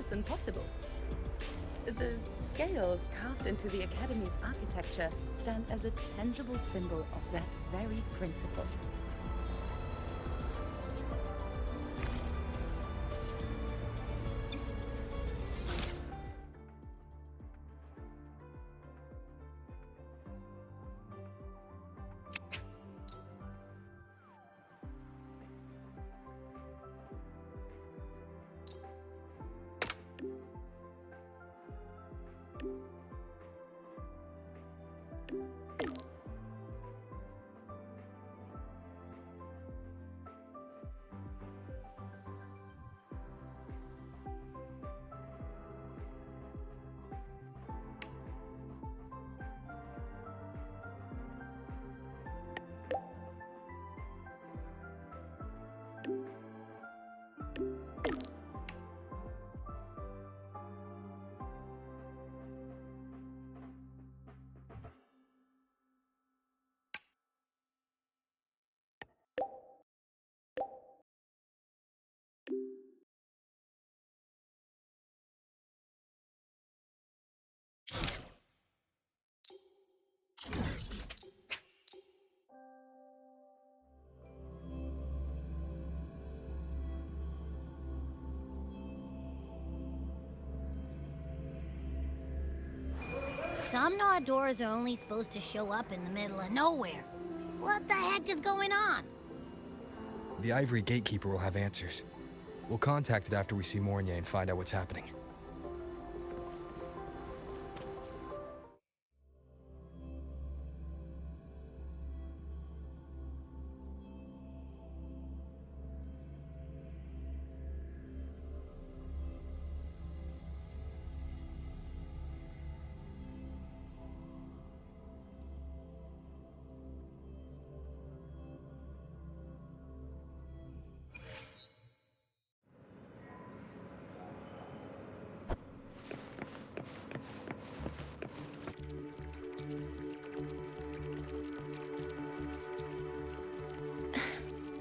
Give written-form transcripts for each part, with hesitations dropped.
comparison possible. The scales carved into the Academy's architecture stand as a tangible symbol of that very principle. Some doors are only supposed to show up in the middle of nowhere. What the heck is going on? The Ivory Gatekeeper will have answers. We'll contact it after we see Mornye and find out what's happening.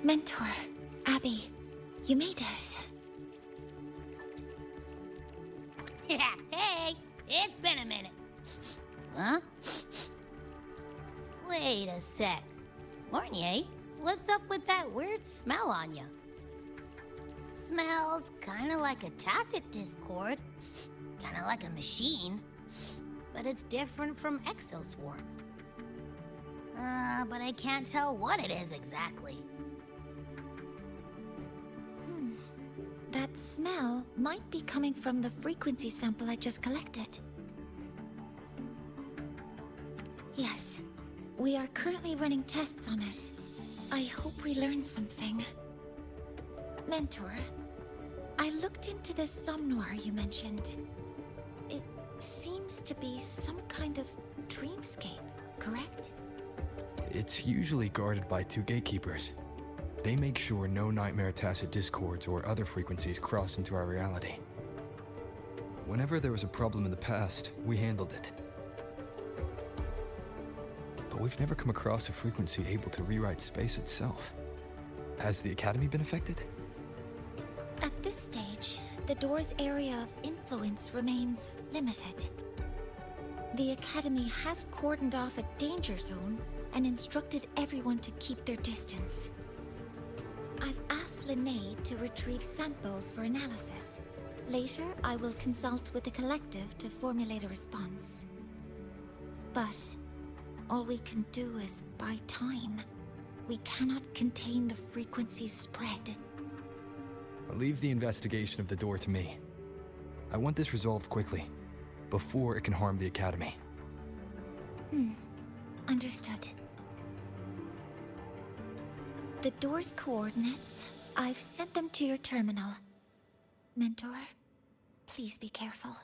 Mentor, Abby, you made it. Yeah, hey, it's been a minute. Huh? Wait a sec. Mornye, what's up with that weird smell on you? Smells kinda like a tacit discord. Kinda like a machine. But it's different from Exoswarm. But I can't tell what it is exactly. That smell might be coming from the frequency sample I just collected. Yes, we are currently running tests on it. I hope we learn something. Mentor, I looked into the somnoir you mentioned. It seems to be some kind of dreamscape, correct? It's usually guarded by two gatekeepers. They make sure no nightmare tacit discords or other frequencies cross into our reality. Whenever there was a problem in the past, we handled it. But we've never come across a frequency able to rewrite space itself. Has the Academy been affected? At this stage, the door's area of influence remains limited. The Academy has cordoned off a danger zone and instructed everyone to keep their distance. I've asked Lynae to retrieve samples for analysis. Later, I will consult with the collective to formulate a response. But all we can do is buy time. We cannot contain the frequency's spread. I'll leave the investigation of the door to me. I want this resolved quickly, before it can harm the Academy. Understood. The door's coordinates, I've sent them to your terminal. Mentor, please be careful.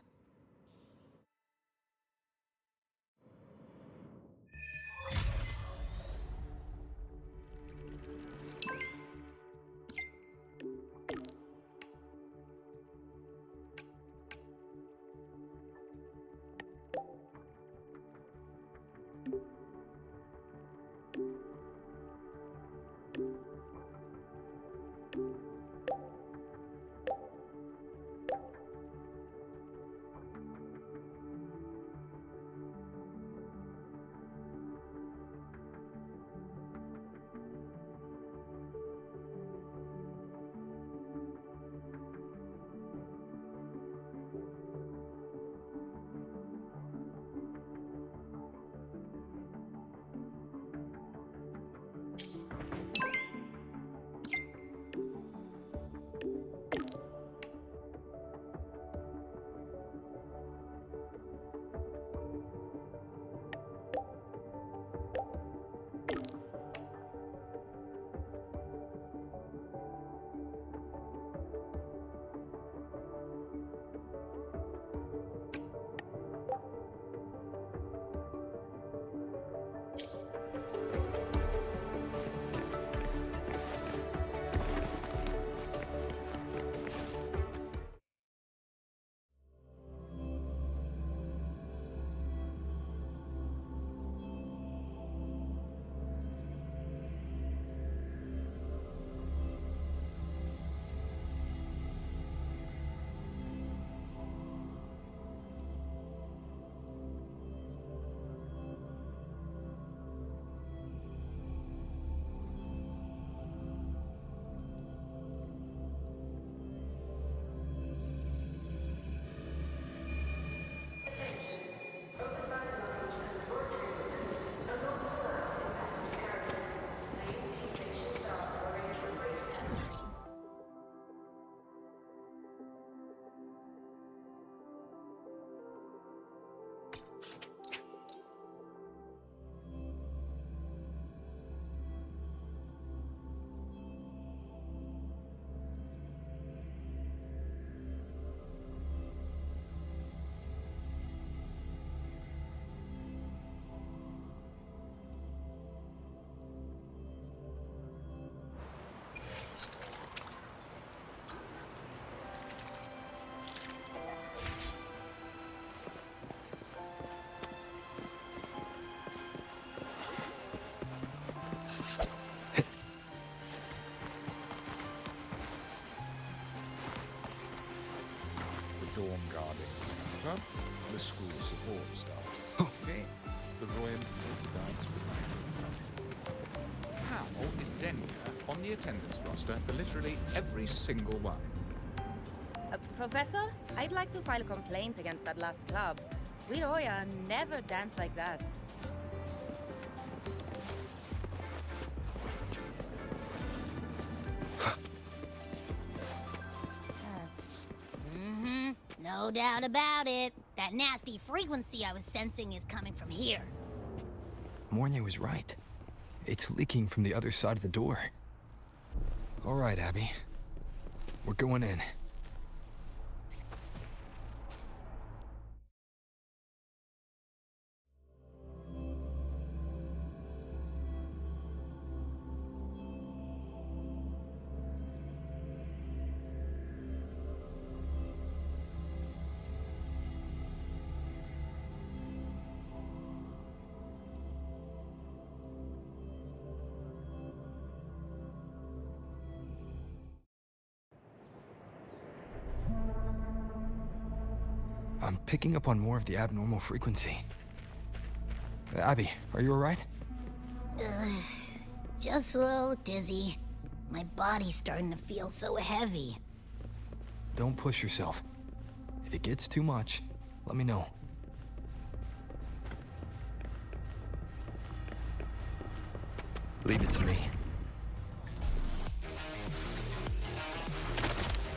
Dorm guarding, the school support staffs. Okay, the Roy and Field guards remain. How is Denver on the attendance roster for literally every single one? Professor, I'd like to file a complaint against that last club. We Roya never dance like that. No doubt about it. That nasty frequency I was sensing is coming from here. Mornye was right. It's leaking from the other side of the door. All right, Abby. We're going in. I'm picking up on more of the abnormal frequency. Abby, are you alright? Just a little dizzy. My body's starting to feel so heavy. Don't push yourself. If it gets too much, let me know. Leave it to me.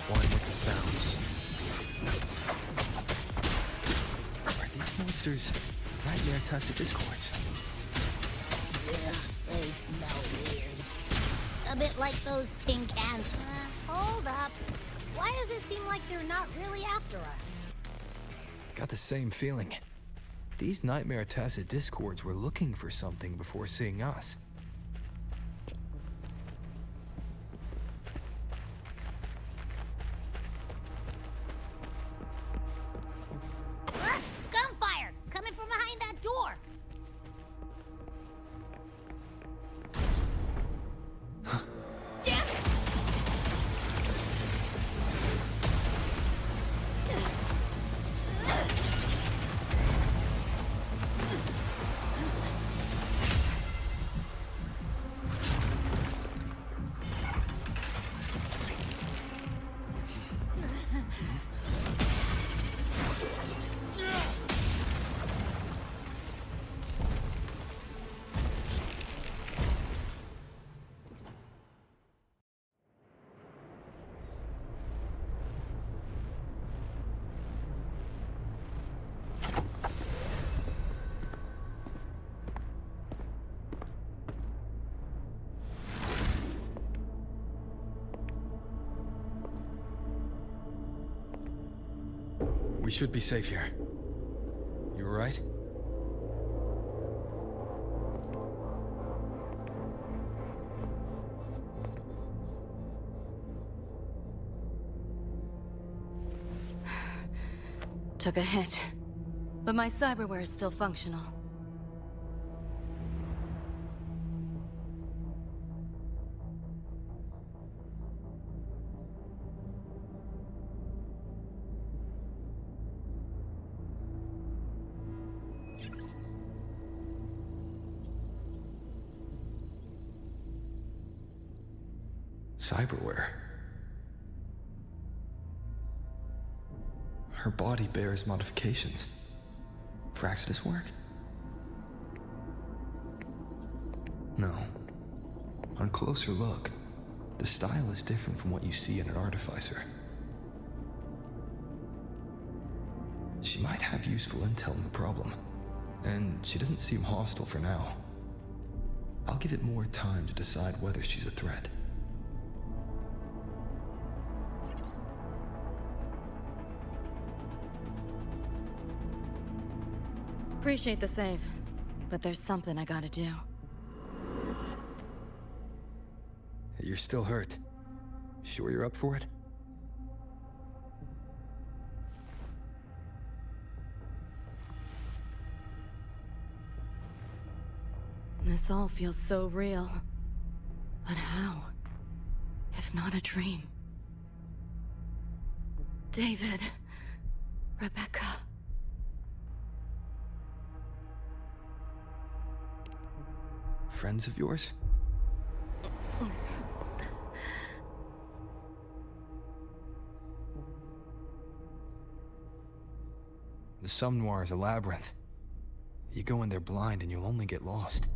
One with the sounds. Are these monsters nightmare tacit discords? Ugh, they smell weird. A bit like those tin cans. Hold up. Why does it seem like they're not really after us? Got the same feeling. These nightmare tacit discords were looking for something before seeing us. Gunfire! Coming from behind that door! Damn it! We should be safe here. You alright? Took a hit, but my cyberware is still functional. Cyberware. Her body bears modifications. For Exodus work? No. On closer look, the style is different from what you see in an artificer. She might have useful intel on the problem, and she doesn't seem hostile for now. I'll give it more time to decide whether she's a threat. Appreciate the save, but there's something I gotta do. You're still hurt. Sure you're up for it? This all feels so real. But how? If not a dream. David. Rebecca. Friends of yours? The Somme Noir is a labyrinth. You go in there blind and you'll only get lost.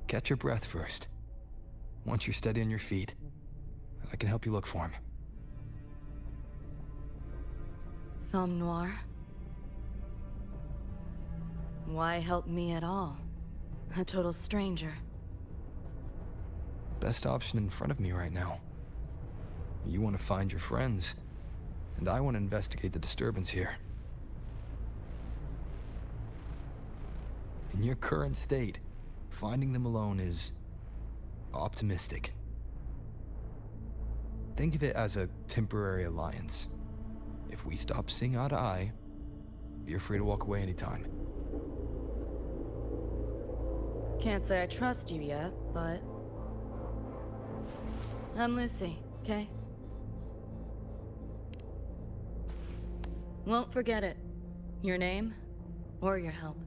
Catch your breath first. Once you're steady on your feet, I can help you look for him. Somme Noir? Why help me at all? A total stranger. Best option in front of me right now. You want to find your friends, and I want to investigate the disturbance here. In your current state, finding them alone is optimistic. Think of it as a temporary alliance. If we stop seeing eye to eye, you're free to walk away anytime. Can't say I trust you yet, but... I'm Lucy, okay? Won't forget it. Your name, or your help.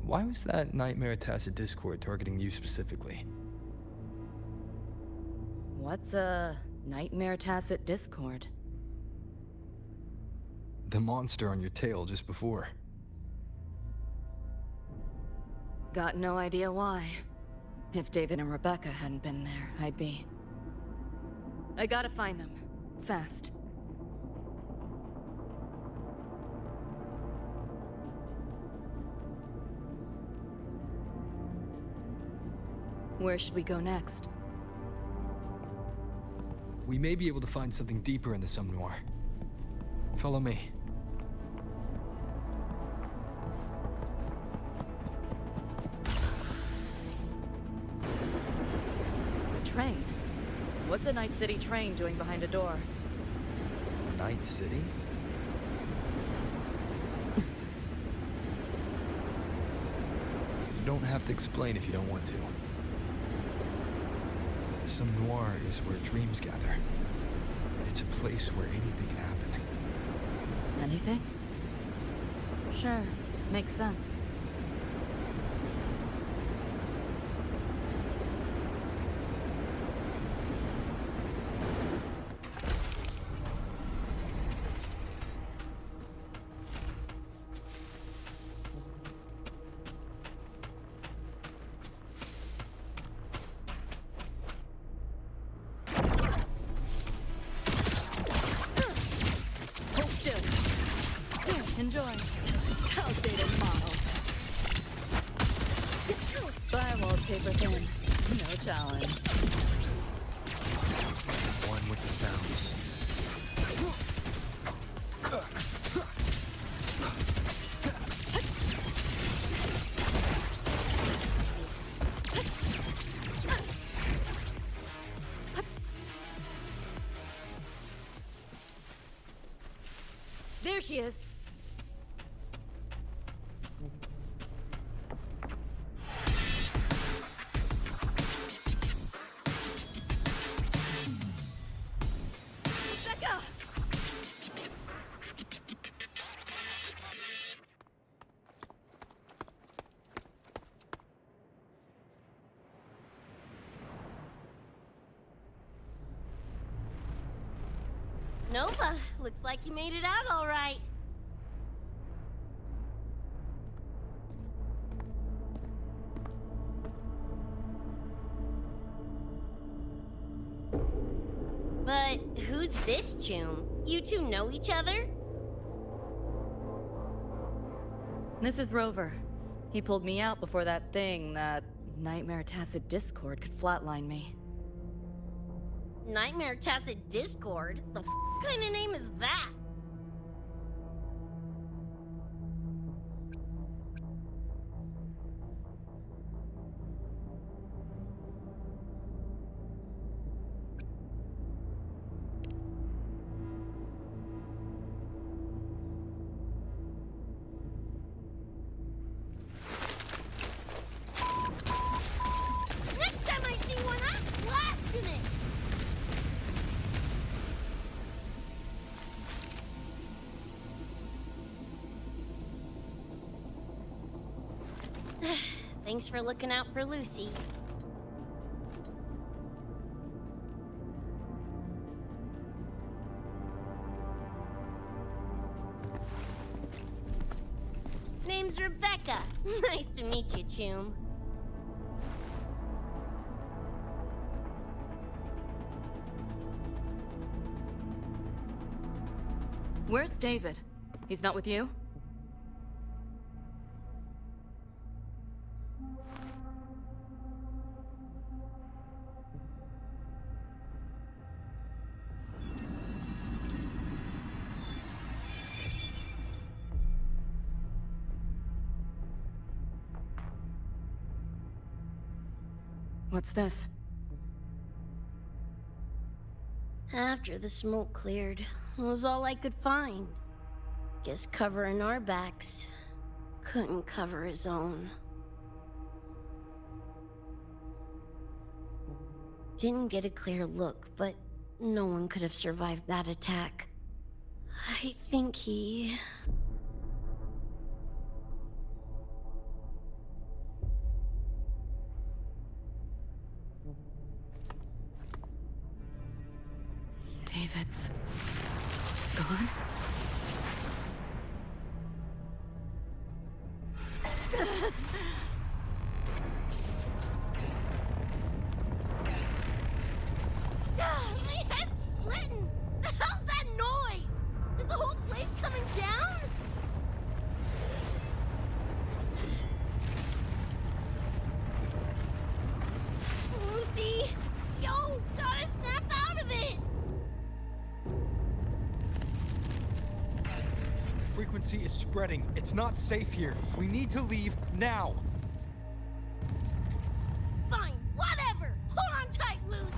Why was that Nightmare Tacit Discord targeting you specifically? What's a Nightmare Tacit Discord? The monster on your tail just before. Got no idea why. If David and Rebecca hadn't been there, I'd be... I gotta find them. Fast. Where should we go next? We may be able to find something deeper in the Somme Noir. Follow me. A train? What's a Night City train doing behind a door? Night City? You don't have to explain if you don't want to. The Somme Noir is where dreams gather. It's a place where anything can happen. Anything? Sure, makes sense. Enjoy. Outdated model. Firewall's paper thin. No challenge. One with the sounds. There she is. Nova, looks like you made it out all right. But who's this Choom? You two know each other? This is Rover. He pulled me out before that thing, that Nightmare Tacit Discord, could flatline me. Nightmare Tacit Discord? The kind of name is that? Next time I see one, I'm blasting it! Thanks for looking out for Lucy. Name's Rebecca. Nice to meet you, Choom. Where's David? He's not with you? What's this? After the smoke cleared, it was all I could find. Guess covering our backs couldn't cover his own. Didn't get a clear look, but no one could have survived that attack. I think he... David's gone? My head's splitting! The hell's that noise? Is the whole place coming down? Lucy! Yo, gotta snap out of it! Frequency is spreading. It's not safe here. We need to leave now. Fine, whatever! Hold on tight, Luce!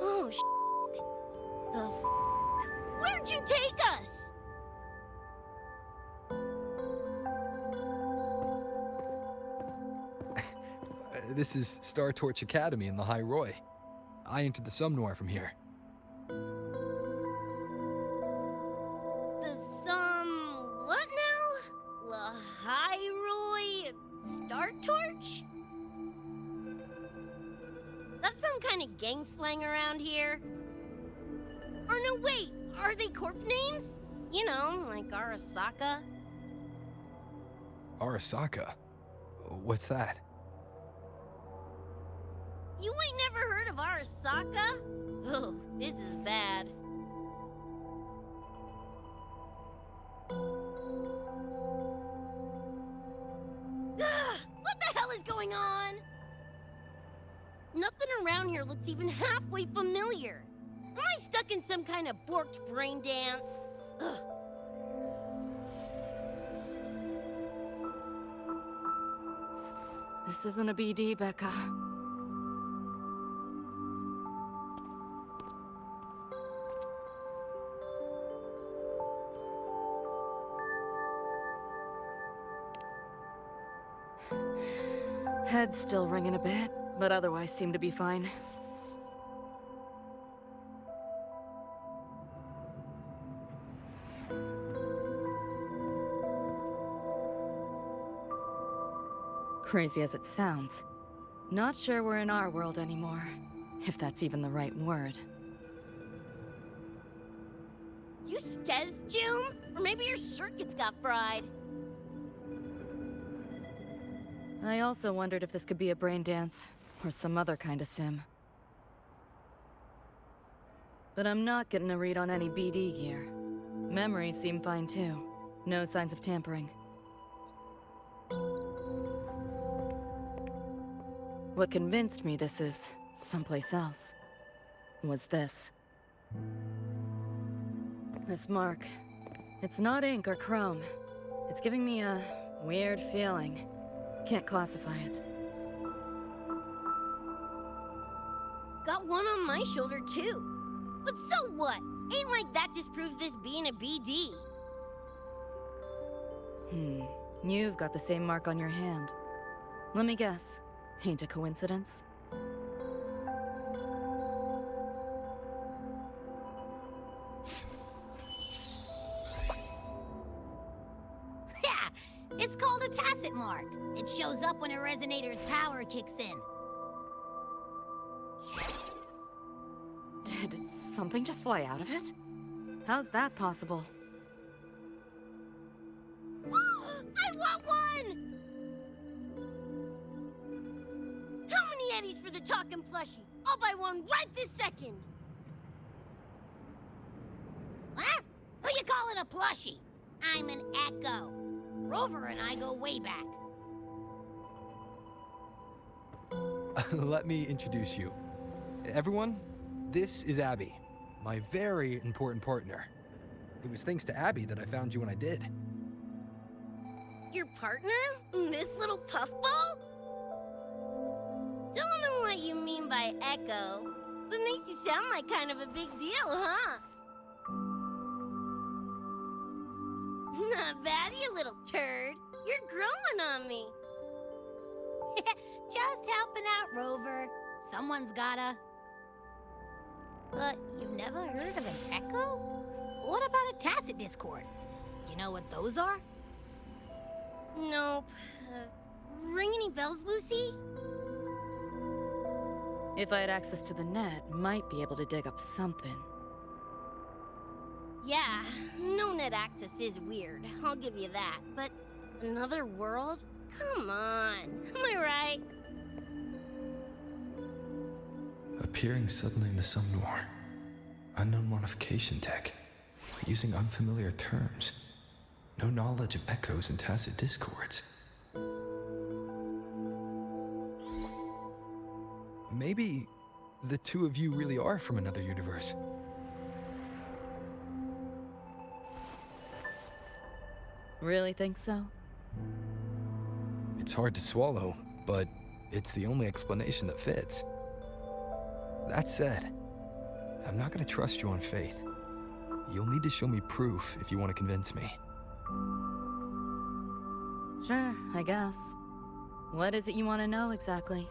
Oh, the Where'd you take us? This is Star Torch Academy in Lahai-Roi. I entered the Somnoir from here. The what now? Lahai-Roi Star Torch? That's some kind of gang slang around here. Or no, wait, are they corp names? You know, like Arasaka. Arasaka? What's that? You ain't never heard of Arasaka? Oh, this is bad. What the hell is going on? Nothing around here looks even halfway familiar. Am I stuck in some kind of borked brain dance? Ugh. This isn't a BD, Becca. Head's still ringing a bit, but otherwise seem to be fine. Crazy as it sounds, not sure we're in our world anymore, if that's even the right word. You skez, June? Or maybe your circuits got fried. I also wondered if this could be a brain dance, or some other kind of sim. But I'm not getting a read on any BD gear. Memories seem fine too. No signs of tampering. What convinced me this is someplace else was this. This mark. It's not ink or chrome. It's giving me a weird feeling. Can't classify it. Got one on my shoulder too. But so what? Ain't like that disproves this being a BD. You've got the same mark on your hand. Let me guess. Ain't a coincidence? It's called a tacit mark. It shows up when a resonator's power kicks in. Did something just fly out of it? How's that possible? I want one! How many eddies for the talking plushie? I'll buy one right this second. Huh? Who you calling a plushie? I'm an Echo. Rover and I go way back. Let me introduce you. Everyone, this is Abby, my very important partner. It was thanks to Abby that I found you when I did. Your partner? This little puffball? Don't know what you mean by Echo. That makes you sound like kind of a big deal, huh? Not bad, you little turd. You're growing on me. Just helping out, Rover. Someone's gotta. But you've never heard of an Echo? What about a tacit discord? Do you know what those are? Nope. Ring any bells, Lucy? If I had access to the net, might be able to dig up something. Yeah, no net access is weird, I'll give you that. But another world? Come on, am I right? Appearing suddenly in the Somnor. Unknown modification tech. Using unfamiliar terms. No knowledge of echoes and tacit discords. Maybe the two of you really are from another universe. Really think so? It's hard to swallow, but it's the only explanation that fits. That said, I'm not gonna trust you on faith. You'll need to show me proof if you want to convince me. Sure, I guess. What is it you want to know exactly?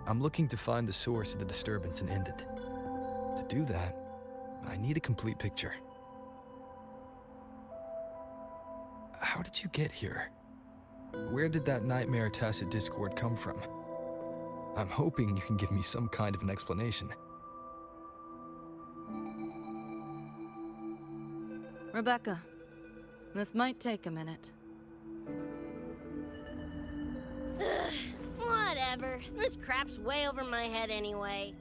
I'm looking to find the source of the disturbance and end it. To do that, I need a complete picture. How did you get here? Where did that nightmare tacit discord come from? I'm hoping you can give me some kind of an explanation. Rebecca, this might take a minute. Whatever. This crap's way over my head anyway.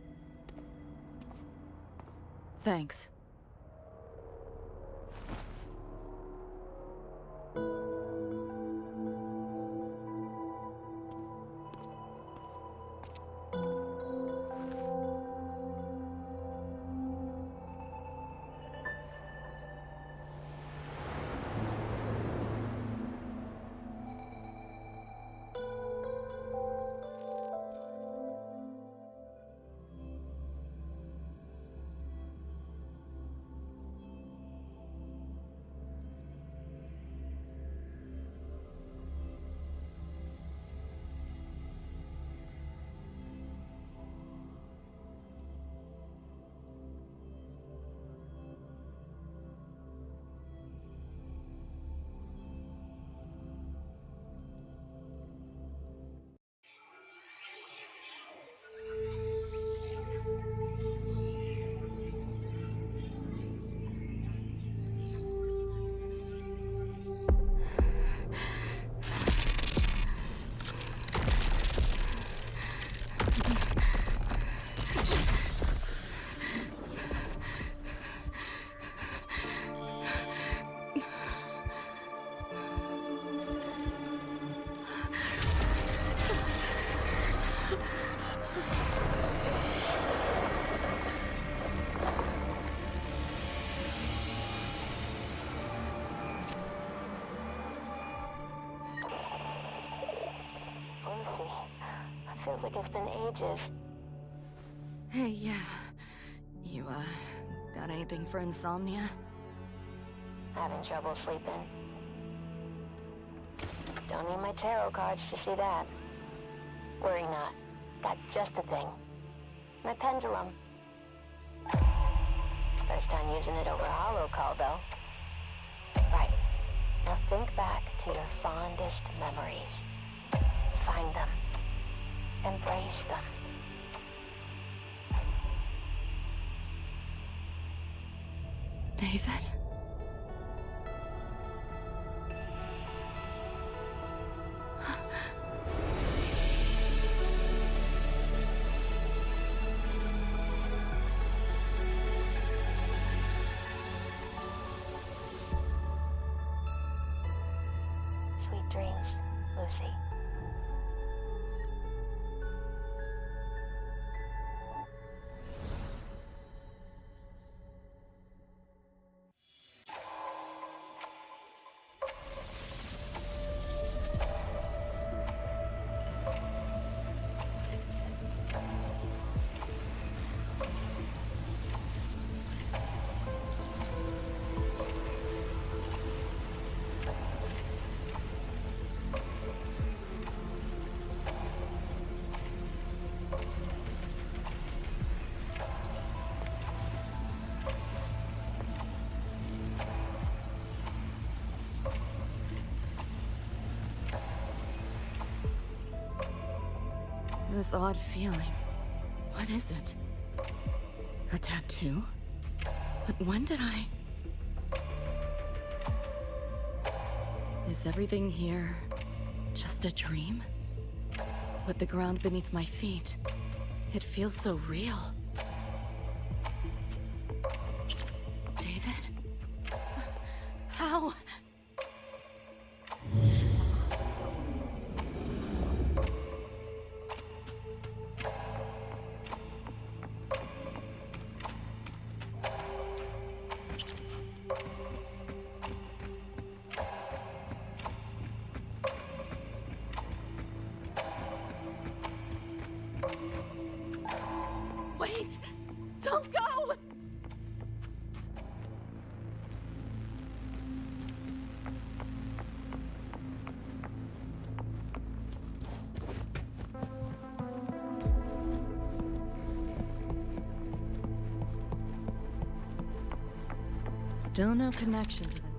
Thanks. Feels like it's been ages. Hey, yeah. You, got anything for insomnia? Having trouble sleeping. Don't need my tarot cards to see that. Worry not. Got just the thing. My pendulum. First time using it over hollow call, though. Right. Now think back to your fondest memories. Find them. Embrace them. David? Sweet dreams, Lucy. This odd feeling. What is it? A tattoo? But when did I... Is everything here just a dream? With the ground beneath my feet, it feels so real. David? How? Wait! Don't go! Still no connection to them.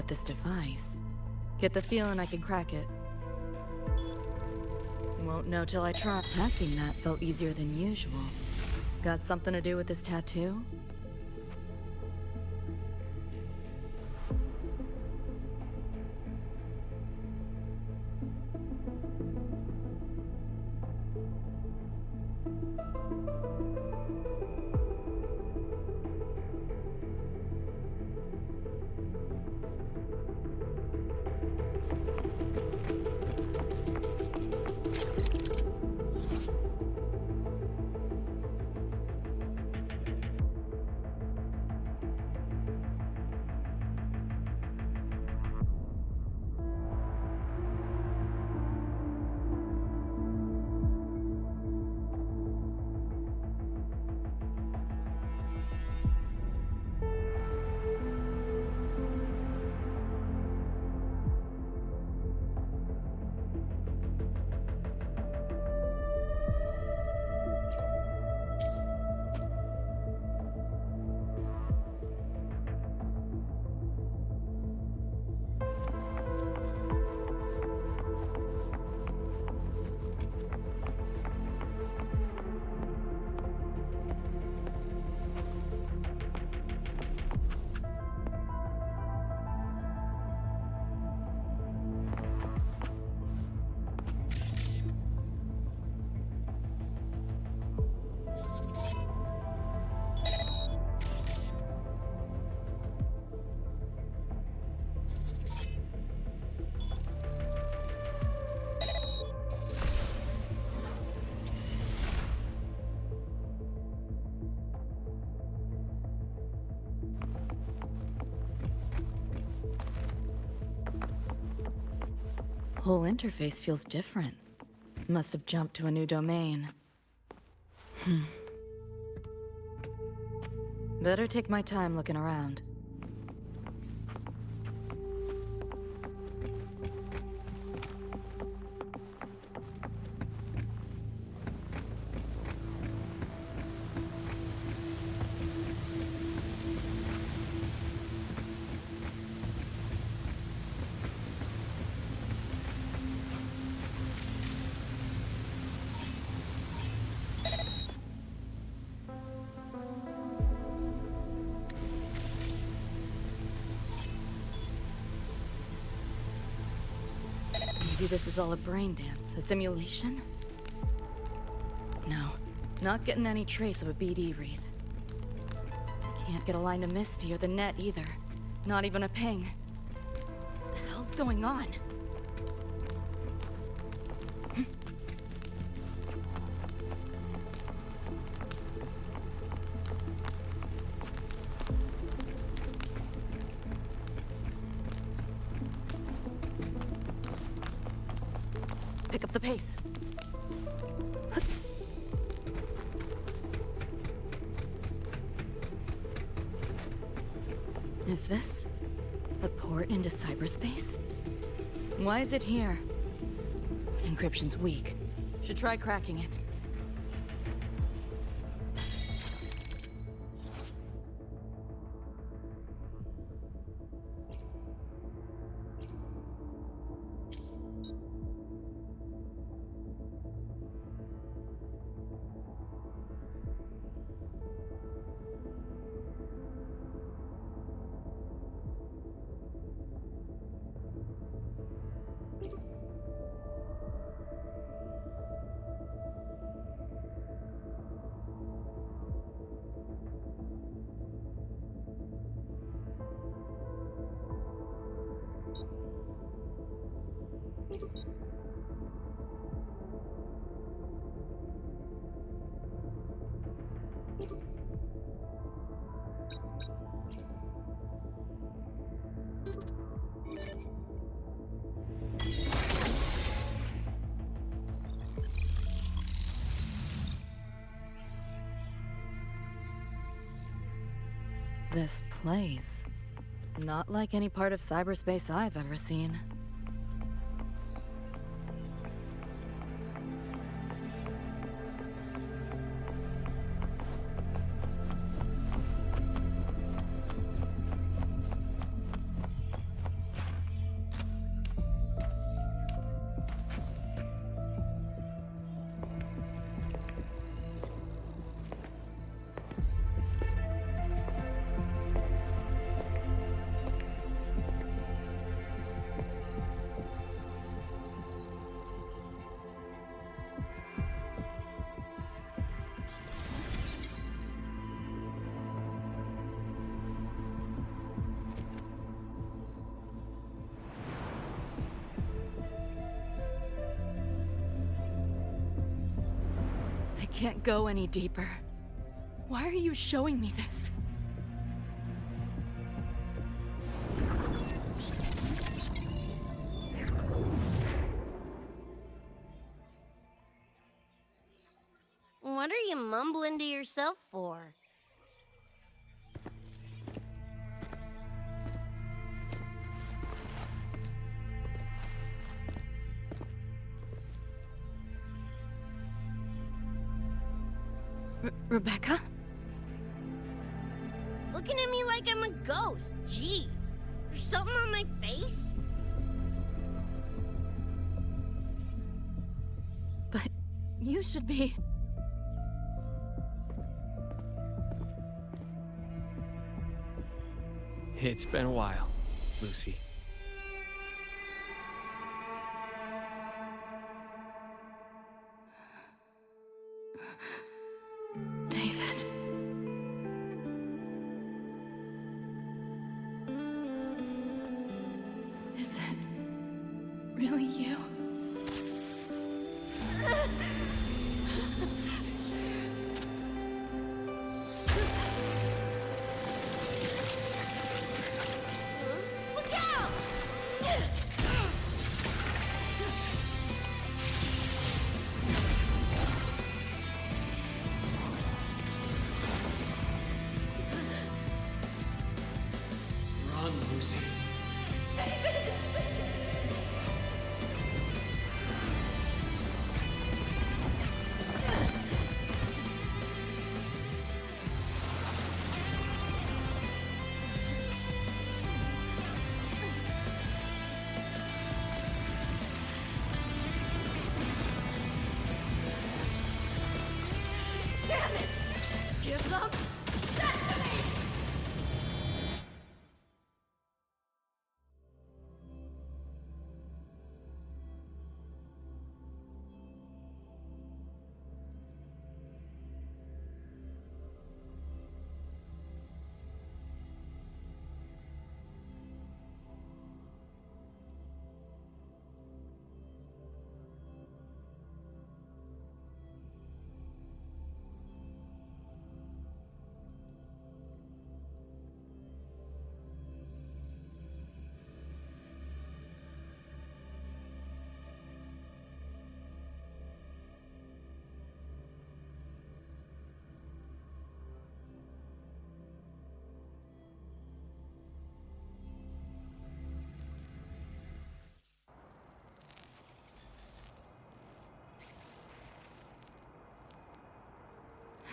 with this device. Get the feeling I can crack it. Won't know till I try. Hacking that felt easier than usual. Got something to do with this tattoo? Whole interface feels different. Must have jumped to a new domain. Better take my time looking around. Maybe this is all a brain dance, a simulation? No, not getting any trace of a BD wreath. Can't get a line to Misty or the net either. Not even a ping. What the hell's going on? Pick up the pace. Is this a port into cyberspace? Why is it here? Encryption's weak. Should try cracking it. This place. Not like any part of cyberspace I've ever seen. can't go any deeper. Why are you showing me this? What are you mumbling to yourself for? Rebecca? Looking at me like I'm a ghost. Jeez. There's something on my face? But you should be... It's been a while, Lucy. David. Is it really you? Look out! Run, Lucy. Damn it! Give them that to me!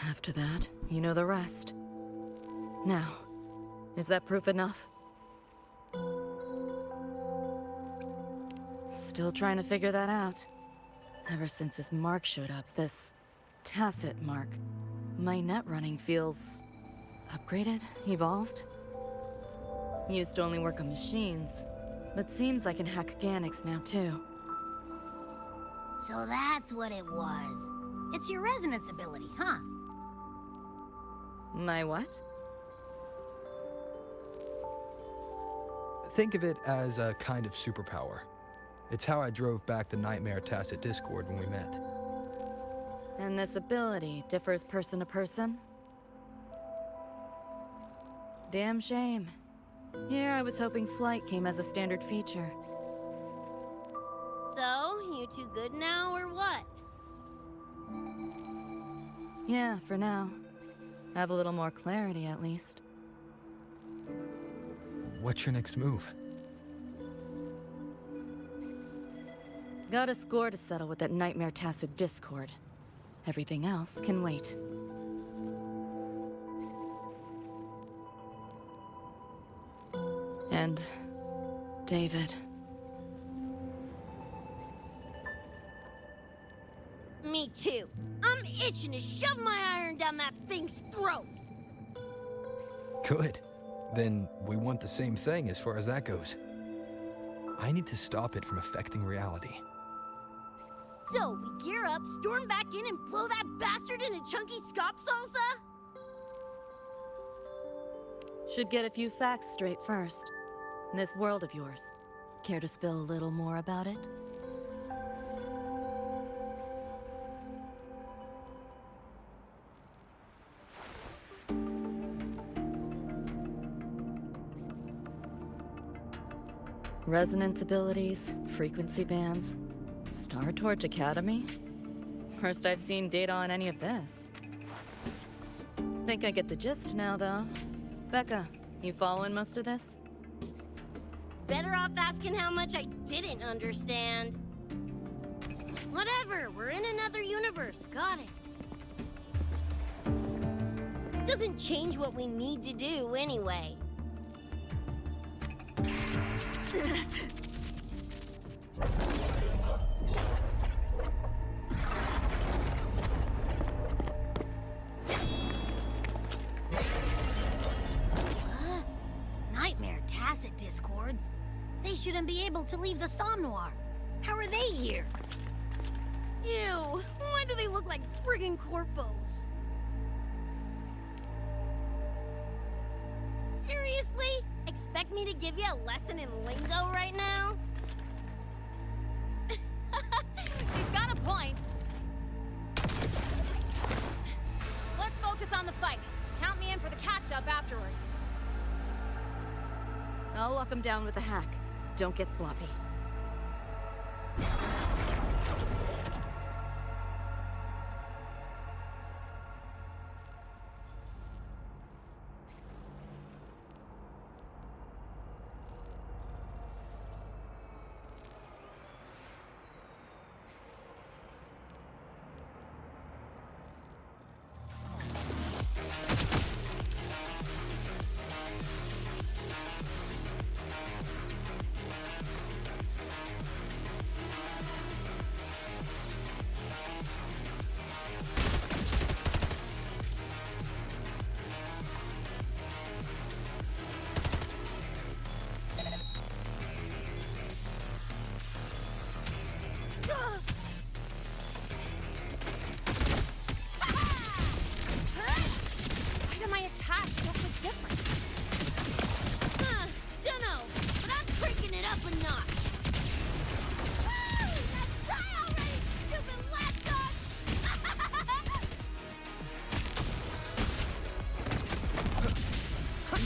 After that, you know the rest. Now, is that proof enough? Still trying to figure that out. Ever since this mark showed up, this tacit mark, my net running feels upgraded, evolved. Used to only work on machines, but seems I can hack organics now too. So that's what it was. It's your resonance ability, huh? My what? Think of it as a kind of superpower. It's how I drove back the Nightmare Tacit Discord when we met. And this ability differs person to person? Damn shame. Here I was hoping flight came as a standard feature. So, you two good now, or what? Yeah, for now. Have a little more clarity, at least. What's your next move? Got a score to settle with that Nightmare Tacit Discord. Everything else can wait. And... David. Me too. I'm itching to shove my iron down that thing's throat. Good. Then we want the same thing as far as that goes. I need to stop it from affecting reality. So, we gear up, storm back in, and blow that bastard into chunky scop salsa? Should get a few facts straight first. This world of yours. Care to spill a little more about it? Resonance abilities, frequency bands, Star Torch Academy? First I've seen data on any of this. Think I get the gist now, though. Becca, you following most of this? Better off asking how much I didn't understand. Whatever, we're in another universe. Got it. Doesn't change what we need to do anyway. Nightmare tacit discords? They shouldn't be able to leave the Somnoir. How are they here? Ew, why do they look like friggin' corpos? Seriously? Expect me to give you a lesson in lingo right now? She's got a point. Let's focus on the fight. Count me in for the catch-up afterwards. I'll lock him down with a hack. Don't get sloppy.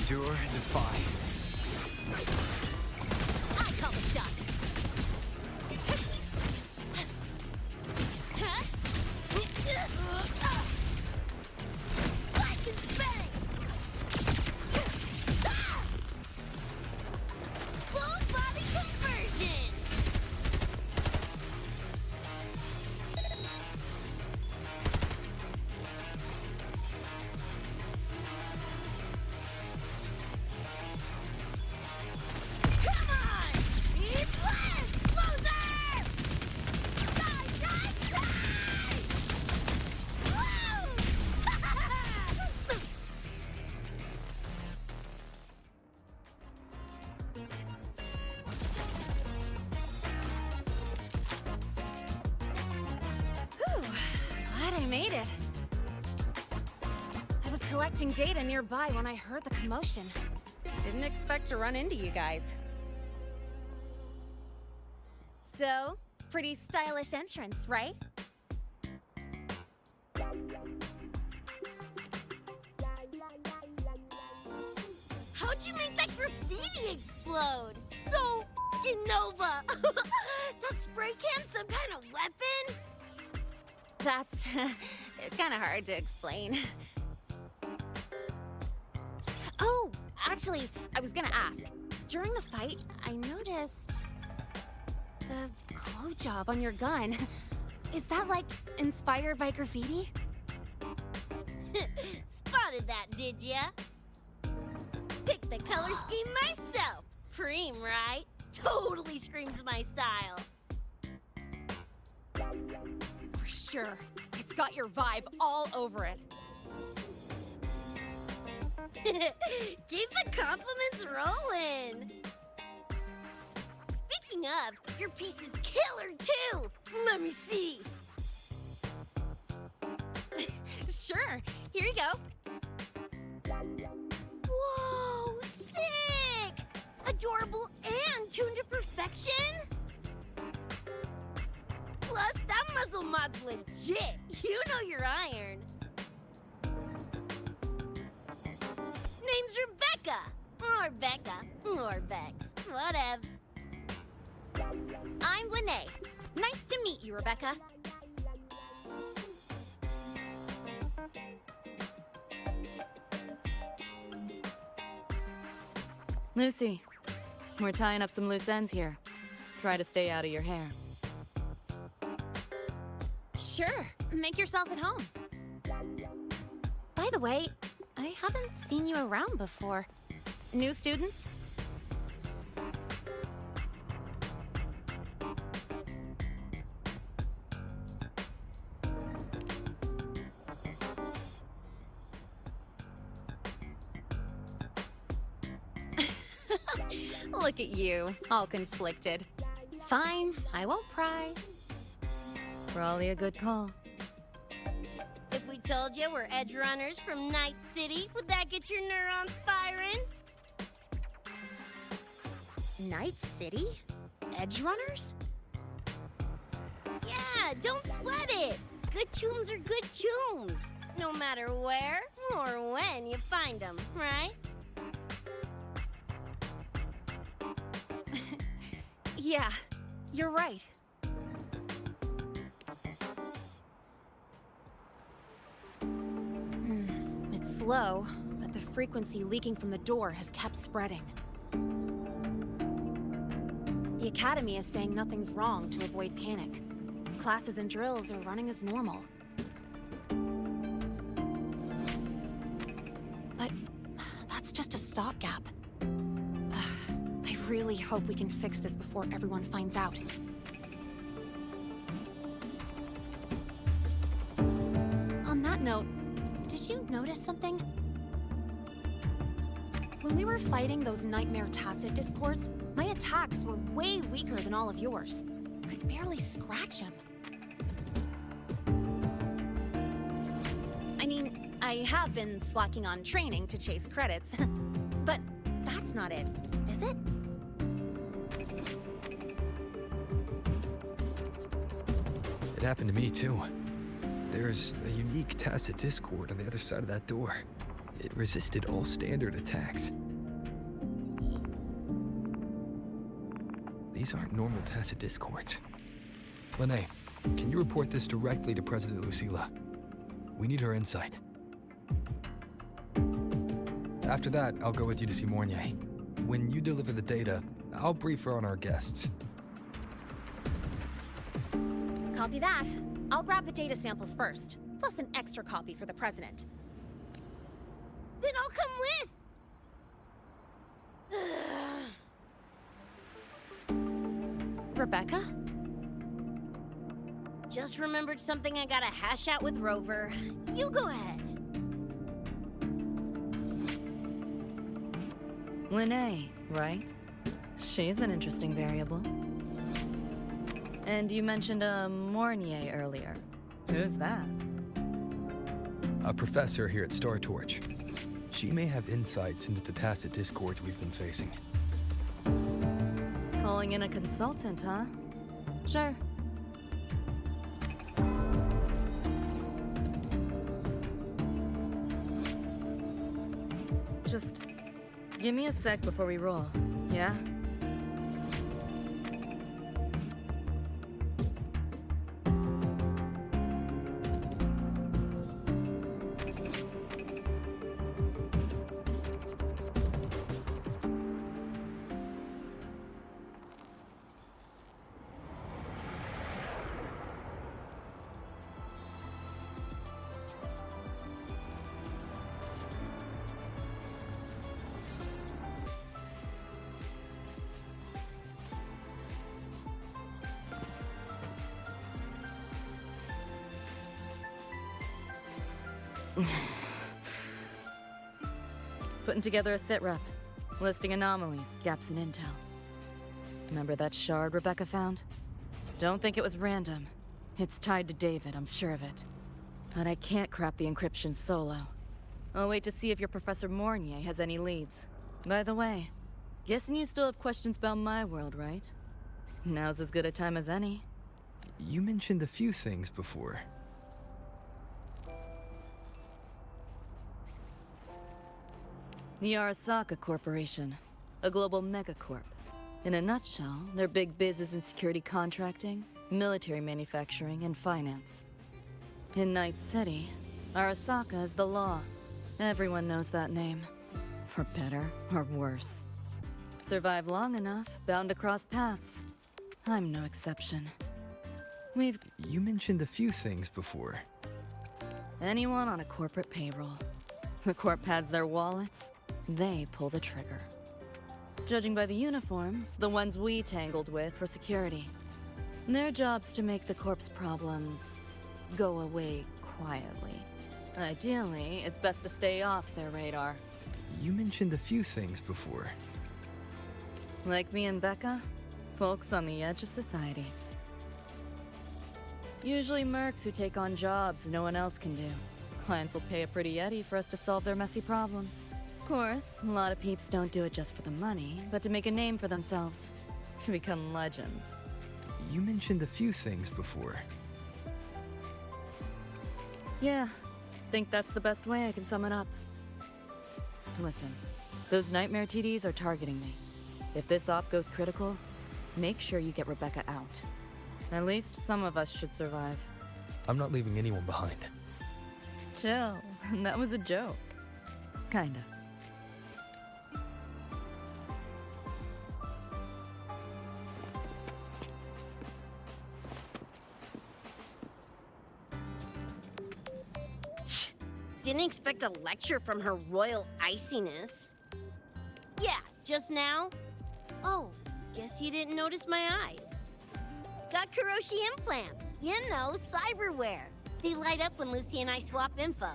Endure, defy. I call the shots. Black and bang! Full body conversion! Come on! Eat less, loser! Die, die, die! Woo! Whew, glad I made it. I was collecting data nearby when I heard the commotion. Didn't expect to run into you guys. So, pretty stylish entrance, right? How'd you make that graffiti explode? So f***ing Nova! That spray can some kind of weapon? That's kind of hard to explain. Oh, actually, I was gonna ask. During the fight, I noticed the glow job on your gun. Is that, like, inspired by graffiti? Spotted that, did ya? Picked the color scheme myself. Preem, right? Totally screams my style. For sure. It's got your vibe all over it. Keep the compliments rolling. Speaking of, your piece is killer too. Let me see. Sure. Here you go. Whoa, sick! Adorable and tuned to perfection. Plus, that muzzle mod's legit. You know your iron. Name's Rebecca. Or Becca. Or Bex. Whatevs. I'm Lynae. Nice to meet you, Rebecca. Lucy, we're tying up some loose ends here. Try to stay out of your hair. Sure, make yourselves at home. By the way, I haven't seen you around before. New students? Look at you, all conflicted. Fine, I won't pry. Probably a good call. If we told you we're Edgerunners from Night City, would that get your neurons firing? Night City? Edgerunners? Yeah, don't sweat it. Good tunes are good tunes, no matter where or when you find them, right? Yeah, you're right. It's slow, but the frequency leaking from the door has kept spreading. The Academy is saying nothing's wrong to avoid panic. Classes and drills are running as normal. But that's just a stopgap. I really hope we can fix this before everyone finds out. On that note, did you notice something? When we were fighting those nightmare tacit discords, my attacks were way weaker than all of yours. Could barely scratch him. I mean, I have been slacking on training to chase credits, but that's not it, is it? It happened to me, too. There's a unique tacit discord on the other side of that door. It resisted all standard attacks. These aren't normal tacit discords. Lynae, can you report this directly to President Lucilla? We need her insight. After that, I'll go with you to see Mornye. When you deliver the data, I'll brief her on our guests. Copy that. I'll grab the data samples first, plus an extra copy for the president. Then I'll come with. Rebecca? Just remembered something I gotta hash out with Rover. You go ahead. Lynae, right? She's an interesting variable. And you mentioned a Mornye earlier. Who's that? A professor here at Star Torch. She may have insights into the tacit discords we've been facing. Calling in a consultant, huh? Sure. Just give me a sec before we roll, yeah? Putting together a sit-rep, listing anomalies, gaps in intel. Remember that shard Rebecca found? Don't think it was random. It's tied to David, I'm sure of it. But I can't crack the encryption solo. I'll wait to see if your Professor Mornye has any leads. By the way, guessing you still have questions about my world, right? Now's as good a time as any. You mentioned a few things before. The Arasaka Corporation, a global megacorp. In a nutshell, their big biz is in security contracting, military manufacturing, and finance. In Night City, Arasaka is the law. Everyone knows that name. For better or worse. Survive long enough, bound to cross paths. I'm no exception. You mentioned a few things before. Anyone on a corporate payroll. The corp pads their wallets, they pull the trigger. Judging by the uniforms, the ones we tangled with were security. Their job's to make the corp's problems go away quietly. Ideally, it's best to stay off their radar. You mentioned a few things before. Like me and Becca, folks on the edge of society. Usually mercs who take on jobs no one else can do. Clients will pay a pretty eddy for us to solve their messy problems. Of course, a lot of peeps don't do it just for the money, but to make a name for themselves. To become legends. You mentioned a few things before. Yeah, think that's the best way I can sum it up. Listen, those nightmare TDs are targeting me. If this op goes critical, make sure you get Rebecca out. At least some of us should survive. I'm not leaving anyone behind. Chill, that was a joke. Kinda. Didn't expect a lecture from her royal iciness. Yeah, just now? Oh, guess you didn't notice my eyes. Got Kuroshi implants. You know, cyberware. They light up when Lucy and I swap info.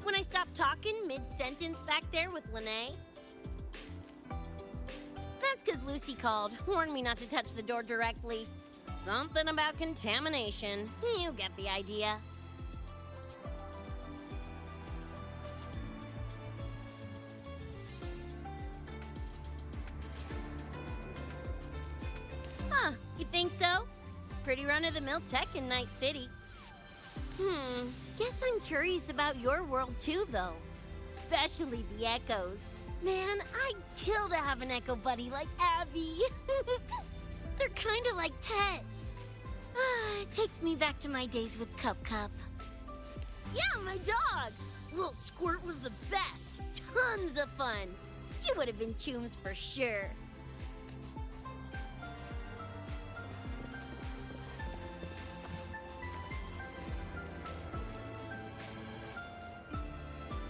When I stop talking mid-sentence back there with Lynae. That's because Lucy called, warned me not to touch the door directly. Something about contamination. You get the idea. Huh, you think so? Pretty run-of-the-mill tech in Night City. Guess I'm curious about your world too, though. Especially the echoes. Man, I'd kill to have an echo buddy like Abby. They're kinda like pets. It takes me back to my days with Cup. Yeah, my dog! Little Squirt was the best. Tons of fun. You would have been chooms for sure.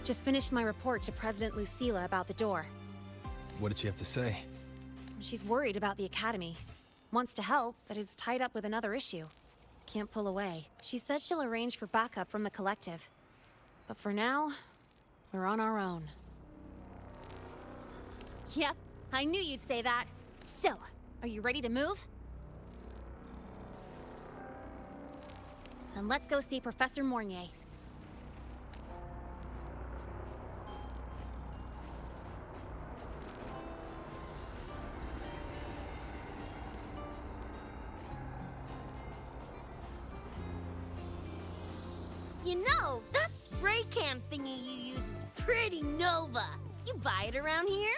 Just finished my report to President Lucilla about the door. What did she have to say? She's worried about the Academy. Wants to help, but is tied up with another issue. Can't pull away. She said she'll arrange for backup from the collective. But for now, we're on our own. Yep, I knew you'd say that. So, are you ready to move? Then let's go see Professor Mornye. You know, that spray can thingy you use is pretty Nova. You buy it around here?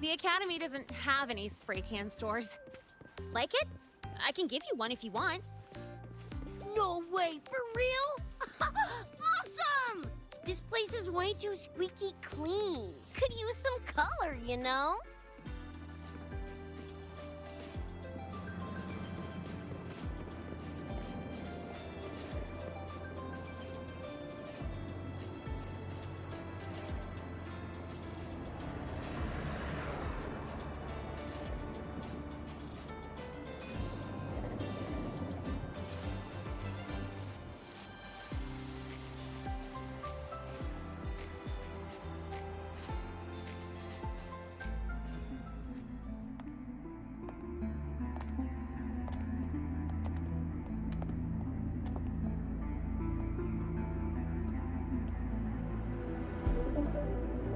The Academy doesn't have any spray can stores. Like it? I can give you one if you want. No way, for real? Awesome! This place is way too squeaky clean. Could use some color, you know?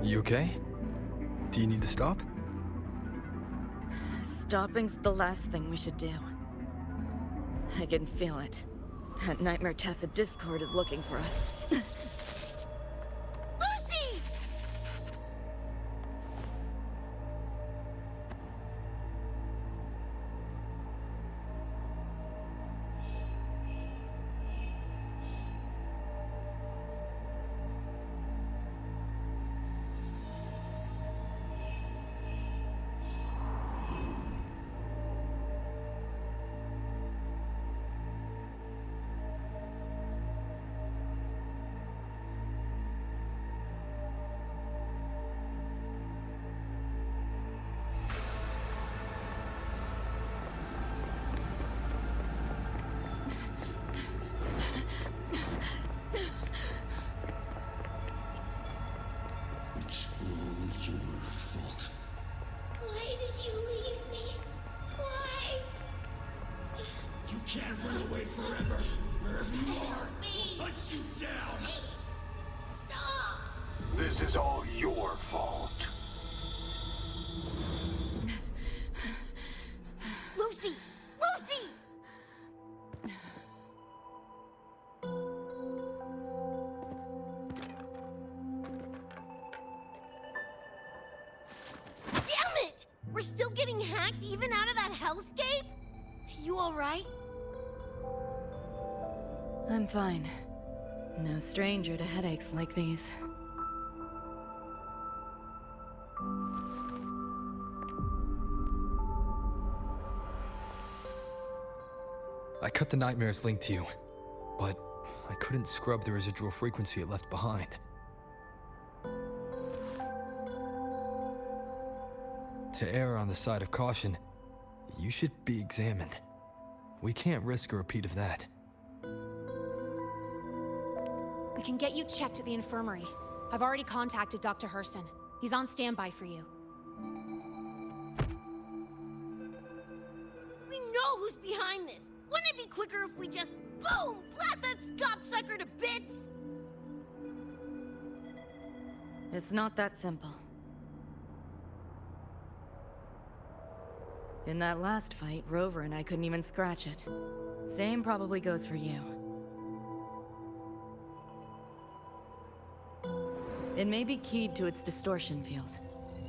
You okay? Do you need to stop? Stopping's the last thing we should do. I can feel it. That nightmare tacit Discord is looking for us. Lucy! run away forever. Wherever you are, I'll hunt you down. Stop! This is all your fault. Lucy! Lucy! Damn it! We're still getting hacked even out of that hellscape? You alright? I'm fine. No stranger to headaches like these. I cut the nightmares linked to you, but I couldn't scrub the residual frequency it left behind. To err on the side of caution, you should be examined. We can't risk a repeat of that. We can get you checked at the infirmary. I've already contacted Dr. Herssen. He's on standby for you. We know who's behind this! Wouldn't it be quicker if we just, boom, blast that gobsucker to bits? It's not that simple. In that last fight, Rover and I couldn't even scratch it. Same probably goes for you. It may be keyed to its distortion field.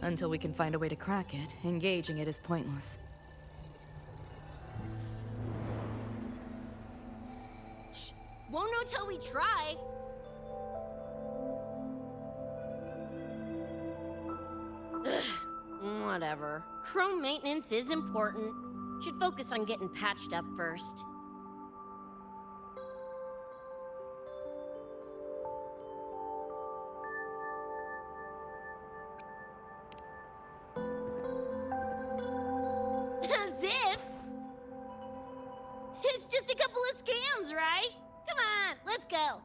Until we can find a way to crack it, engaging it is pointless. Won't know till we try. Ugh, whatever. Chrome maintenance is important. Should focus on getting patched up first. As if! It's just a couple of scans, right? Come on, let's go.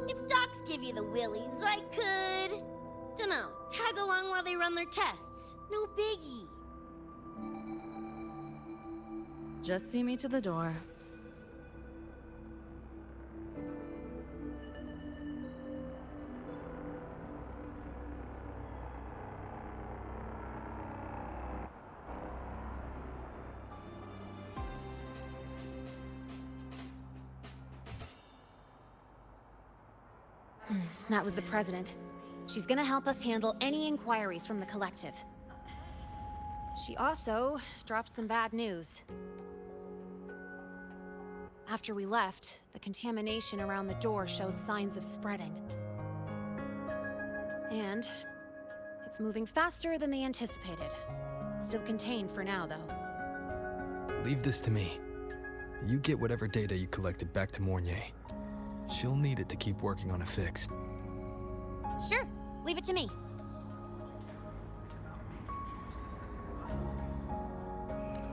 If docs give you the willies, I could... dunno, tag along while they run their tests. No biggie. Just see me to the door. That was the president. She's gonna help us handle any inquiries from the collective. She also dropped some bad news. After we left, the contamination around the door showed signs of spreading. And it's moving faster than they anticipated. Still contained for now, though. Leave this to me. You get whatever data you collected back to Mornye. She'll need it to keep working on a fix. Sure, leave it to me.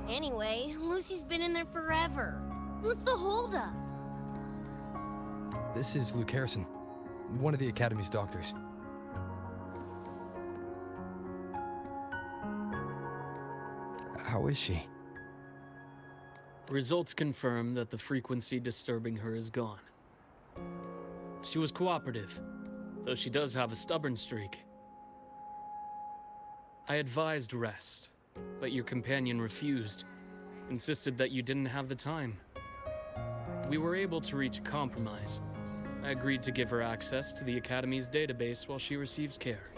Anyway, Lucy's been in there forever. What's the holdup? This is Luuk Herssen, one of the Academy's doctors. How is she? Results confirm that the frequency disturbing her is gone. She was cooperative, though she does have a stubborn streak. I advised rest, but your companion refused, insisted that you didn't have the time. We were able to reach a compromise. I agreed to give her access to the Academy's database while she receives care.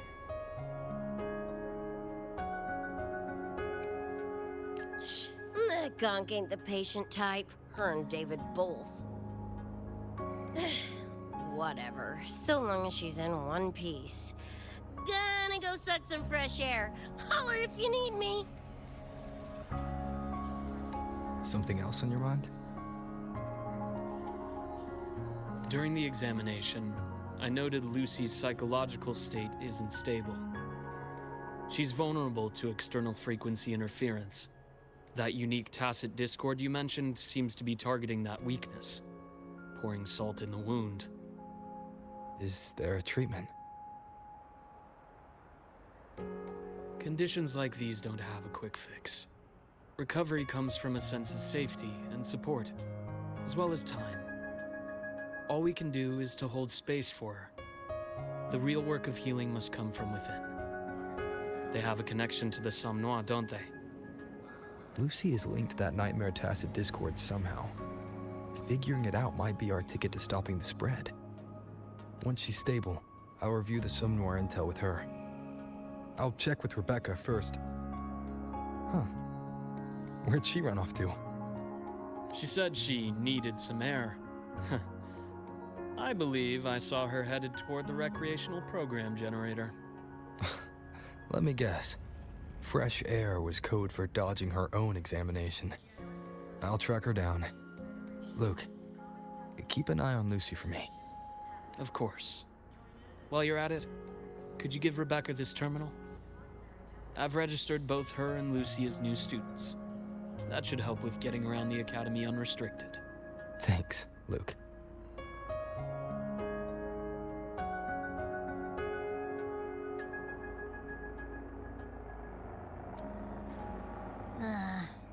That gonk ain't the patient type. Her and David both. Whatever, so long as she's in one piece. Gonna go suck some fresh air. Holler if you need me. Something else on your mind? During the examination, I noted Lucy's psychological state isn't stable. She's vulnerable to external frequency interference. That unique tacit discord you mentioned seems to be targeting that weakness, pouring salt in the wound. Is there a treatment? Conditions like these don't have a quick fix. Recovery comes from a sense of safety and support, as well as time. All we can do is to hold space for her. The real work of healing must come from within. They have a connection to the Somnois, don't they? Lucy is linked to that Nightmare Tacit Discord somehow. Figuring it out might be our ticket to stopping the spread. Once she's stable, I'll review the Somnoir intel with her. I'll check with Rebecca first. Huh. Where'd she run off to? She said she needed some air. I believe I saw her headed toward the recreational program generator. Let me guess. Fresh air was code for dodging her own examination. I'll track her down. Luke, keep an eye on Lucy for me. Of course. While you're at it, could you give Rebecca this terminal? I've registered both her and Lucy as new students. That should help with getting around the academy unrestricted. Thanks, Luke.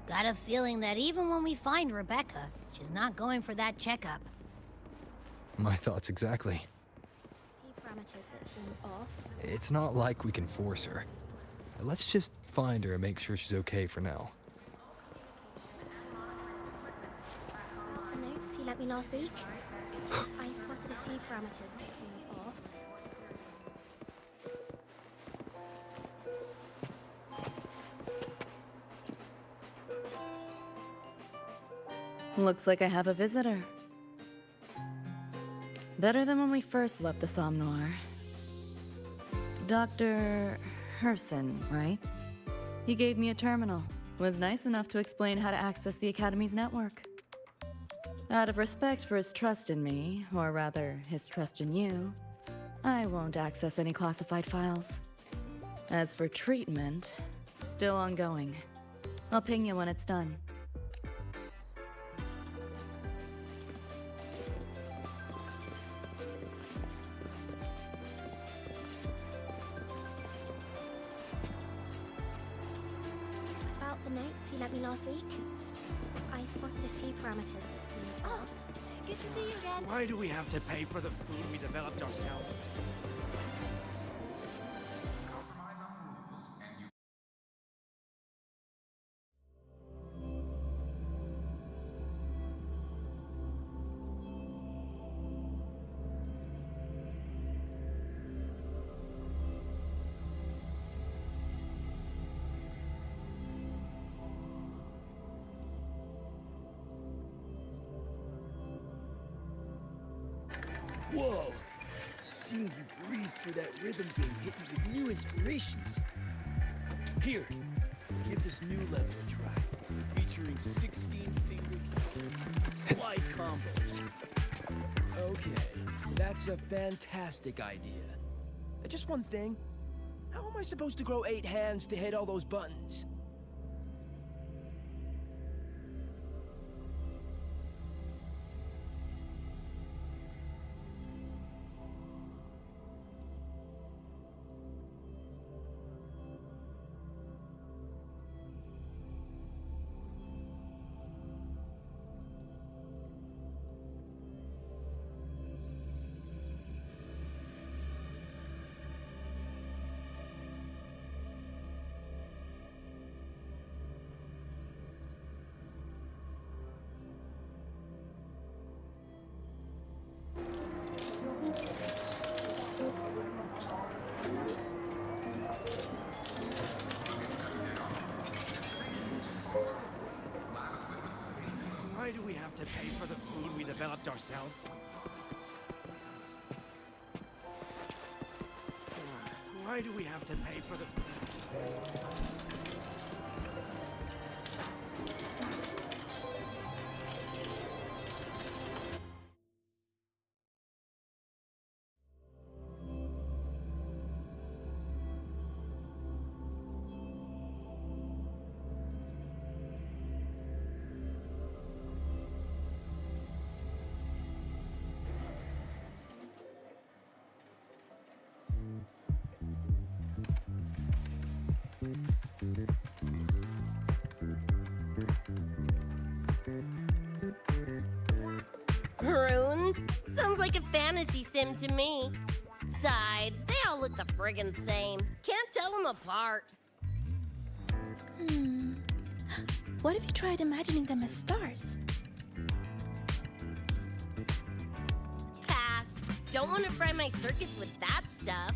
Got a feeling that even when we find Rebecca, she's not going for that checkup. My thoughts exactly. Few parameters that seem off. It's not like we can force her. Let's just find her and make sure she's okay for now. The notes you lent me last week. I spotted a few parameters that seem off. Looks like I have a visitor. Better than when we first left the Somnoir. Dr. Herssen, right? He gave me a terminal. Was nice enough to explain how to access the Academy's network. Out of respect for his trust in me, or rather, his trust in you, I won't access any classified files. As for treatment, still ongoing. I'll ping you when it's done. About the notes you lent me last week. I spotted a few parameters that seem off. Good to see you again. Why do we have to pay for the food we developed ourselves? Whoa! Seeing you breeze through that rhythm game hit me with new inspirations. Here, give this new level a try. Featuring 16-finger slide combos. Okay, that's a fantastic idea. Just one thing. How am I supposed to grow 8 hands to hit all those buttons? Why do we have to pay for the food we developed ourselves? Why do we have to pay for the food? Sounds like a fantasy sim to me. Besides, they all look the friggin' same. Can't tell them apart. What if you tried imagining them as stars? Pass. Don't want to fry my circuits with that stuff.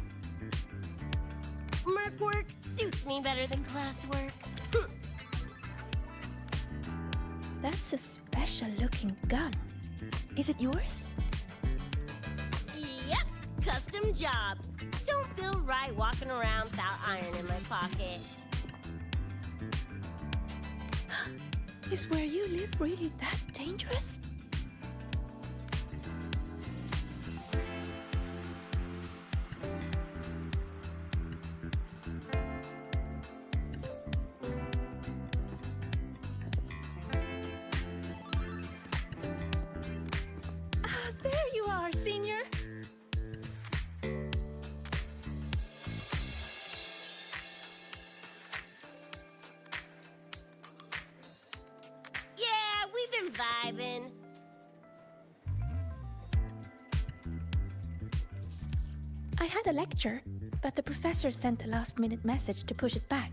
Merc work suits me better than classwork. That's a special-looking gun. Is it yours? Yep, custom job. Don't feel right walking around without iron in my pocket. Is where you live really that dangerous? There you are, Senior. Yeah, we've been vibing. I had a lecture, but the professor sent a last-minute message to push it back.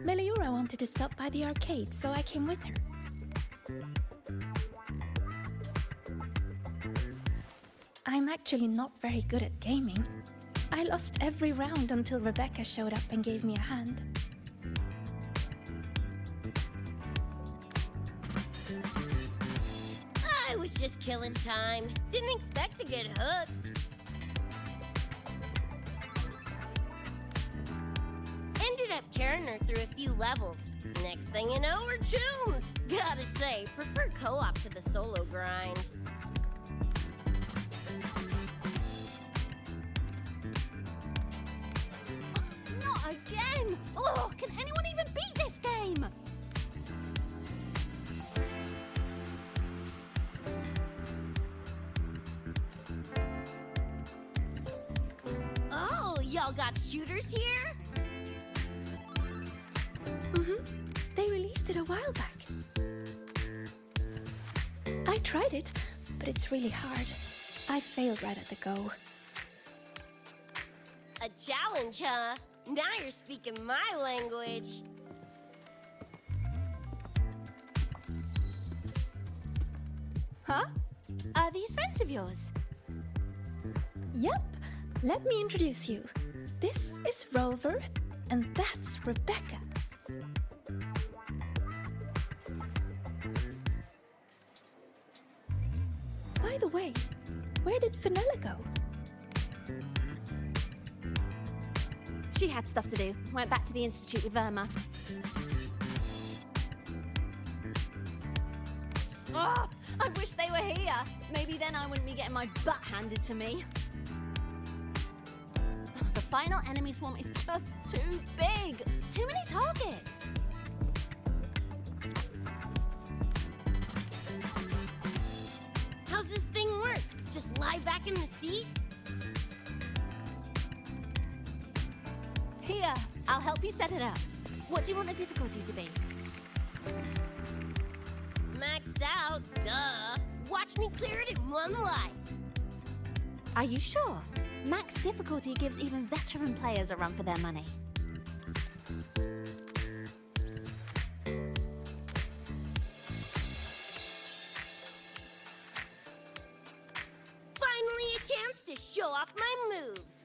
Meliora wanted to stop by the arcade, so I came with her. I'm actually not very good at gaming. I lost every round until Rebecca showed up and gave me a hand. I was just killing time. Didn't expect to get hooked. Ended up carrying her through a few levels. Next thing you know, we're chums. Gotta say, prefer co-op to the solo grind. Not again! Oh, can anyone even beat this game? Oh, y'all got shooters here? They released it a while back. I tried it, but it's really hard. I failed right at the go. A challenge, huh? Now you're speaking my language. Huh? Are these friends of yours? Yep. Let me introduce you. This is Rover, and that's Rebecca. By the way, where did Fenella go? She had stuff to do. Went back to the Institute with Verma. Oh, I wish they were here. Maybe then I wouldn't be getting my butt handed to me. The final enemy swarm is just too big. Too many targets. How's this thing work? Just lie back in the seat? Here, I'll help you set it up. What do you want the difficulty to be? Maxed out, duh. Watch me clear it in one life. Are you sure? Max difficulty gives even veteran players a run for their money. Finally a chance to show off my moves.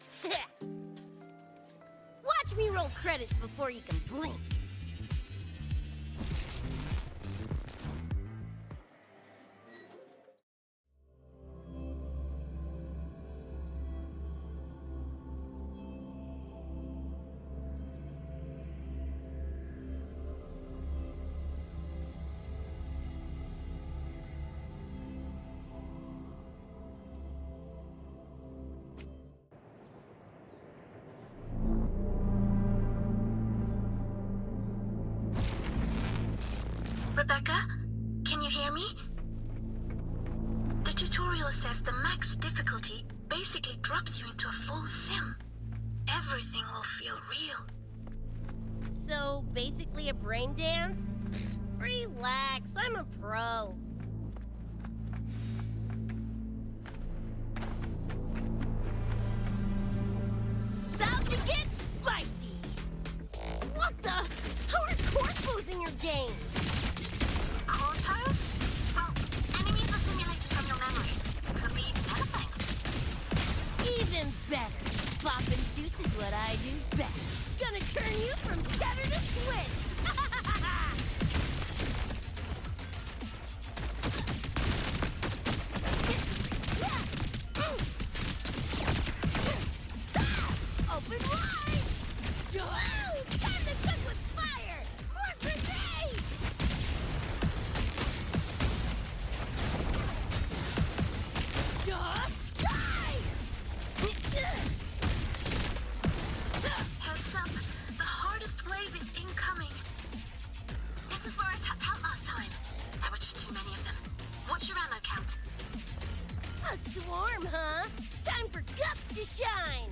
Watch me roll credits before you can blink. Rebecca, can you hear me? The tutorial says the max difficulty basically drops you into a full sim. Everything will feel real. So, basically a brain dance? Relax, I'm a pro. About to get spicy! What the? How are corpos in your game? Corpos? Well, enemies are simulated from your memories. Could be anything. Even better. Bopping suits is what I do best. Gonna turn you from cheddar to Swiss. Open wide! Joel! Time to cook with fire! More grenades! Heads up. The hardest wave is incoming. This is where I tapped out last time. There were just too many of them. What's your ammo count? A swarm, huh? Time for guts to shine!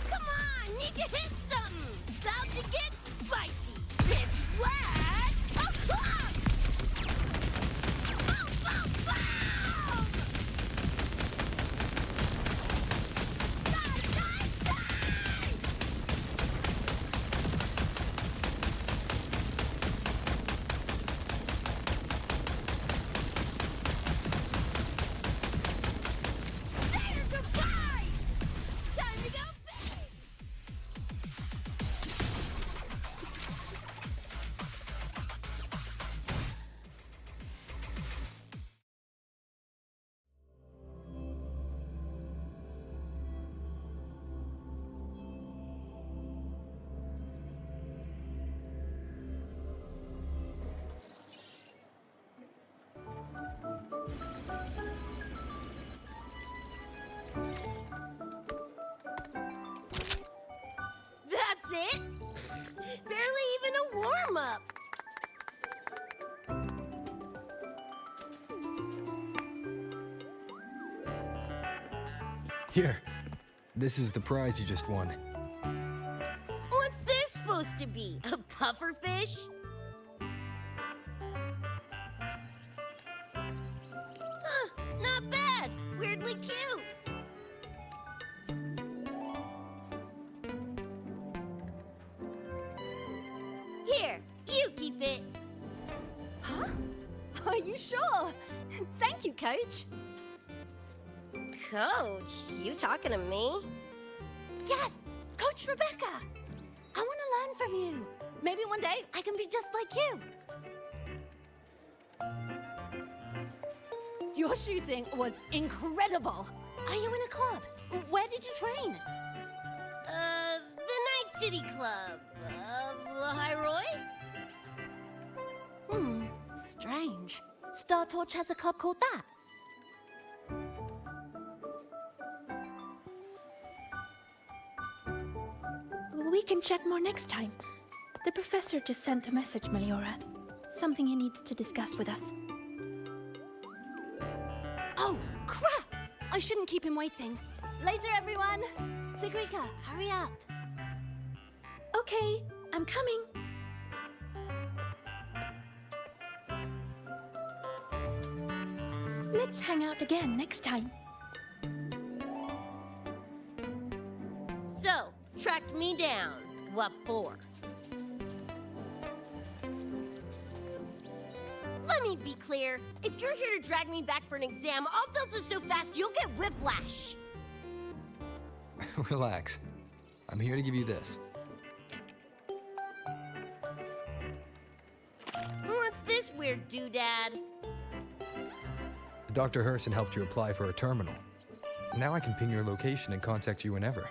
Come on! Need to hit something! About to get spicy! It's wet! O'clock! Boom, boom, boom! Die, die, die! There, goodbye! Time to go big! That's it? Barely even a warm-up. Here. This is the prize you just won. What's this supposed to be? A pufferfish? Huh, not bad. Weirdly cute. Here, you keep it. Huh? Are you sure? Thank you, Coach. Coach, you talking to me? Yes, Coach Rebecca. I want to learn from you. Maybe one day I can be just like you. Your shooting was incredible. Are you in a club? Where did you train? The Night City Club of Lahai-Roi? Strange. Star Torch has a club called that. We can chat more next time. The professor just sent a message, Meliora. Something he needs to discuss with us. Oh, crap! I shouldn't keep him waiting. Later, everyone. Sigrika, hurry up. Okay, I'm coming. Let's hang out again next time. So, tracked me down. What for? Let me be clear. If you're here to drag me back for an exam, I'll delta so fast you'll get whiplash. Relax. I'm here to give you this. What's this weird doodad? Dr. Herssen helped you apply for a terminal. Now I can ping your location and contact you whenever.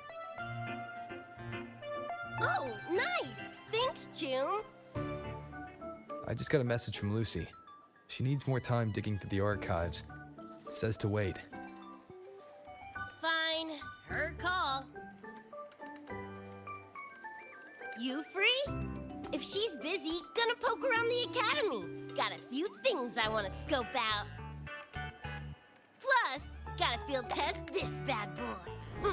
Oh, nice! Thanks, June. I just got a message from Lucy. She needs more time digging through the archives. Says to wait. Fine. Her call. You free? If she's busy, gonna poke around the academy. Got a few things I want to scope out. Plus, gotta field test this bad boy.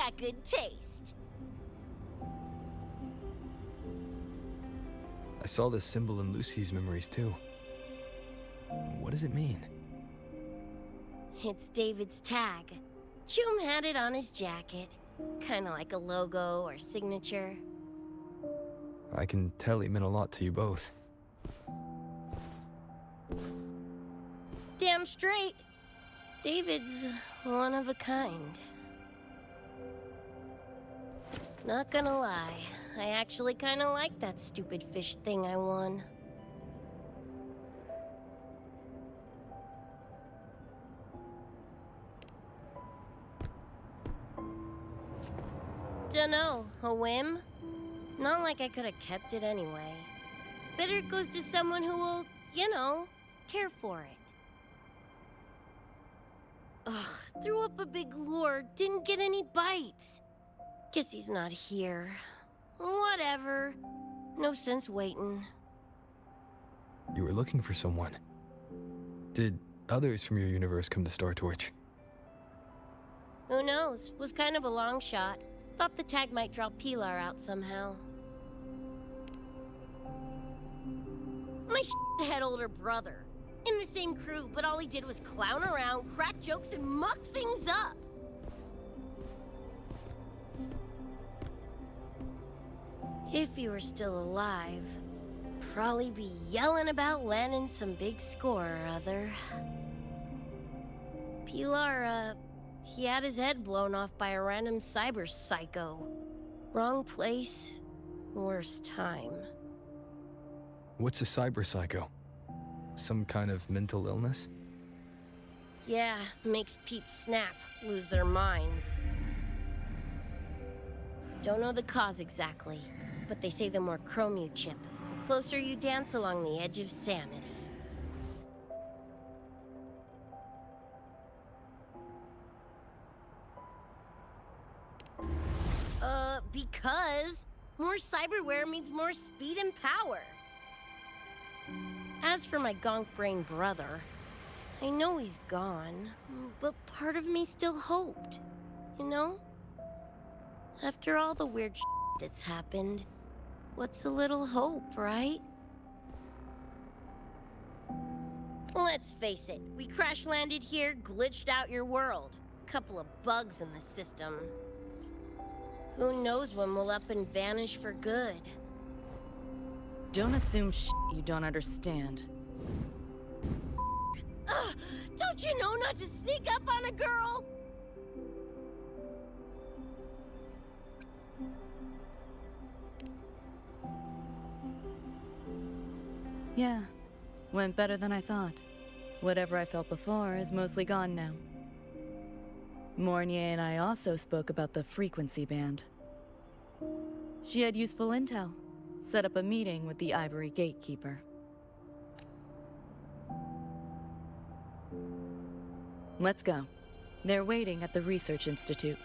got good taste. I saw this symbol in Lucy's memories too. What does it mean? It's David's tag. Chum had it on his jacket. Kinda like a logo or signature. I can tell it meant a lot to you both. Damn straight. David's one of a kind. Not gonna lie, I actually kinda like that stupid fish thing I won. Dunno, a whim? Not like I could have kept it anyway. Better it goes to someone who will, you know, care for it. Ugh, threw up a big lure, didn't get any bites. Guess he's not here. Whatever. No sense waiting. You were looking for someone. Did others from your universe come to Star Torch? Who knows? Was kind of a long shot. Thought the tag might draw Pilar out somehow. My shithead older brother. In the same crew, but all he did was clown around, crack jokes, and muck things up. If he were still alive, probably be yelling about landing some big score or other. Pilar, he had his head blown off by a random cyber psycho. Wrong place, worst time. What's a cyber psycho? Some kind of mental illness? Yeah, makes peeps snap, lose their minds. Don't know the cause exactly, but they say the more chrome you chip, the closer you dance along the edge of sanity. Because more cyberware means more speed and power. As for my gonk brain brother, I know he's gone, but part of me still hoped, you know? After all the weird shit that's happened, what's a little hope, right? Let's face it, we crash-landed here, glitched out your world. Couple of bugs in the system. Who knows when we'll up and vanish for good? Don't assume you don't understand. Don't you know not to sneak up on a girl? Yeah, went better than I thought. Whatever I felt before is mostly gone now. Mornye and I also spoke about the frequency band. She had useful intel. Set up a meeting with the Ivory Gatekeeper. Let's go. They're waiting at the Research Institute.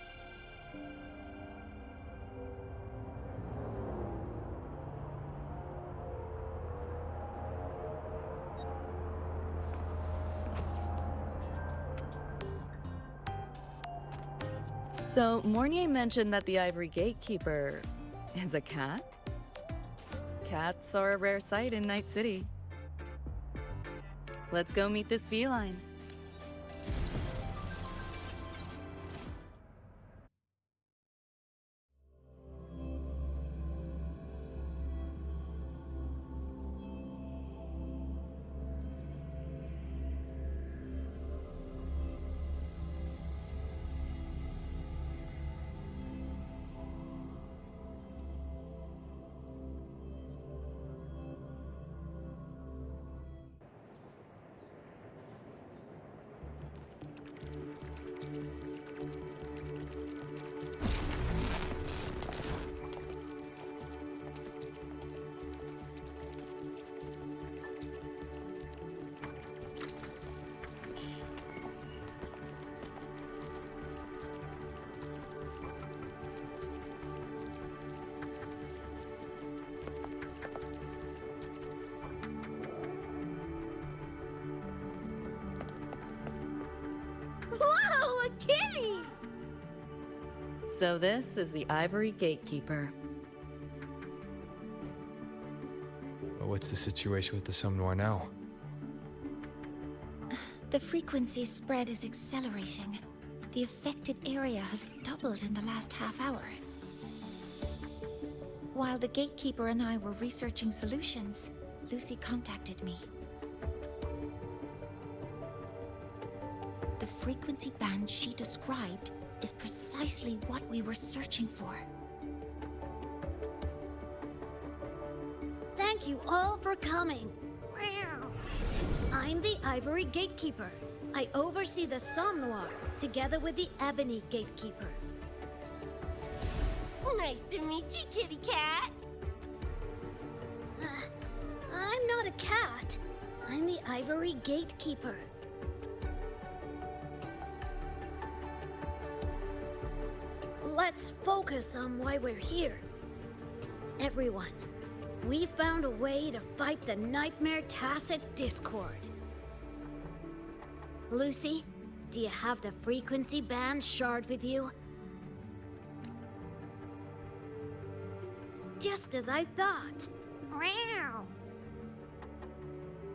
So, Mornye mentioned that the Ivory Gatekeeper is a cat? Cats are a rare sight in Night City. Let's go meet this feline. So this is the Ivory Gatekeeper. Well, what's the situation with the Somme Noir now? The frequency spread is accelerating. The affected area has doubled in the last half hour. While the Gatekeeper and I were researching solutions, Lucy contacted me. The frequency band she described is precisely what we were searching for. Thank you all for coming. I'm the Ivory Gatekeeper. I oversee the Somme Noir, together with the Ebony Gatekeeper. Nice to meet you, kitty cat. I'm not a cat. I'm the Ivory Gatekeeper. Let's focus on why we're here. Everyone, we found a way to fight the Nightmare Tacit Discord. Lucy, do you have the frequency band shard with you? Just as I thought.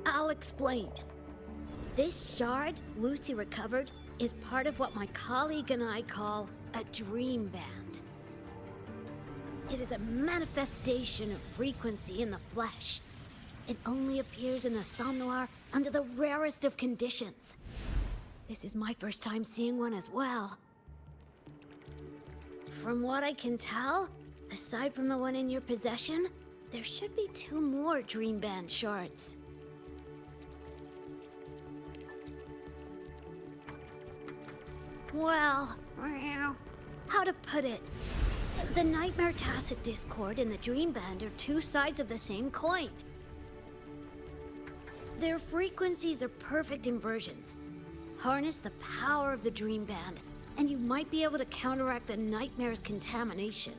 I'll explain. This shard Lucy recovered is part of what my colleague and I call a dream band. It is a manifestation of frequency in the flesh. It only appears in the Somme Noir under the rarest of conditions. This is my first time seeing one as well. From what I can tell, aside from the one in your possession, there should be 2 more Dream Band shards. Well, how to put it? The Nightmare Tacit Discord and the Dream Band are 2 sides of the same coin. Their frequencies are perfect inversions. Harness the power of the Dream Band, and you might be able to counteract the Nightmare's contamination.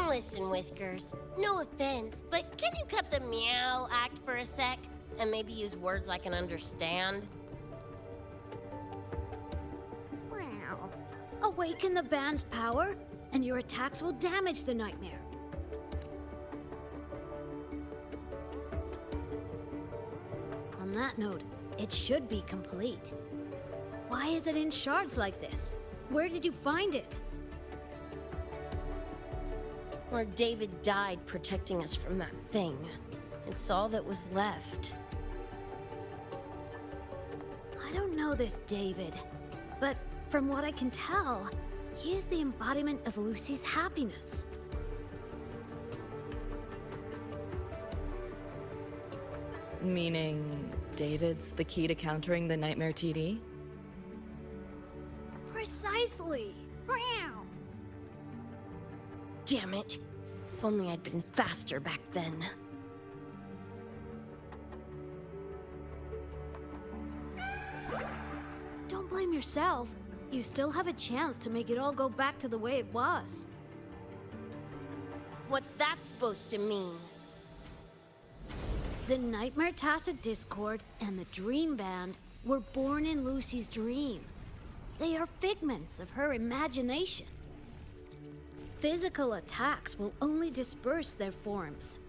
Listen, Whiskers, no offense, but can you cut the meow act for a sec? And maybe use words I can understand? Awaken the band's power, and your attacks will damage the Nightmare. On that note, it should be complete. Why is it in shards like this? Where did you find it? Where David died protecting us from that thing. It's all that was left. I don't know this David, but from what I can tell, he is the embodiment of Lucy's happiness. Meaning, David's the key to countering the Nightmare TD? Precisely! Damn it. If only I'd been faster back then. Don't blame yourself. You still have a chance to make it all go back to the way it was. What's that supposed to mean? The Nightmare Tacit Discord and the Dream Band were born in Lucy's dream. They are figments of her imagination. Physical attacks will only disperse their forms.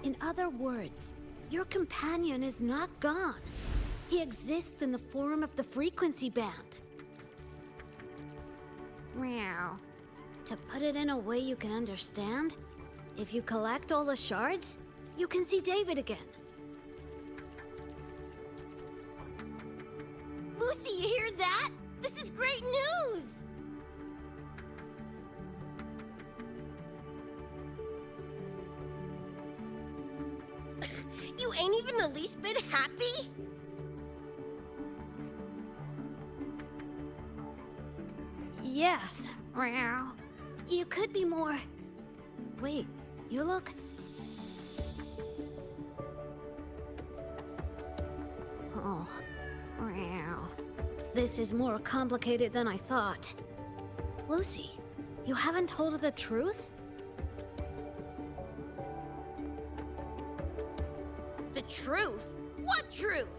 In other words, your companion is not gone. He exists in the form of the frequency band. Meow. To put it in a way you can understand, if you collect all the shards, you can see David again. Lucy, you hear that? This is great news! You ain't even the least bit happy? Yes. Meow. You could be more... Wait, you look... Oh. Meow. This is more complicated than I thought. Lucy, you haven't told her the truth? The truth? What truth?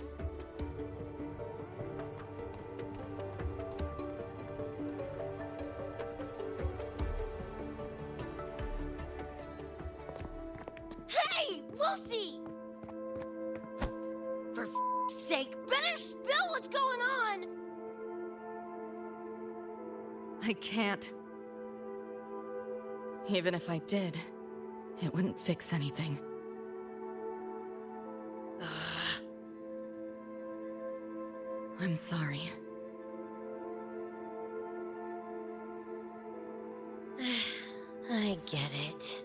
Hey, Lucy! For f***'s sake, better spill what's going on! I can't. Even if I did, it wouldn't fix anything. I'm sorry. I get it.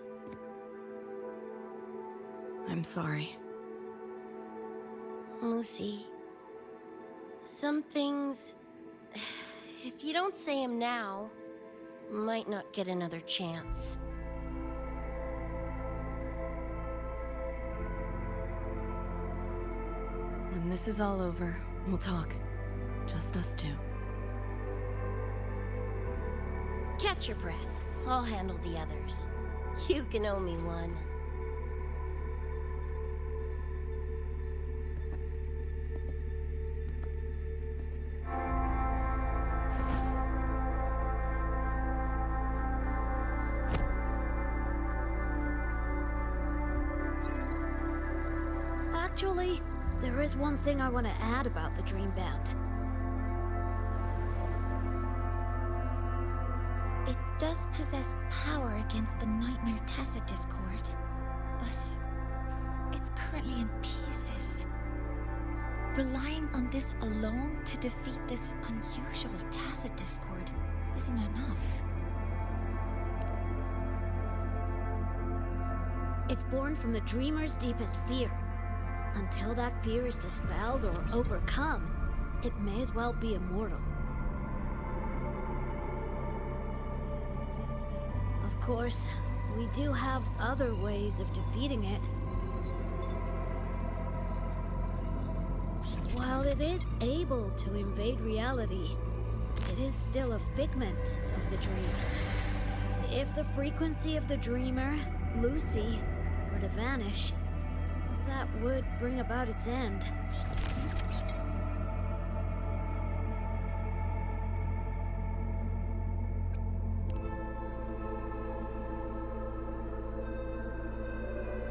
I'm sorry. Lucy, some things, if you don't say them now, might not get another chance. When this is all over, we'll talk. Just us two. Catch your breath. I'll handle the others. You can owe me one. Actually, there is one thing I want to add about the Dream Band. It does possess power against the Nightmare Tacit Discord, but it's currently in pieces. Relying on this alone to defeat this unusual Tacit Discord isn't enough. It's born from the Dreamer's deepest fear. Until that fear is dispelled or overcome, it may as well be immortal. Of course, we do have other ways of defeating it. While it is able to invade reality, it is still a figment of the dream. If the frequency of the dreamer, Lucy, were to vanish, that would bring about its end.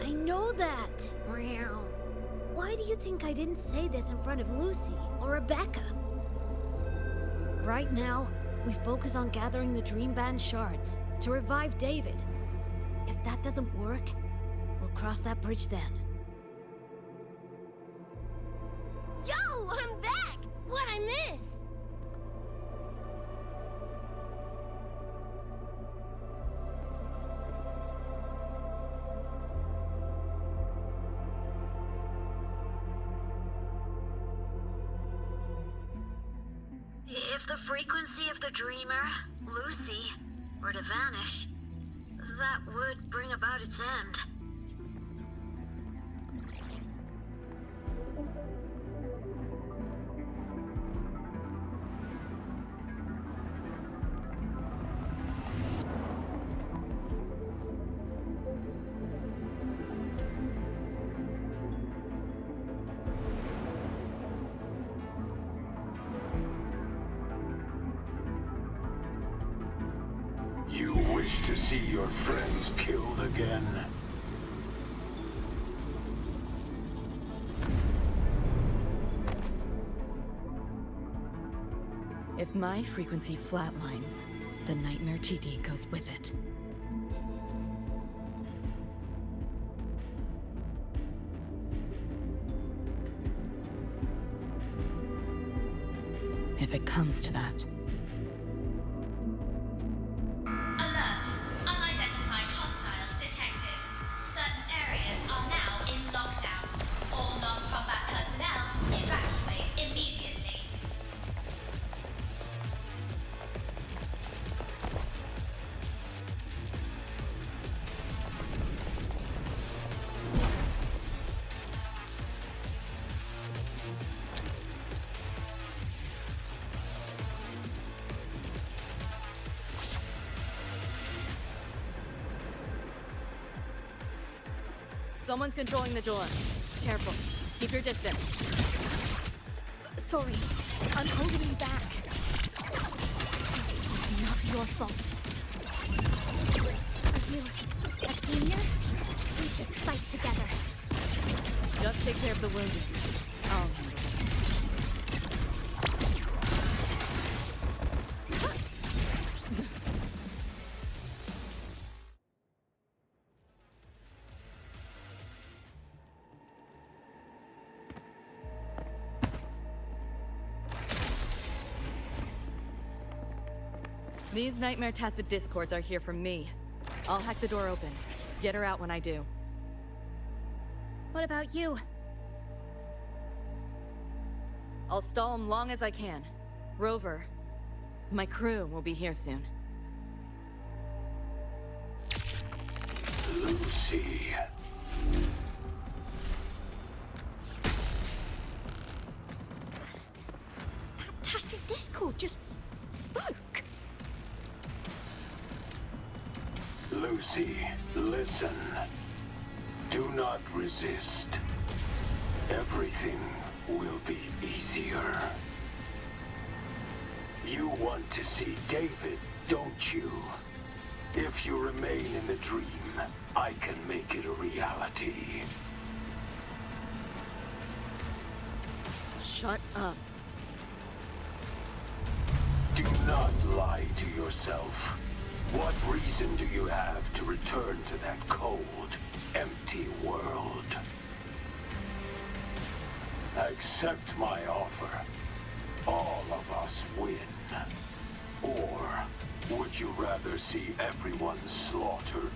I know that! Meow. Why do you think I didn't say this in front of Lucy or Rebecca? Right now, we focus on gathering the Dream Band shards to revive David. If that doesn't work, we'll cross that bridge then. Yo, I'm back! What'd I miss? If the frequency of the dreamer, Lucy, were to vanish, that would bring about its end. You wish to see your friends killed again? If my frequency flatlines, the Nightmare TD goes with it. If it comes to that. Alert! Unidentified hostiles detected. Certain areas are now in lockdown. All non-combat personnel evacuate immediately. Someone's controlling the door. Careful. Keep your distance. Sorry, I'm holding you back. This is not your fault. Are you a senior? We should fight together. Just take care of the wounded. I'll handle it. These Nightmare Tacit Discords are here from me. I'll hack the door open. Get her out when I do. What about you? I'll stall them long as I can. Rover, my crew will be here soon. Lucy. That Tacit Discord just spoke. Lucy, listen. Do not resist. Everything will be easier. You want to see David, don't you? If you remain in the dream, I can make it a reality. Shut up. Do not lie to yourself. What reason do you have to return to that cold, empty world? Accept my offer. All of us win. Or would you rather see everyone slaughtered?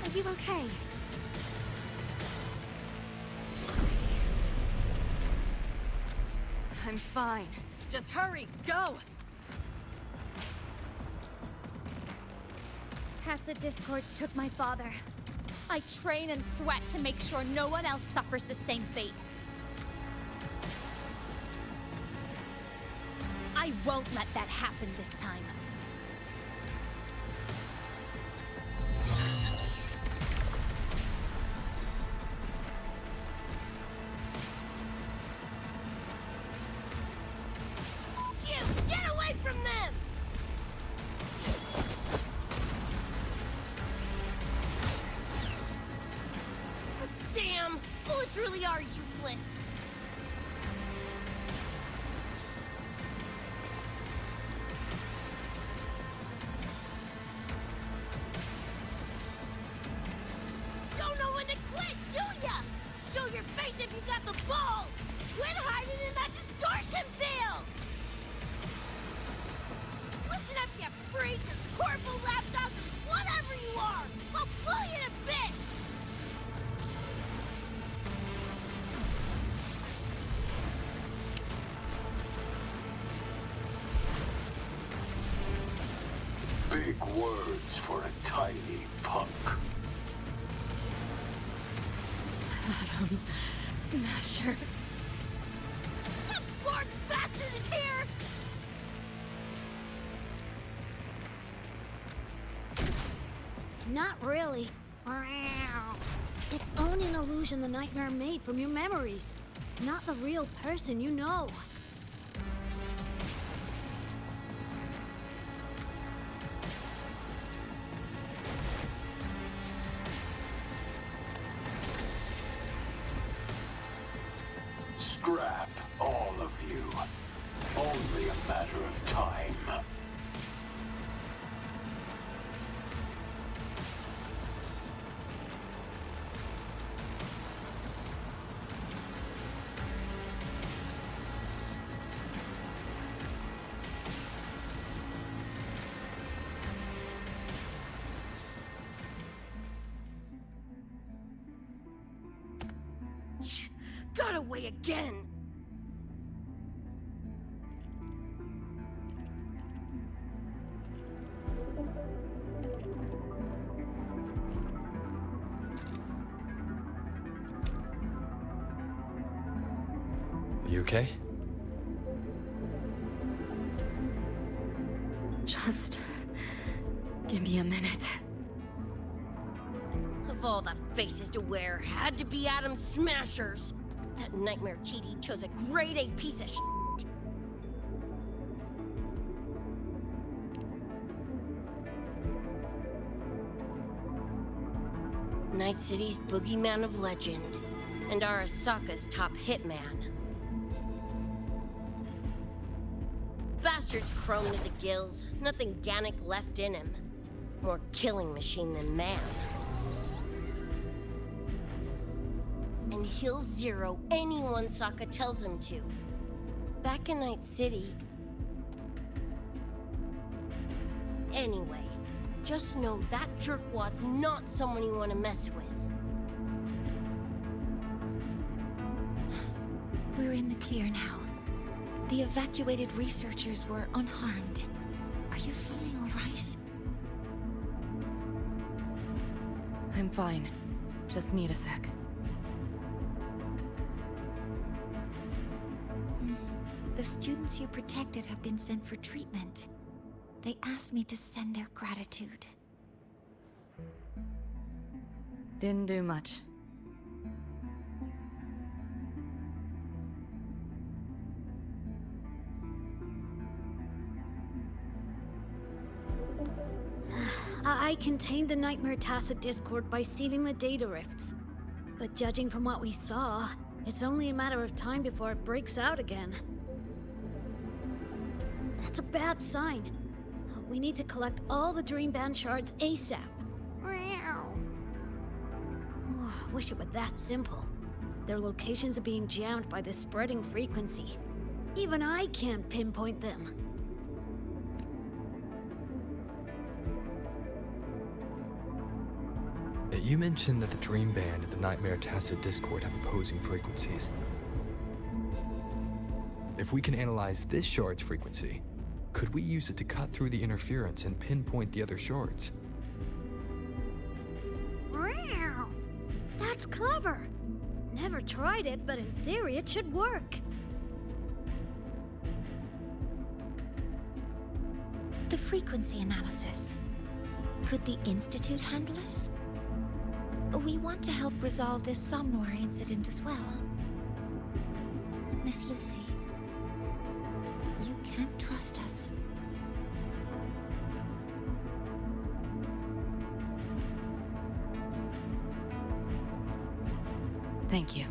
Are you okay? I'm fine. Just hurry, go! Tacit Discords took my father. I train and sweat to make sure no one else suffers the same fate. I won't let that happen this time. Get away from them! Damn! Bullets really are useless. Don't know when to quit, do ya? Show your face if you got the balls! Quit hiding in that distortion field! Listen up, you freak! Corporal lapdogs, whatever you are! I'll blow you to bits! Big words for a tiny punk. Adam Smasher. That poor bastard is here! Not really. It's only an illusion the nightmare made from your memories. Not the real person you know. Scrap, all of you. Only a matter of time. again! You okay? Just give me a minute. Of all the faces to wear, had to be Adam Smashers. That nightmare TD chose a grade A piece of shit. Night City's boogeyman of legend, and Arasaka's top hitman. Bastard's chrome to the gills, nothing Gannic left in him. More killing machine than man. And he'll zero anyone Sokka tells him to. Back in Night City... Anyway, just know that jerkwad's not someone you want to mess with. We're in the clear now. The evacuated researchers were unharmed. Are you feeling all right? I'm fine. Just need a sec. The students you protected have been sent for treatment. They asked me to send their gratitude. Didn't do much. I contained the Nightmare Tacit Discord by sealing the data rifts. But judging from what we saw, it's only a matter of time before it breaks out again. That's a bad sign. We need to collect all the Dream Band shards ASAP. Wish it were that simple. Their locations are being jammed by the spreading frequency. Even I can't pinpoint them. You mentioned that the Dream Band and the Nightmare Tacit Discord have opposing frequencies. If we can analyze this shard's frequency, could we use it to cut through the interference and pinpoint the other shards? Wow! That's clever! Never tried it, but in theory it should work. The frequency analysis. Could the Institute handle it? We want to help resolve this Somnoir incident as well. Miss Lucy, you can't trust us. Thank you.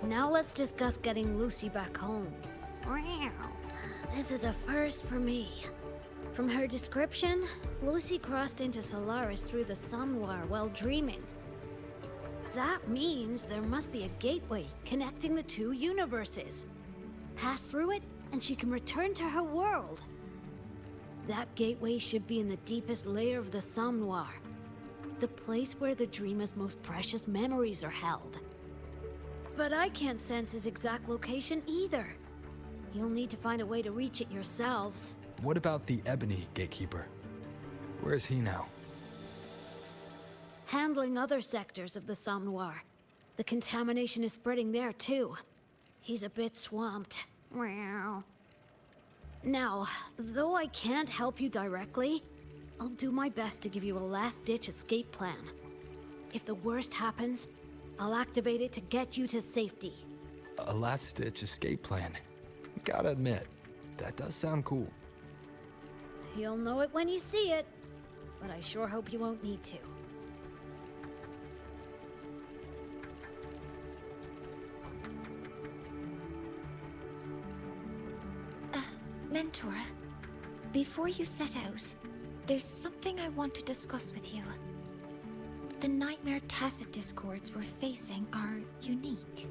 Now let's discuss getting Lucy back home. Wow, this is a first for me. From her description, Lucy crossed into Solaris through the Somnoir while dreaming. That means there must be a gateway connecting the two universes. Pass through it, and she can return to her world. That gateway should be in the deepest layer of the Somnoir, the place where the dreamer's most precious memories are held. But I can't sense his exact location either. You'll need to find a way to reach it yourselves. What about the Ebony Gatekeeper? Where is he now? Handling other sectors of the Somnoir. The contamination is spreading there too. He's a bit swamped. Now, though I can't help you directly, I'll do my best to give you a last-ditch escape plan. If the worst happens, I'll activate it to get you to safety. A last-ditch escape plan. Gotta admit, that does sound cool. You'll know it when you see it, but I sure hope you won't need to. Mentor, before you set out, there's something I want to discuss with you. The Nightmare Tacet discords we're facing are unique.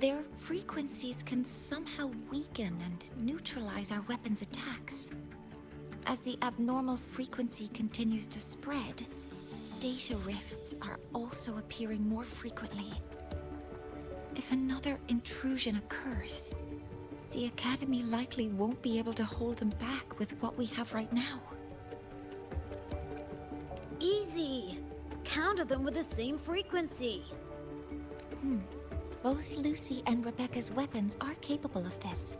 Their frequencies can somehow weaken and neutralize our weapons' attacks. As the abnormal frequency continues to spread, data rifts are also appearing more frequently. If another intrusion occurs, the Academy likely won't be able to hold them back with what we have right now. Easy! Counter them with the same frequency. Both Lucy and Rebecca's weapons are capable of this.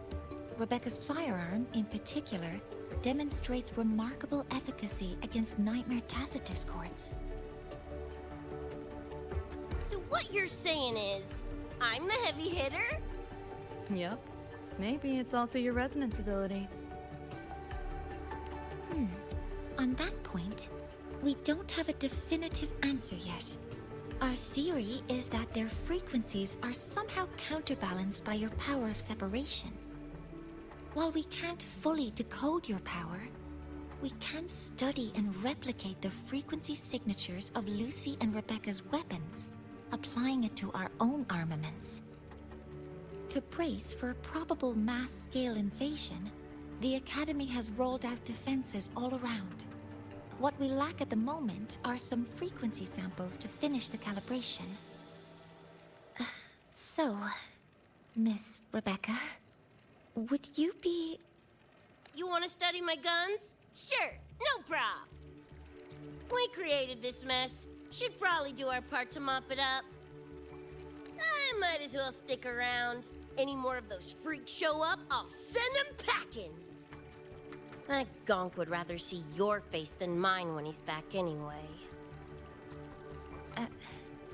Rebecca's firearm, in particular, demonstrates remarkable efficacy against Nightmare Tacet discords. So what you're saying is, I'm the heavy hitter? Yep. Maybe it's also your resonance ability. On that point, we don't have a definitive answer yet. Our theory is that their frequencies are somehow counterbalanced by your power of separation. While we can't fully decode your power, we can study and replicate the frequency signatures of Lucy and Rebecca's weapons, applying it to our own armaments. To brace for a probable mass-scale invasion, the Academy has rolled out defenses all around. What we lack at the moment are some frequency samples to finish the calibration. So, Miss Rebecca, would you be... You want to study my guns? Sure, no prob. We created this mess. Should probably do our part to mop it up. I might as well stick around. Any more of those freaks show up, I'll send them packing. That gonk would rather see your face than mine when he's back anyway.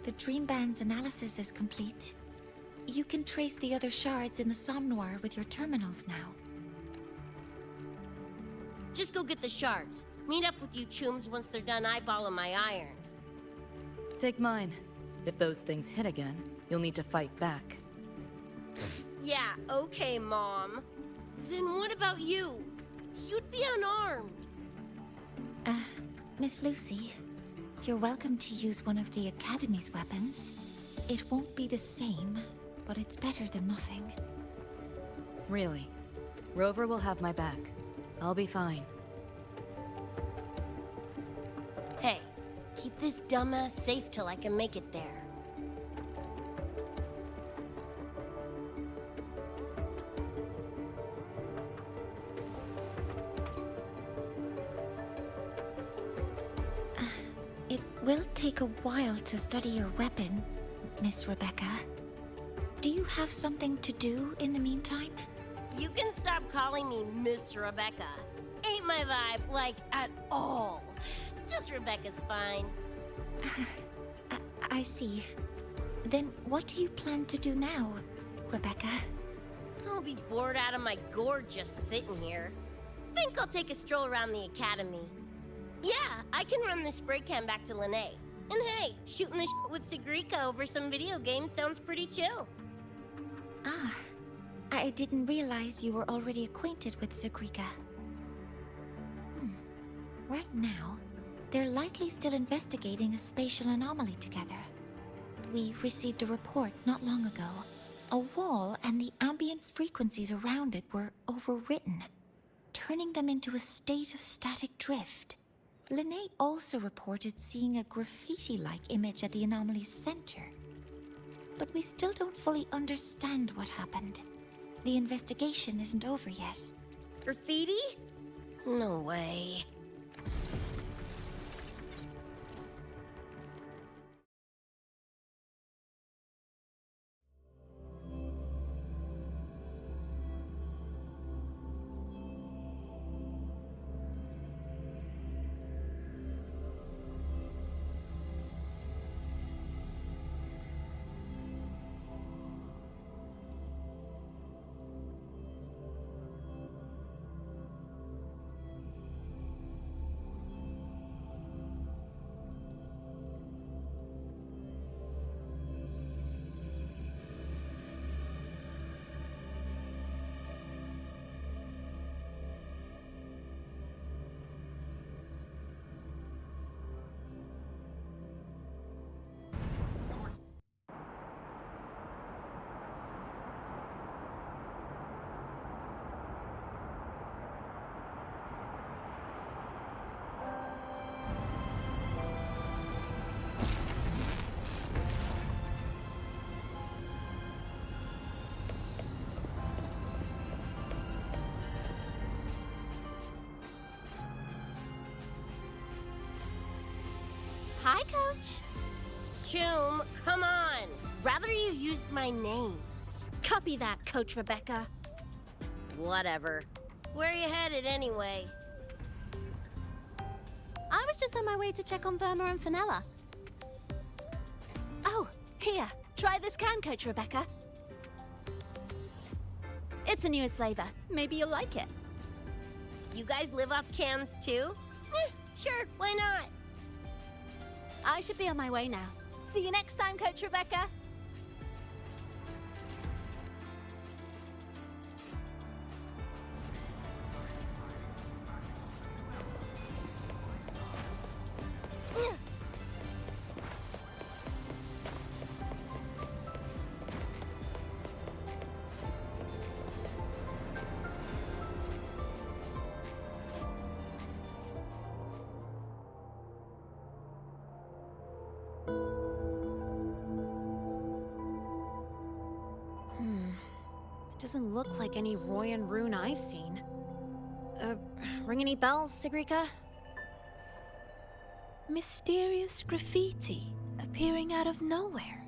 The Dream Band's analysis is complete. You can trace the other shards in the Somnoir with your terminals now. Just go get the shards. Meet up with you chooms once they're done eyeballing my iron. Take mine. If those things hit again, you'll need to fight back. Yeah, okay, Mom. Then what about you? You'd be unarmed. Miss Lucy, you're welcome to use one of the Academy's weapons. It won't be the same, but it's better than nothing. Really? Rover will have my back. I'll be fine. Hey, keep this dumbass safe till I can make it there. It will take a while to study your weapon, Miss Rebecca. Do you have something to do in the meantime? You can stop calling me Miss Rebecca. Ain't my vibe, like, at all. Just Rebecca's fine. I see. Then what do you plan to do now, Rebecca? I'll be bored out of my gourd just sitting here. Think I'll take a stroll around the Academy. Yeah, I can run this spray can back to Lynae. And hey, shooting the shit with Sigrika over some video games sounds pretty chill. Ah, I didn't realize you were already acquainted with Sigrika. Right now, they're likely still investigating a spatial anomaly together. We received a report not long ago. A wall and the ambient frequencies around it were overwritten, turning them into a state of static drift. Lynae also reported seeing a graffiti-like image at the anomaly's center. But we still don't fully understand what happened. The investigation isn't over yet. Graffiti? No way. Hi, Coach. Choom, come on. Rather you used my name. Copy that, Coach Rebecca. Whatever. Where are you headed anyway? I was just on my way to check on Verma and Fenella. Oh, here. Try this can, Coach Rebecca. It's a newest flavor. Maybe you'll like it. You guys live off cans too? Sure, why not? I should be on my way now. See you next time, Coach Rebecca. Doesn't look like any Roy and Rune I've seen. Ring any bells, Sigrika? Mysterious graffiti appearing out of nowhere.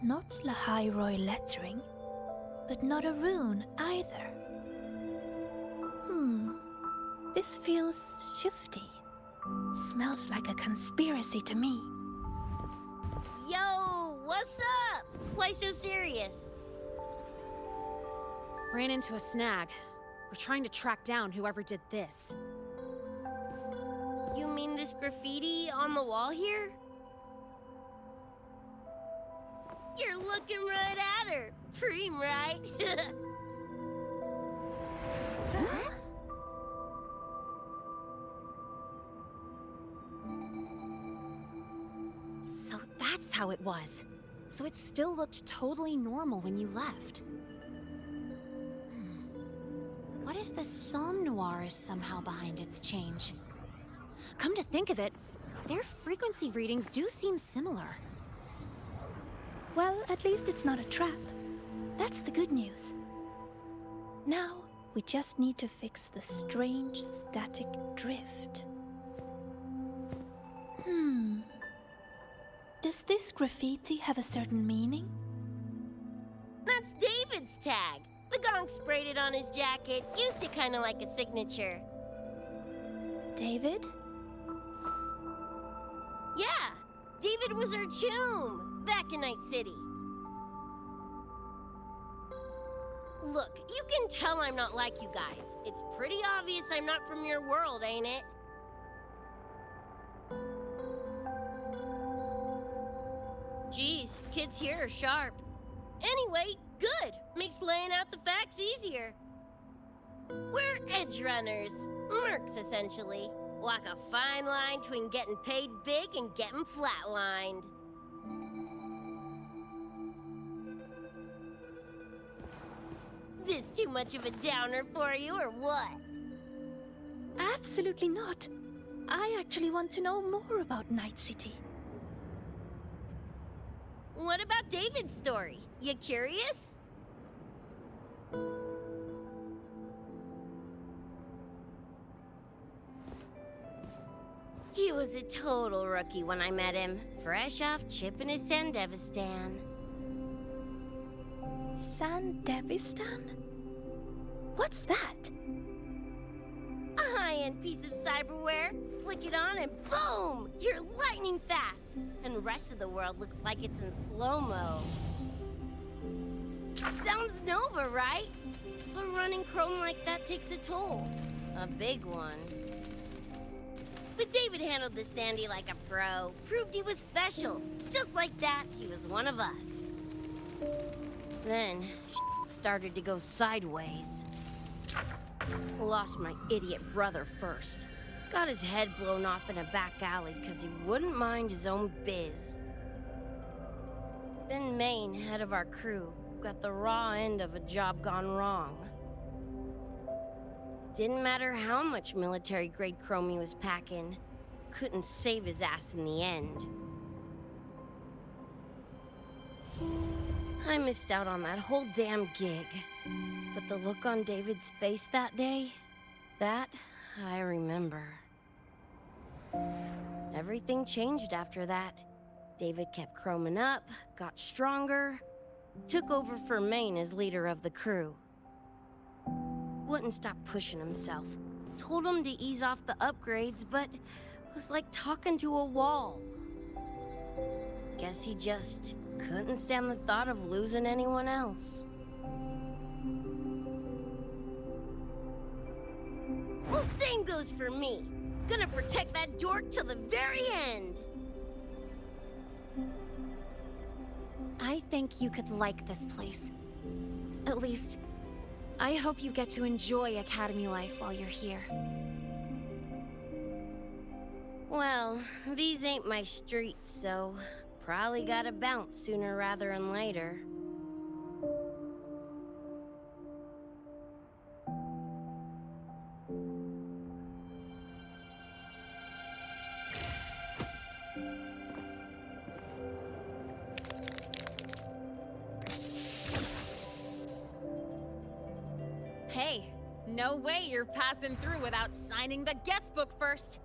Not Lahai-Roi lettering, but not a rune either. This feels shifty. Smells like a conspiracy to me. Yo, what's up? Why so serious? Ran into a snag. We're trying to track down whoever did this. You mean this graffiti on the wall here? You're looking right at her. Preem, right? Huh? So that's how it was. So it still looked totally normal when you left. What if the Somme Noir is somehow behind its change? Come to think of it, their frequency readings do seem similar. Well, at least it's not a trap. That's the good news. Now, we just need to fix the strange static drift. Does this graffiti have a certain meaning? That's David's tag. The gong sprayed it on his jacket, used it kind of like a signature. David? Yeah, David was our choom back in Night City. Look, you can tell I'm not like you guys. It's pretty obvious I'm not from your world, ain't it? Geez, kids here are sharp. Anyway, good. Makes laying out the facts easier. We're Edgerunners. Mercs, essentially. Walk a fine line between getting paid big and getting flatlined. This too much of a downer for you, or what? Absolutely not. I actually want to know more about Night City. What about David's story? You curious? He was a total rookie when I met him, fresh off chipping his Sandevistan. Sandevistan? What's that? A high-end piece of cyberware. Flick it on and boom! You're lightning fast! And the rest of the world looks like it's in slow-mo. Sounds Nova, right? But running chrome like that takes a toll. A big one. But David handled the Sandy like a pro. Proved he was special. Just like that, he was one of us. Then, started to go sideways. Lost my idiot brother first. Got his head blown off in a back alley because he wouldn't mind his own biz. Then Maine, head of our crew, got the raw end of a job gone wrong. Didn't matter how much military-grade chrome he was packing. Couldn't save his ass in the end. I missed out on that whole damn gig. But the look on David's face that day, that I remember. everything changed after that. David kept chroming up, got stronger, took over for Maine as leader of the crew. Wouldn't stop pushing himself. Told him to ease off the upgrades, but was like talking to a wall. Guess he just couldn't stand the thought of losing anyone else. Well, same goes for me. Gonna protect that dork till the very end. I think you could like this place. At least, I hope you get to enjoy Academy life while you're here. Well, these ain't my streets, so probably gotta bounce sooner rather than later. Hey, no way you're passing through without signing the guest book first.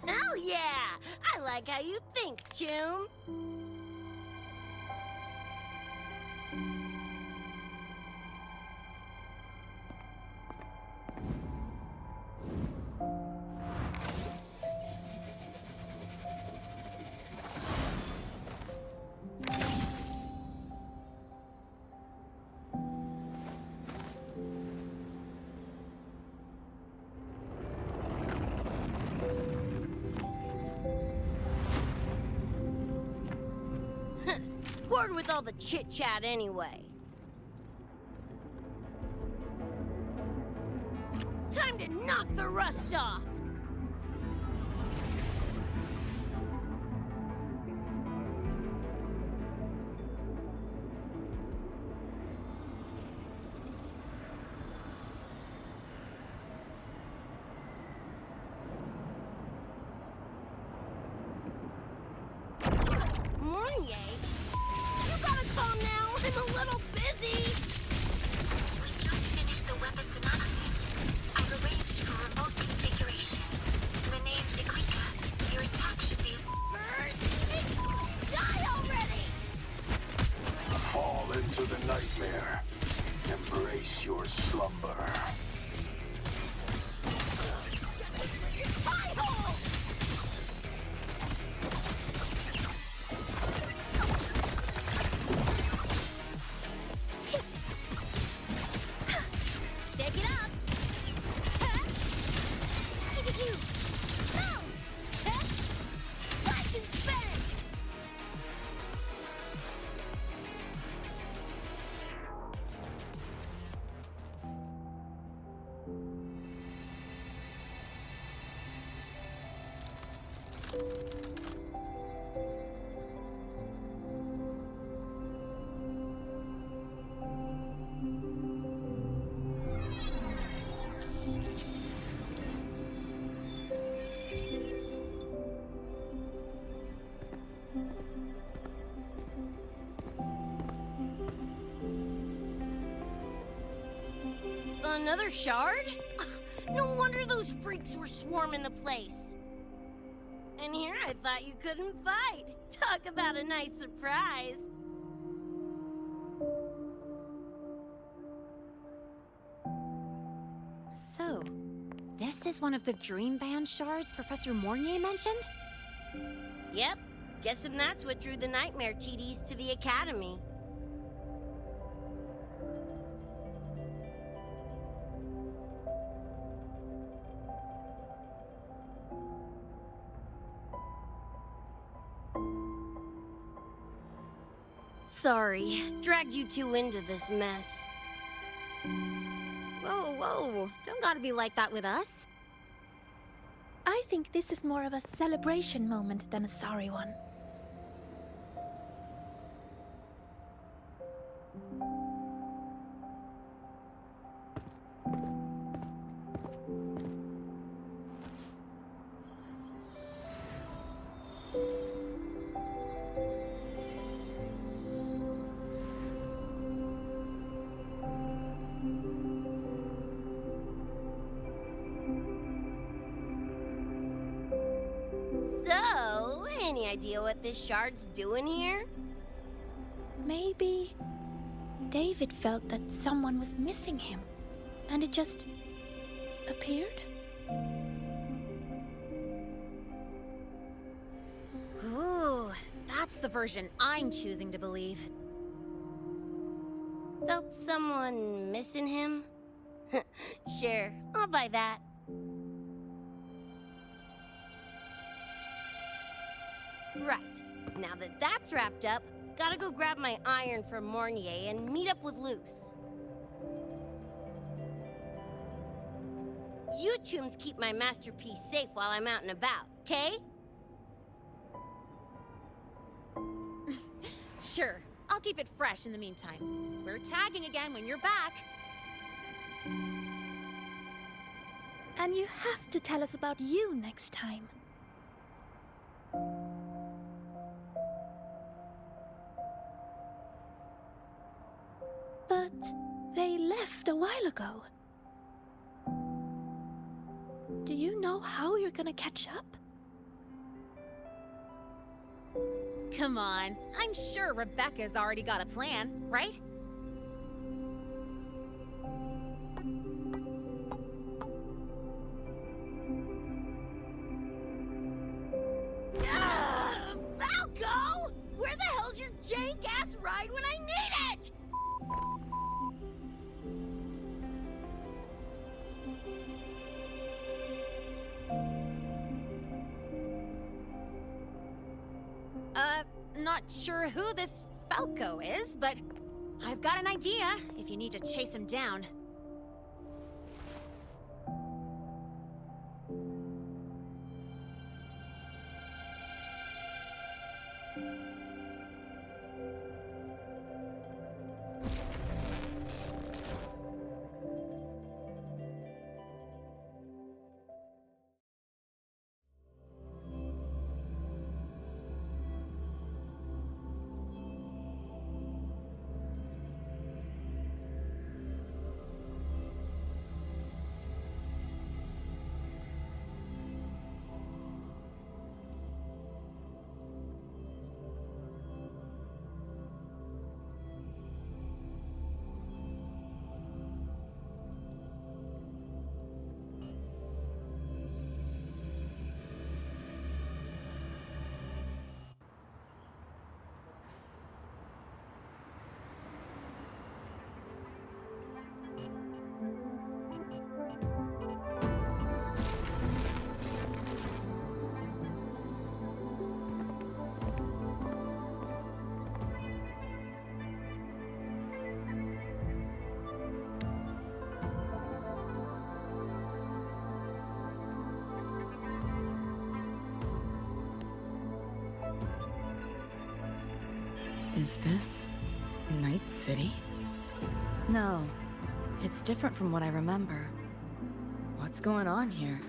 Hell yeah! I like how you think, Choom. Bored with all the chit-chat anyway. Time to knock the rust off! Mornye? You gotta calm now, I'm a little busy! We just finished the weapons analysis. I've arranged for remote configuration. Lynae and Sigrika, your attack should be... Die already! Fall into the nightmare. Embrace your slumber. Pie hole! Shake it up! No! Life and spin! Another shard? Ugh, no wonder those freaks were swarming the place. And here I thought you couldn't fight. Talk about a nice surprise. So, this is one of the Dream Band shards Professor Mornye mentioned? Yep, guessing that's what drew the Nightmare TDs to the Academy. Sorry, dragged you two into this mess. Whoa, whoa, don't gotta be like that with us. I think this is more of a celebration moment than a sorry one. any idea what this shard's doing here? Maybe David felt that someone was missing him, and it just appeared? Ooh, that's the version I'm choosing to believe. Felt someone missing him? Sure, I'll buy that. Right, now that that's wrapped up, gotta go grab my iron from Mornye and meet up with Luce. You chooms keep my masterpiece safe while I'm out and about, okay? Sure, I'll keep it fresh in the meantime. We're tagging again when you're back. And you have to tell us about you next time. But they left a while ago. Do you know how you're gonna catch up? Come on, I'm sure Rebecca's already got a plan, right? Falco! Where the hell's your jank-ass ride when I need it? Not sure who this Falco is, but I've got an idea if you need to chase him down. Is this Night City? No, it's different from what I remember. What's going on here?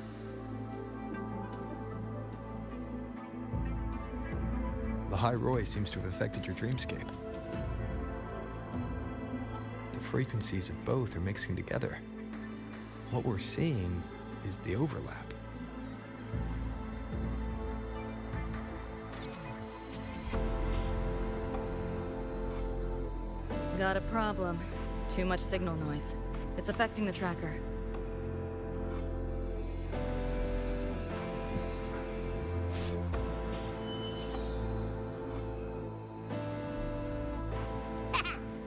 Lahai-Roi seems to have affected your dreamscape. The frequencies of both are mixing together. What we're seeing is the overlap. Got a problem. Too much signal noise. It's affecting the tracker.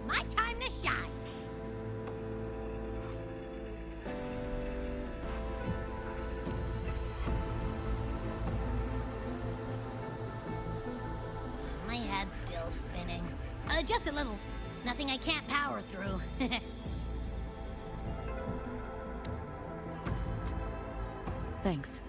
My time to shine! My head's still spinning. Just a little. Nothing I can't power through. Thanks.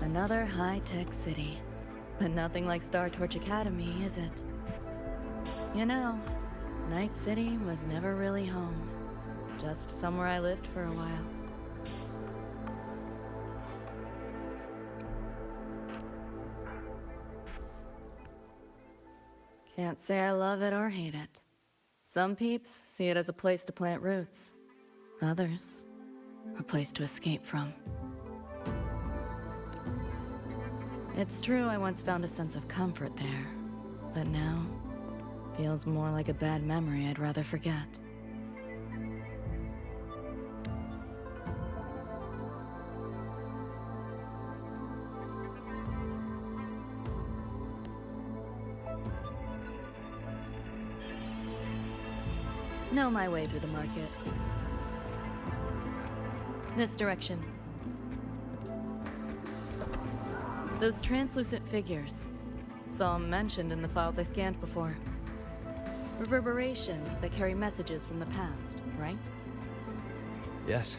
Another high-tech city. But nothing like Star Torch Academy, is it? You know, Night City was never really home. Just somewhere I lived for a while. Can't say I love it or hate it. Some peeps see it as a place to plant roots. Others, a place to escape from. It's true I once found a sense of comfort there, but now feels more like a bad memory I'd rather forget. Know my way through the market. This direction. Those translucent figures. Saw 'em mentioned in the files I scanned before. Reverberations that carry messages from the past, right? Yes.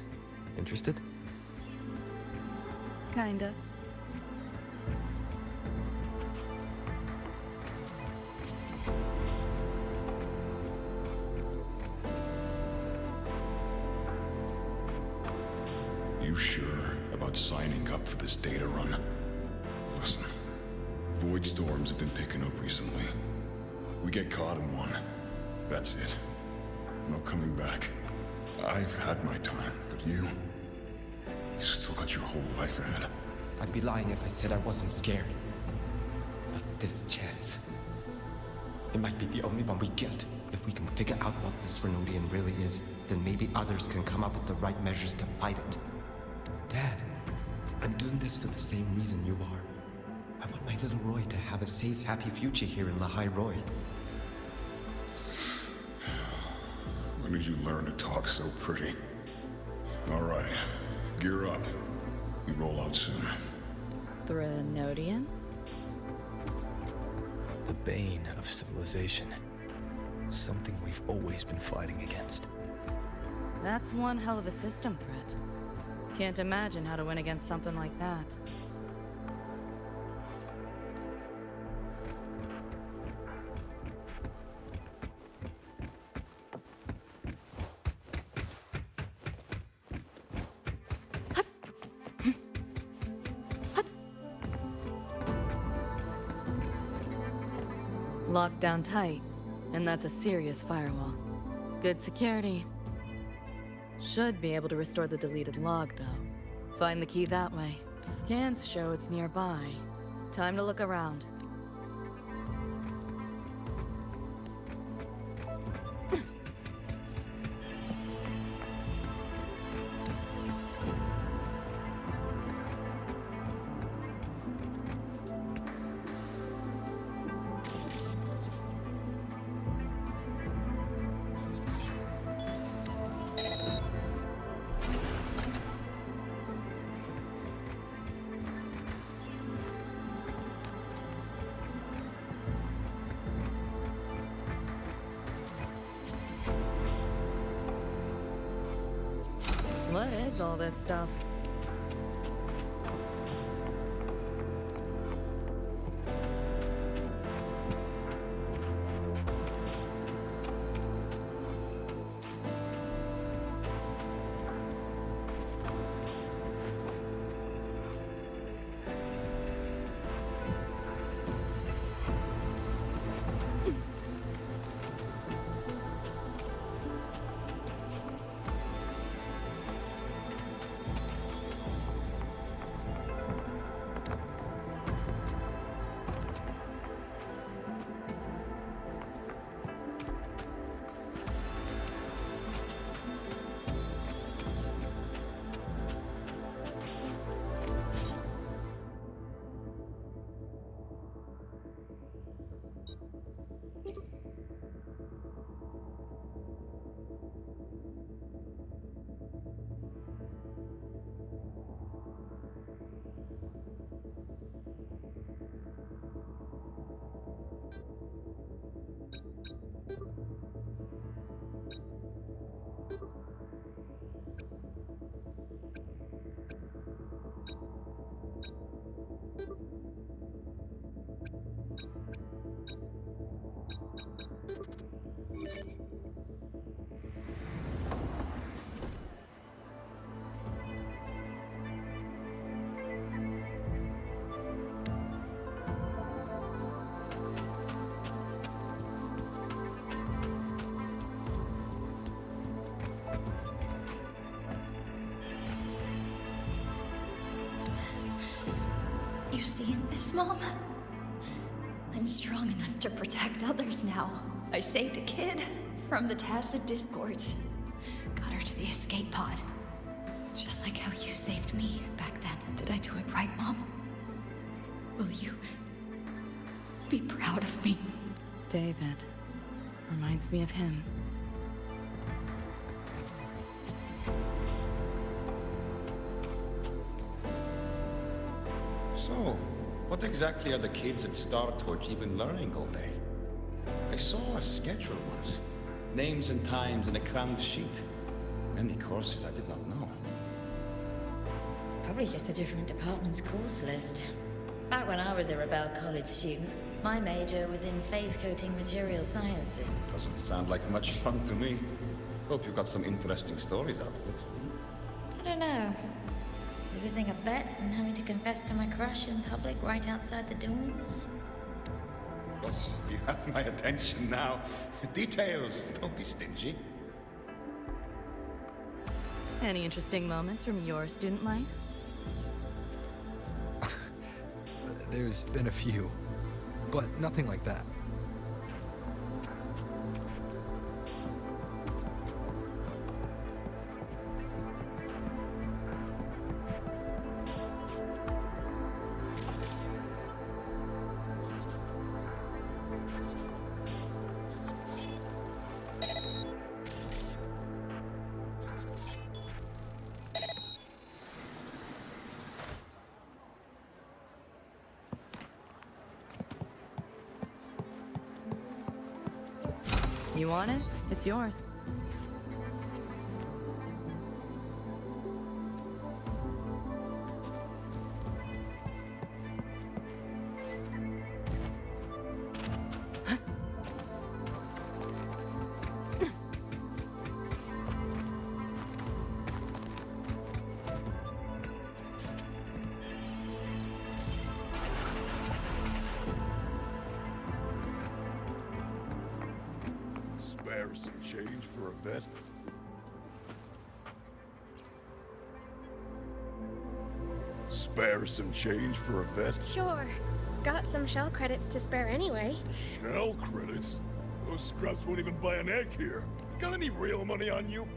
Interested? Kinda. You sure about signing up for this data run? Listen, void storms have been picking up recently. We get caught in one. That's it. No coming back. I've had my time, but you still got your whole life ahead. I'd be lying if I said I wasn't scared. But this chance, it might be the only one we get. If we can figure out what this Renodian really is, then maybe others can come up with the right measures to fight it. Dad, I'm doing this for the same reason you are. I want my little Roy to have a safe, happy future here in Lahai-Roi. When did you learn to talk so pretty? All right, gear up. We roll out soon. Renodian? The bane of civilization. Something we've always been fighting against. That's one hell of a system threat. Can't imagine how to win against something like that. Locked down tight, and that's a serious firewall. Good security. Should be able to restore the deleted log, though. Find the key that way. Scans show it's nearby. Time to look around. What is all this stuff? you seeing this, Mom? I'm strong enough to protect others now. I saved a kid from the Tacit Discords. Got her to the escape pod. Just like how you saved me back then. Did I do it right, Mom? Will you be proud of me? David. Reminds me of him. So, what exactly are the kids at Star Torch even learning all day? I saw a schedule once. Names and times in a crammed sheet. Many courses I did not know. Probably just a different department's course list. Back when I was a Rebel College student, my major was in phase coating material sciences. Doesn't sound like much fun to me. Hope you got some interesting stories out of it. I don't know. Losing a bet and having to confess to my crush in public right outside the dorms. Oh, you have my attention now. Details, don't be stingy. Any interesting moments from your student life? There's been a few, but nothing like that. You want it? It's yours. Spare some change for a vet? Spare some change for a vet? Sure. Got some shell credits to spare anyway. Shell credits? Those scrubs won't even buy an egg here. Got any real money on you?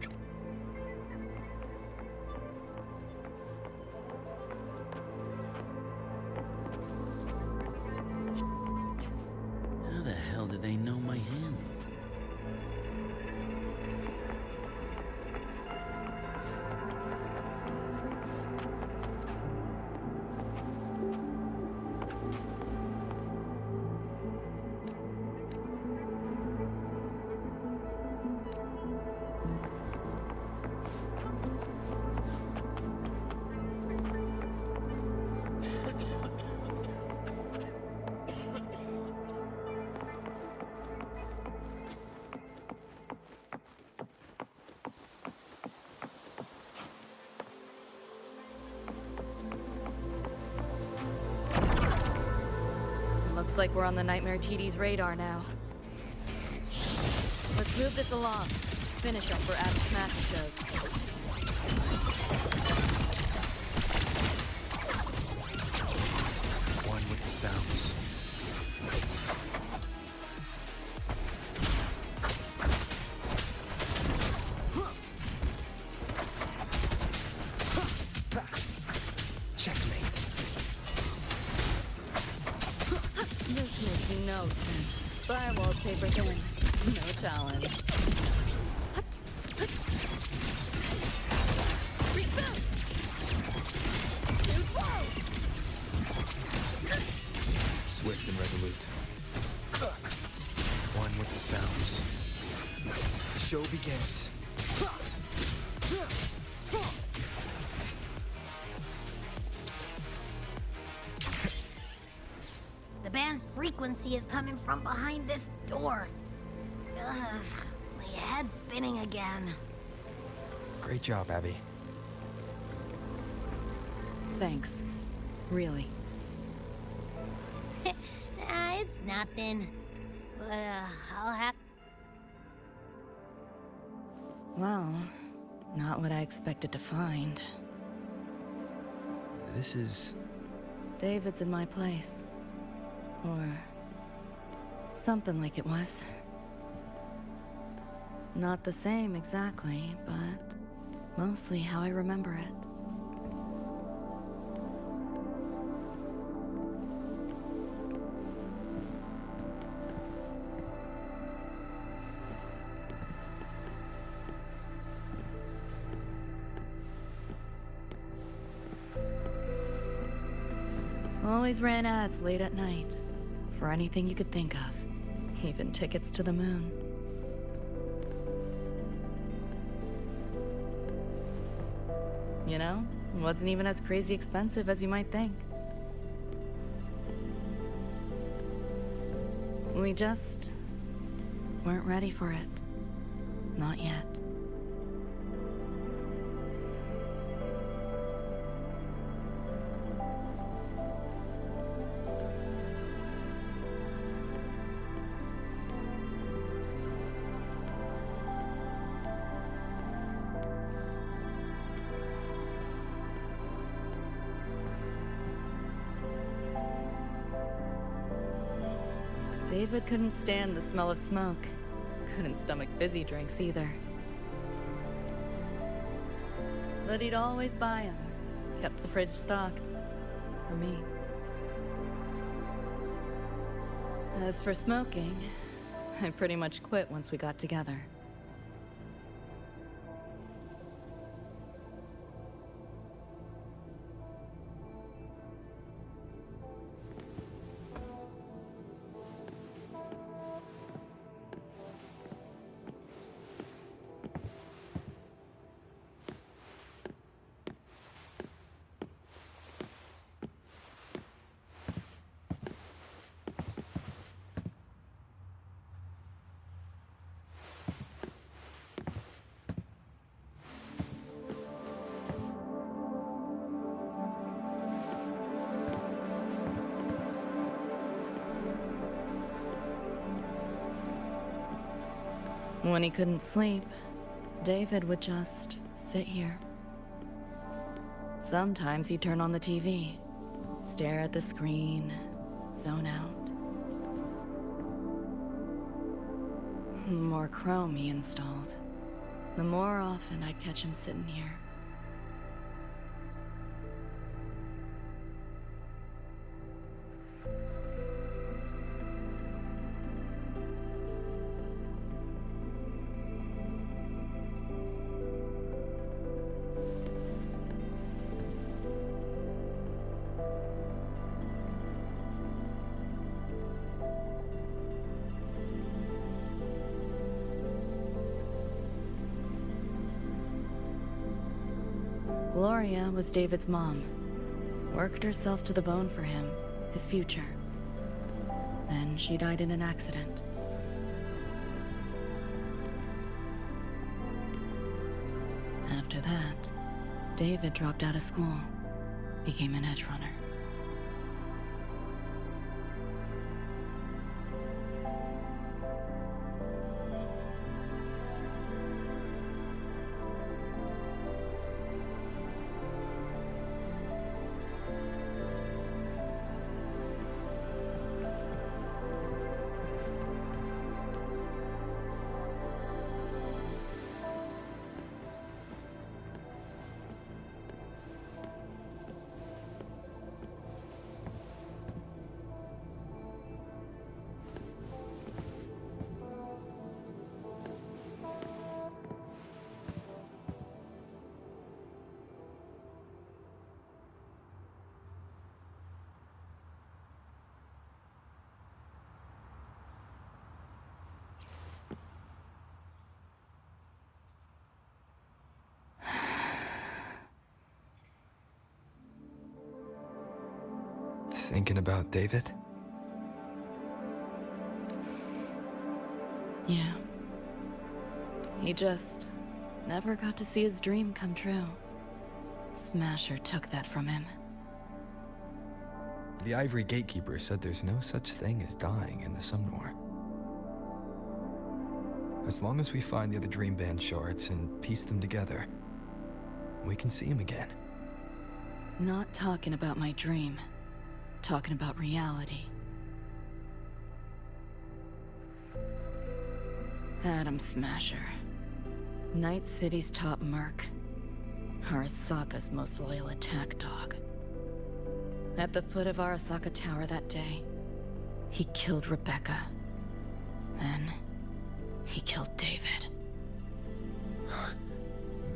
How the hell did they know my handle? Looks like we're on the Nightmare TD's radar now. Let's move this along. Finish up for Adam Smash shows. One with the sounds. Checkmate. This makes no sense. Firewall paper thin. No challenge. Swift and resolute. One with the sounds. The show begins. The band's frequency is coming from behind this door. Ugh, my head's spinning again. Great job, Abby. Thanks. Really. It's nothing. But, I'll have... Well, not what I expected to find. This is David's in my place. Or something like it was. Not the same exactly, but mostly how I remember it. Always ran ads late at night, for anything you could think of, even tickets to the moon. You know, it wasn't even as crazy expensive as you might think. We just weren't ready for it. Not yet. David couldn't stand the smell of smoke. Couldn't stomach fizzy drinks either. But he'd always buy them. Kept the fridge stocked. For me. As for smoking, I pretty much quit once we got together. When he couldn't sleep, David would just sit here. Sometimes he'd turn on the TV, stare at the screen, zone out. The more Chrome he installed, the more often I'd catch him sitting here. Gloria was David's mom. Worked herself to the bone for him, his future. Then she died in an accident. After that, David dropped out of school, became an Edgerunner. Thinking about David? Yeah. He just never got to see his dream come true. Smasher took that from him. The Ivory Gatekeeper said there's no such thing as dying in the Sumnor. As long as we find the other Dream Band shards and piece them together, we can see him again. Not talking about my dream. talking about reality. Atom Smasher. Night City's top merc. Arasaka's most loyal attack dog. At the foot of Arasaka Tower that day, he killed Rebecca. Then, he killed David.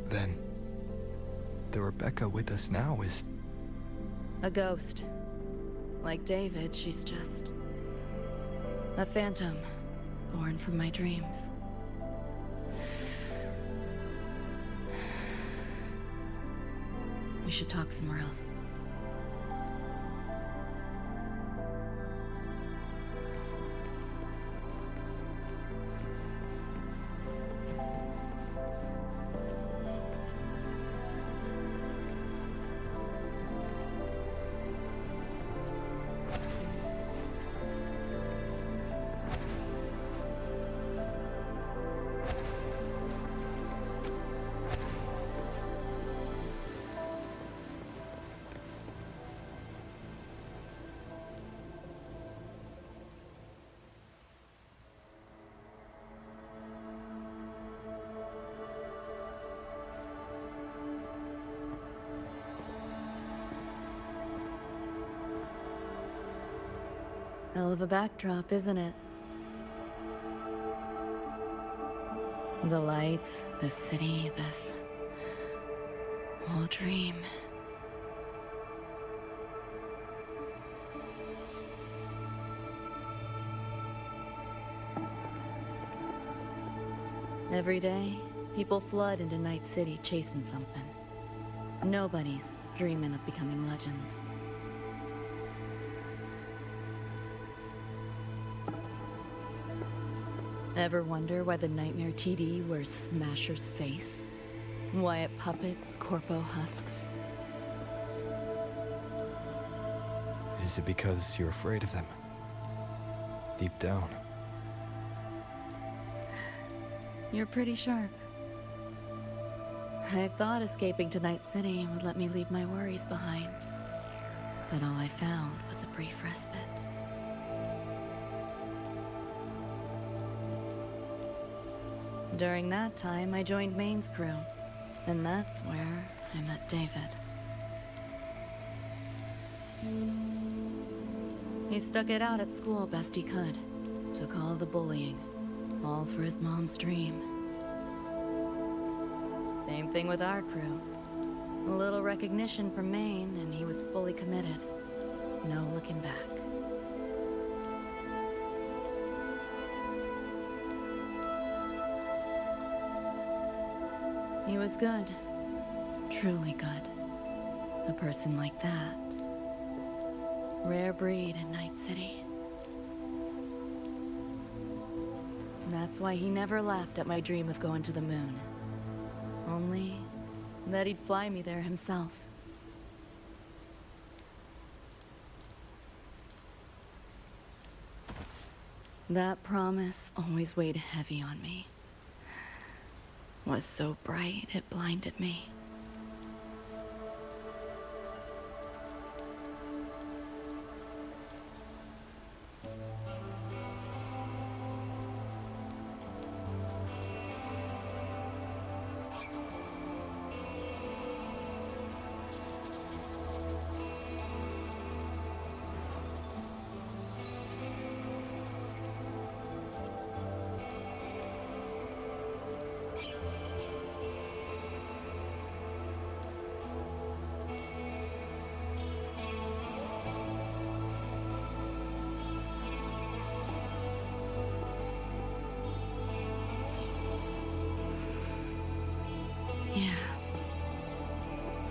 Then, the Rebecca with us now is... A ghost. Like David, she's just... a phantom, born from my dreams. We should talk somewhere else. Hell of a backdrop, isn't it? The lights, the city, this whole dream. Every day, people flood into Night City chasing something. Nobody's dreaming of becoming legends. Ever wonder why the Nightmare TD wears Smasher's face? Why it puppets Corpo husks? Is it because you're afraid of them? Deep down. You're pretty sharp. I thought escaping to Night City would let me leave my worries behind. But all I found was a brief respite. During that time, I joined Maine's crew, and that's where I met David. He stuck it out at school best he could, took all the bullying, all for his mom's dream. Same thing with our crew. A little recognition from Maine, and he was fully committed. No looking back. He was good. Truly good. A person like that. Rare breed in Night City. That's why he never laughed at my dream of going to the moon. Only that he'd fly me there himself. That promise always weighed heavy on me. Was so bright it blinded me. Yeah.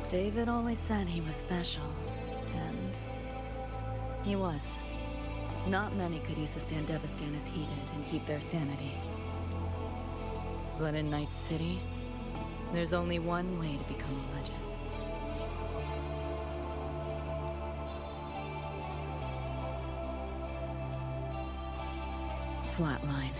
David always said he was special, and he was. Not many could use the Sandevistan as he did and keep their sanity. But in Night City, there's only one way to become a legend. Flatline.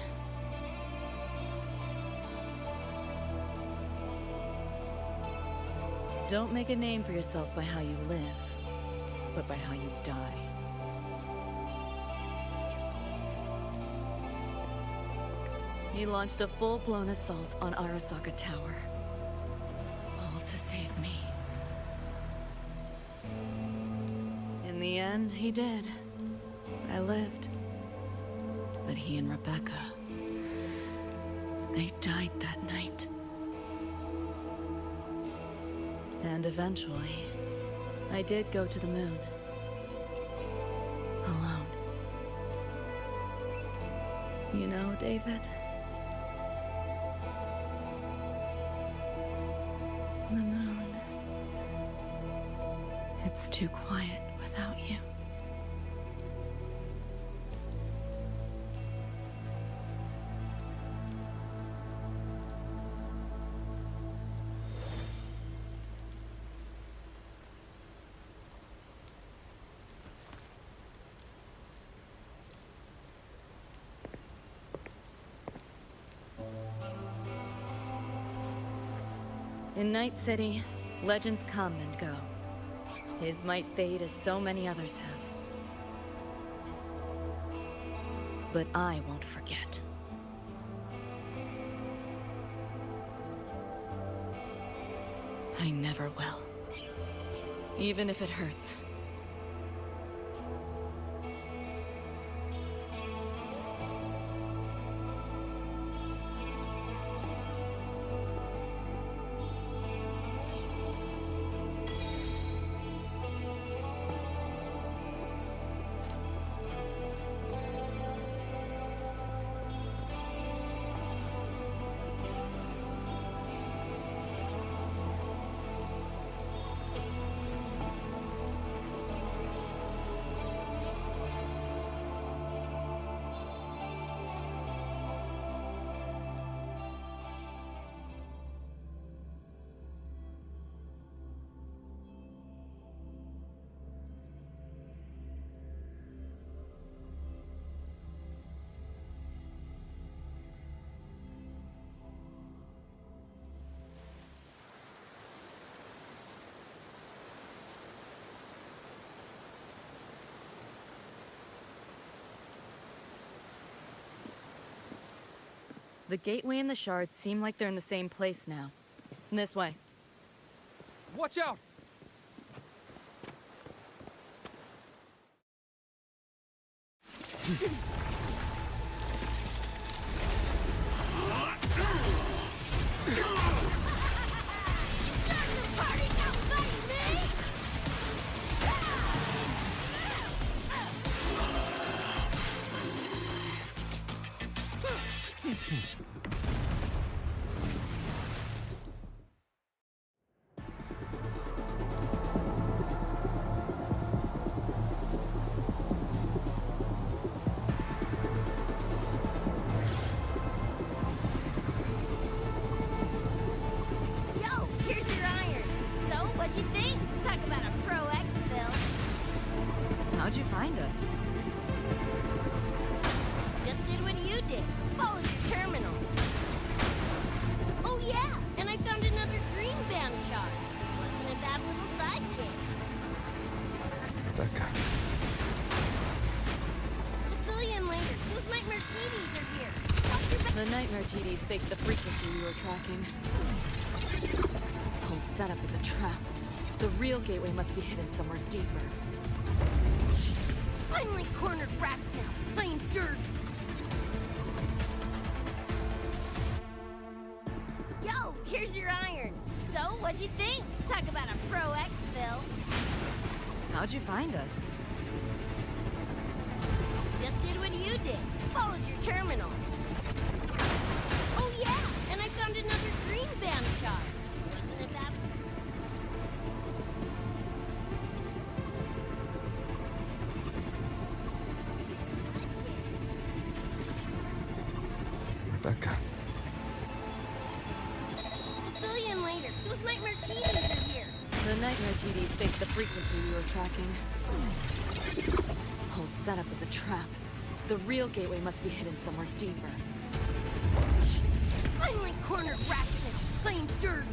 Don't make a name for yourself by how you live, but by how you die. He launched a full-blown assault on Arasaka Tower. All to save me. In the end, he did. I lived. But he and Rebecca... they died that night. And eventually, I did go to the moon. Alone. You know, David? The moon. It's too quiet without you. In Night City, legends come and go. His might fade as so many others have. But I won't forget. I never will. Even if it hurts. The gateway and the shards seem like they're in the same place now. This way. Watch out! How'd you find us? Just did what you did. Followed your terminals. Oh yeah, and I found another dream band shard. Wasn't a bad little sidekick. Rebecca. A billion later, those nightmare TVs are here. The nightmare TVs faked the frequency we were tracking. The whole setup is a trap. The real gateway must be hidden somewhere deeper. Finally cornered rats now, playing dirt. Yo, here's your iron. So, what'd you think? Talk about a pro exfil. How'd you find us? Just did what you did. Followed your terminals. Oh yeah, and I found another dream band shard. Wasn't it that? Rebecca. A billion later, those nightmare TVs are here. The nightmare TVs faked the frequency we were tracking. The whole setup is a trap. The real gateway must be hidden somewhere deeper. Finally cornered rats now, playing dirt.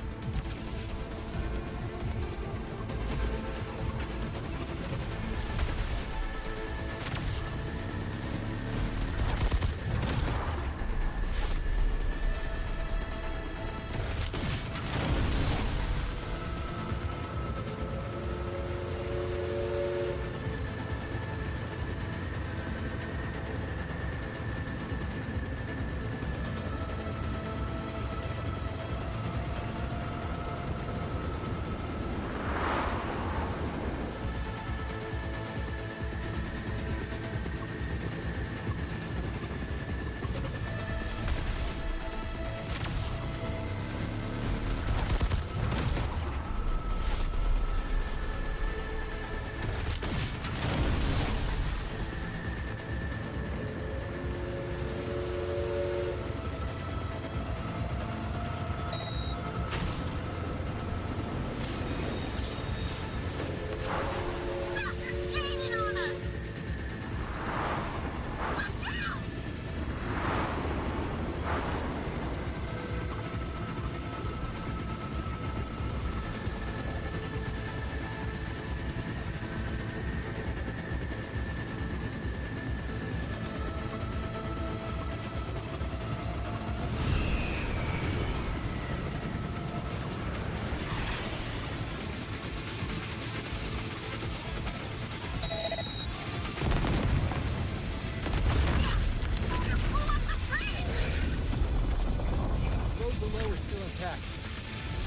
attack.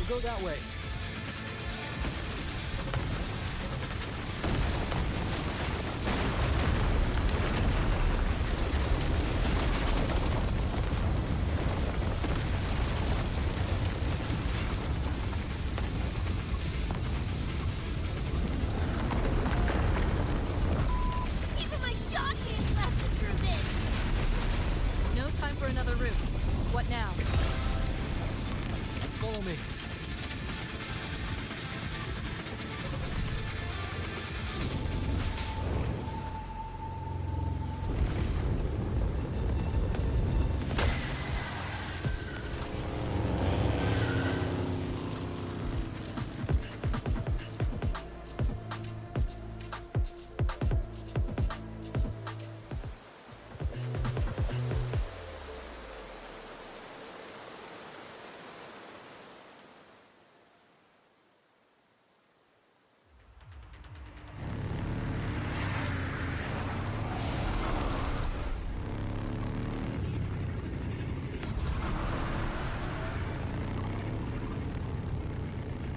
We'll go that way. Even my shot can't blast it through this! No time for another route. What now? Follow me.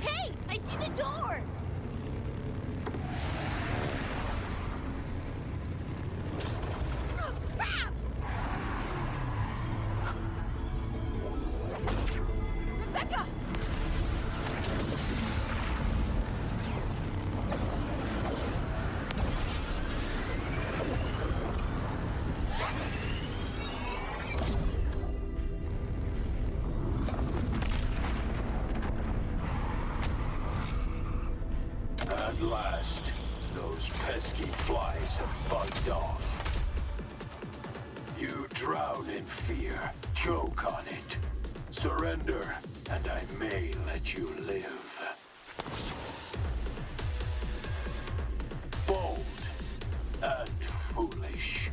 Hey! I see the door! Oh, crap! Rebecca! At last, those pesky flies have buzzed off. You drown in fear, choke on it. Surrender, and I may let you live. Bold and foolish.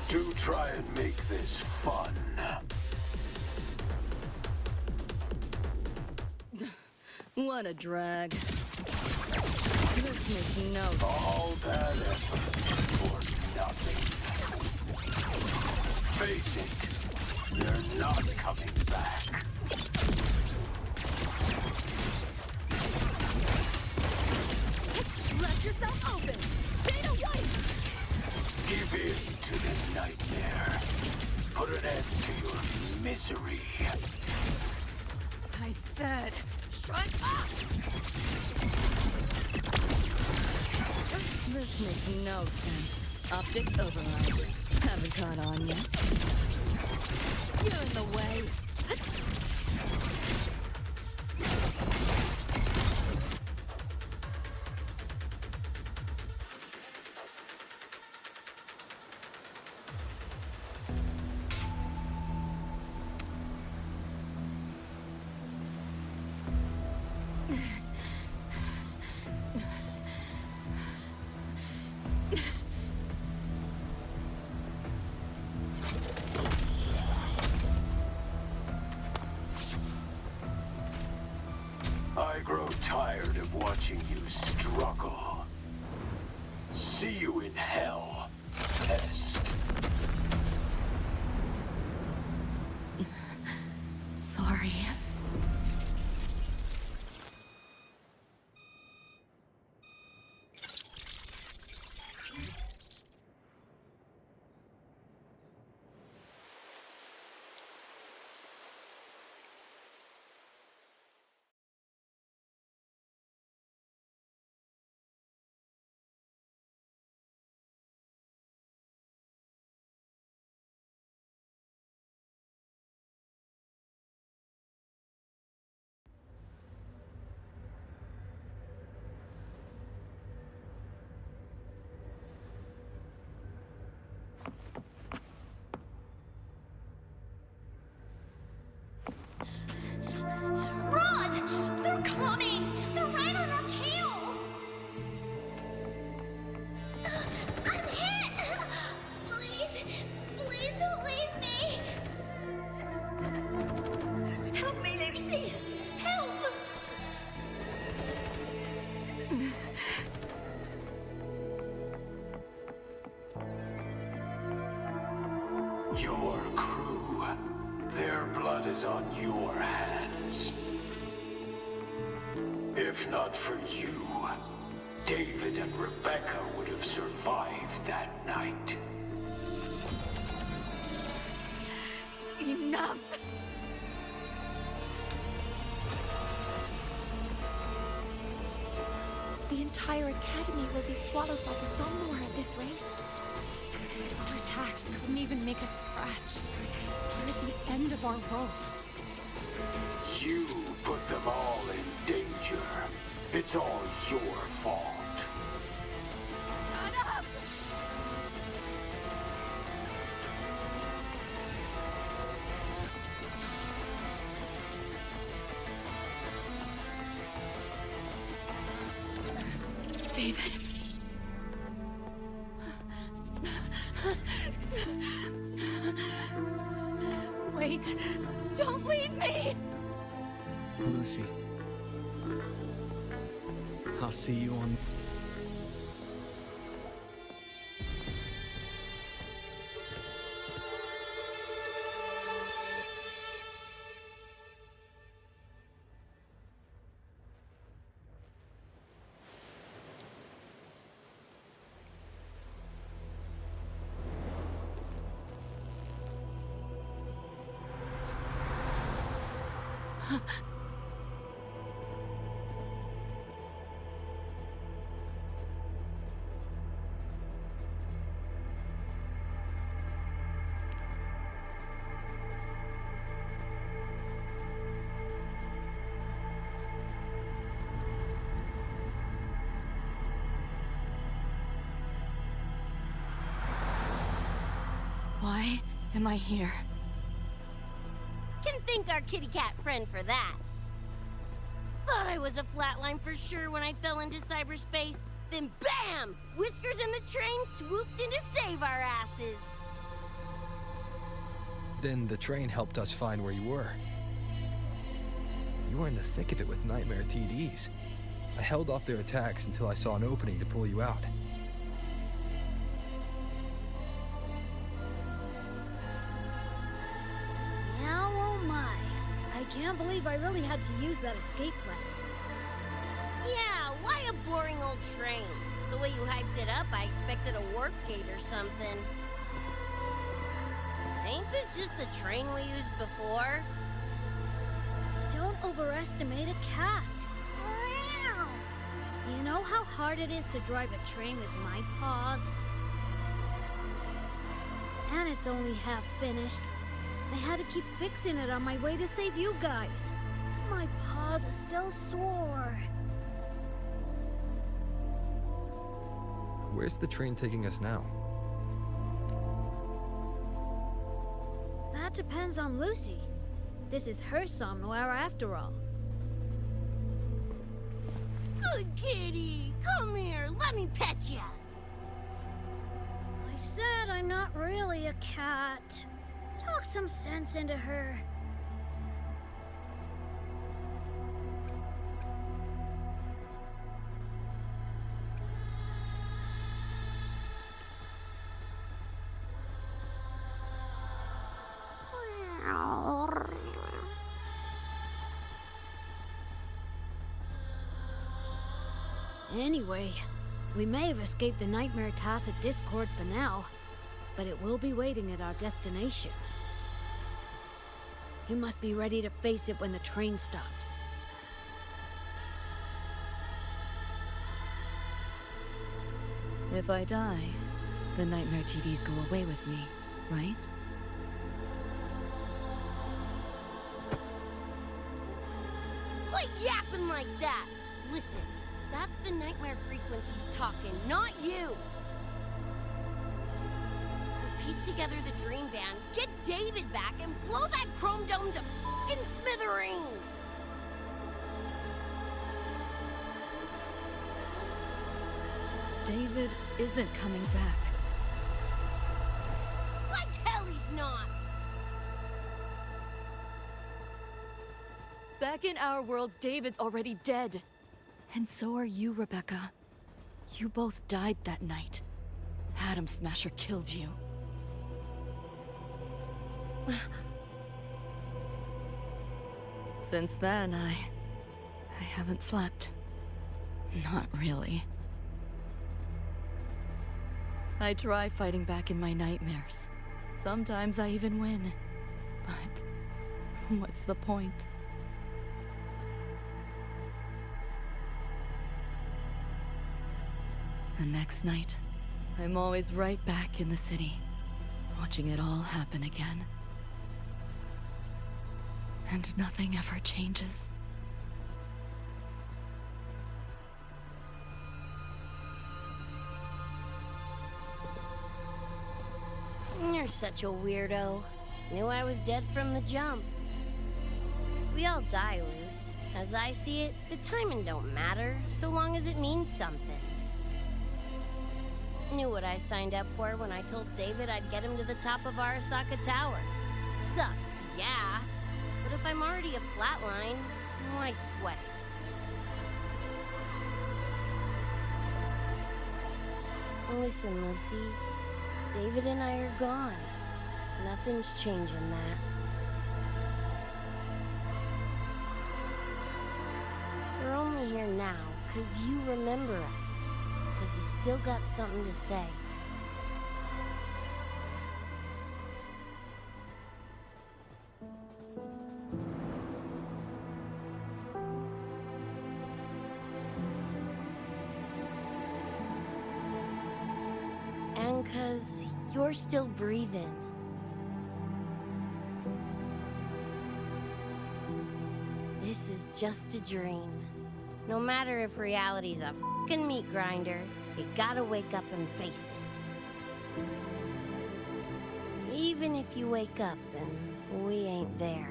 Do try and make this fun. What a drag. This makes no sense. All that effort for nothing. Face it, they're not coming back. Let yourself open! Data White! Give in to the nightmare. Put an end to your misery. I said, Shut up! this makes no sense. Optics override. Haven't caught on yet. You're in the way. I grow tired of watching you struggle. See you in hell, pest. Sorry. Their blood is on your hands. If not for you, David and Rebecca would have survived that night. Enough! The entire academy will be swallowed by the Somnowhere at this race. Our attacks couldn't even make us scratch. We're at the end of our ropes. You put them all in danger. It's all your fault. Shut up! David. Wait. Don't leave me! Lucy. I'll see you on... Why am I here? Can thank our kitty cat friend for that. Thought I was a flatline for sure when I fell into cyberspace. Then BAM! Whiskers and the train swooped in to save our asses. Then the train helped us find where you were. You were in the thick of it with Nightmare TDs. I held off their attacks until I saw an opening to pull you out. Now, oh my. I can't believe I really had to use that escape plan. Yeah, why a boring old train? The way you hyped it up, I expected a warp gate or something. Ain't this just the train we used before? Don't overestimate a cat. Do you know how hard it is to drive a train with my paws? And it's only half finished. I had to keep fixing it on my way to save you guys. My paws are still sore. Where's the train taking us now? That depends on Lucy. This is her somnowhere after all. Good kitty! Come here, let me pet ya! I said I'm not really a cat. Talk some sense into her. Anyway, we may have escaped the Nightmare Tacit Discord for now, but it will be waiting at our destination. You must be ready to face it when the train stops. If I die, the Nightmare TDs go away with me, right? Quit yapping like that! Listen, that's the nightmare frequencies talking, not you! We'll piece together the dream band, get David back, and blow that chrome dome to f***ing smithereens! David isn't coming back. Like hell he's not! Back in our world, David's already dead. And so are you, Rebecca. You both died that night. Atom Smasher killed you. Since then, I haven't slept. Not really. I try fighting back in my nightmares. Sometimes I even win. But what's the point? The next night, I'm always right back in the city, watching it all happen again. And nothing ever changes. You're such a weirdo. Knew I was dead from the jump. We all die, Luce. As I see it, the timing don't matter, so long as it means something. Knew what I signed up for when I told David I'd get him to the top of Arasaka Tower. Sucks, yeah. But if I'm already a flatline, why sweat it? Listen, Lucy. David and I are gone. Nothing's changing that. We're only here now because you remember us. Because you still got something to say. And because you're still breathing. This is just a dream. No matter if reality's a f***ing meat grinder, you gotta wake up and face it. Even if you wake up and we ain't there.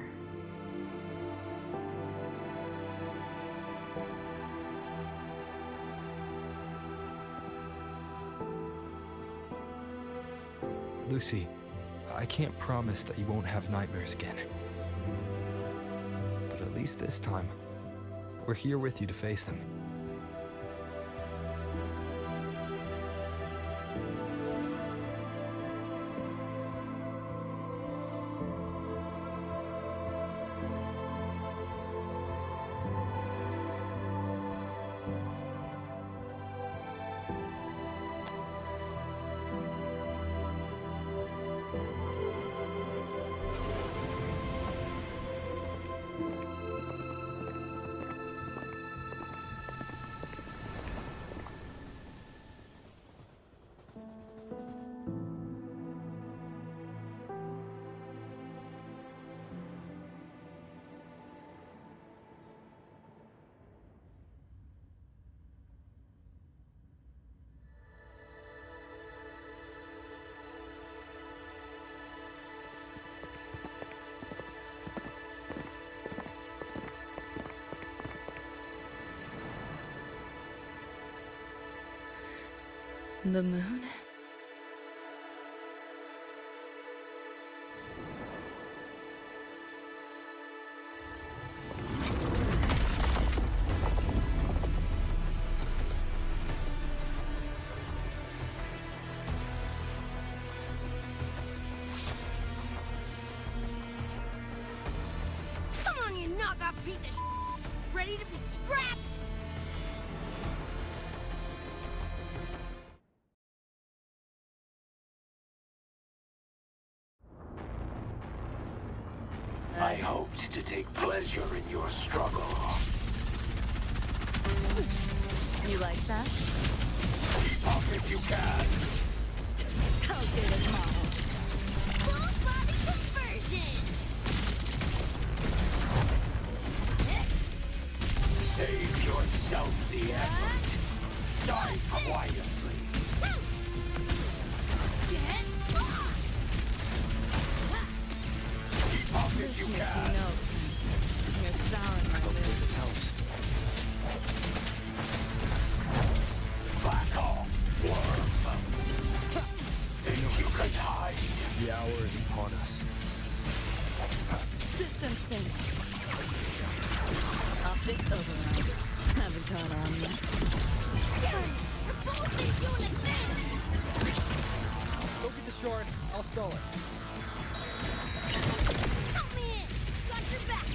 Lucy, I can't promise that you won't have nightmares again. But at least this time, we're here with you to face them. The moon? Come on, you knockoff piece of shit! Ready to be scrapped? I hoped to take pleasure in your struggle. You like that? Keep up if you can. Outdated model. Full body conversion! Save yourself the effort. Die quietly. Get lost! Keep up if you can. No sense. You're souring my mood. This house. Back off, worm. Think you can hide? The hour is upon us. System sync. Optics override. Haven't caught on yet. Your pulse's doing a thing! Go get the shard. I'll stall it. Help me in! Got your back!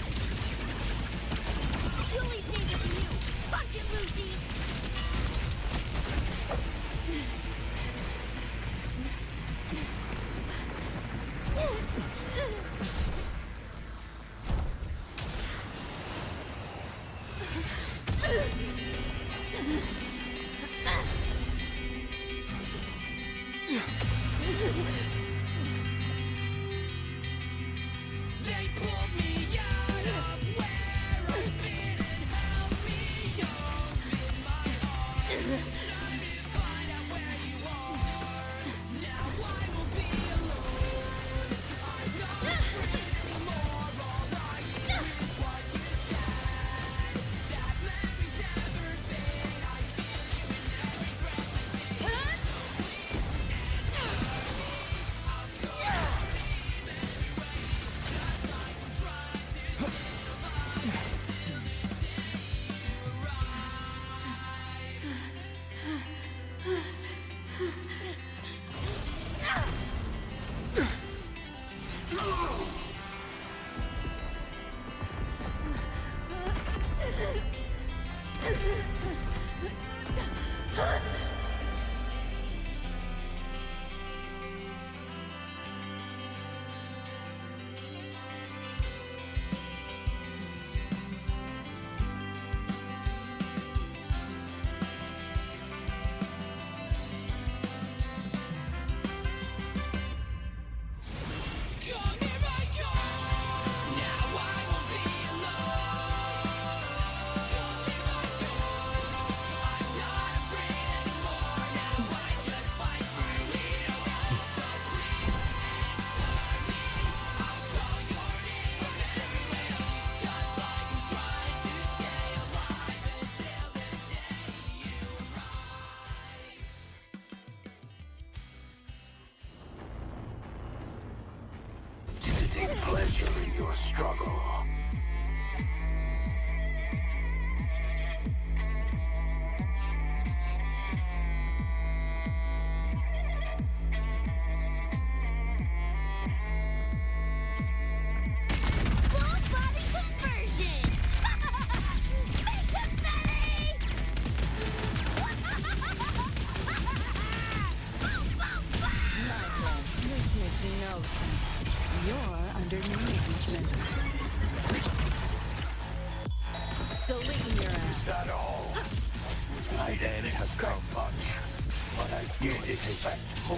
did expect more.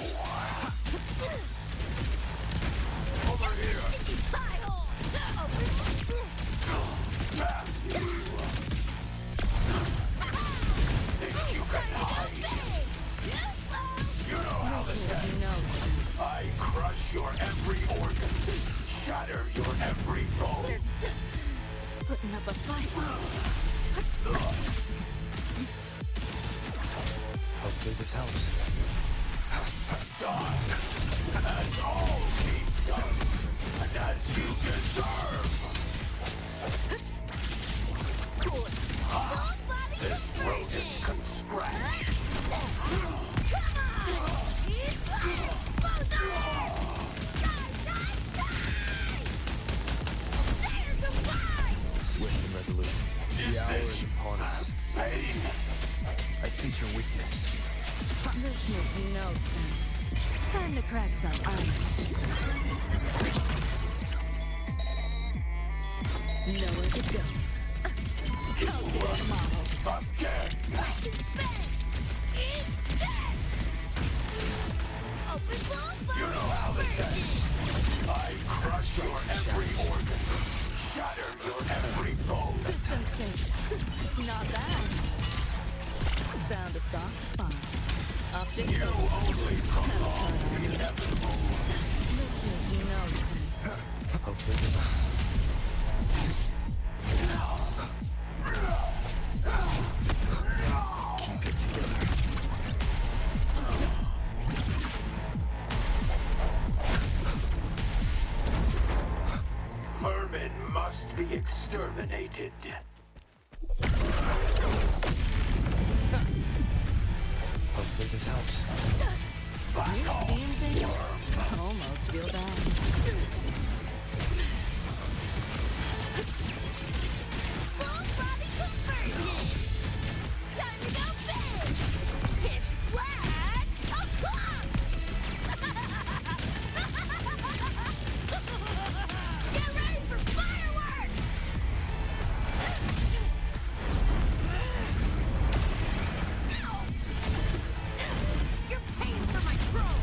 Over here! Think you can hide? You know how this ends. I crush your every organ, shatter your every bone. Putting up a fight. Hopefully this helps. Done. And all be done. And as you deserve. This rodent can scratch. Swift and resolute. The hour is upon us. Pain. I sense your weakness. This makes no sense. Time to crack some ice. Nowhere to go. Calculated model. Again. You know how this ends. I crush your every organ. Shatter your every bone. System safe. Not bad. Found a soft spot. Optic. You only prolong the inevitable. This makes no sense. Hopefully this keep it together. Vermin must be exterminated. Hopefully this helps. You seeing things? Almost feel bad. Full body conversion! Time to go big! It's flat o'clock! Get ready for fireworks! You're paying for my troll!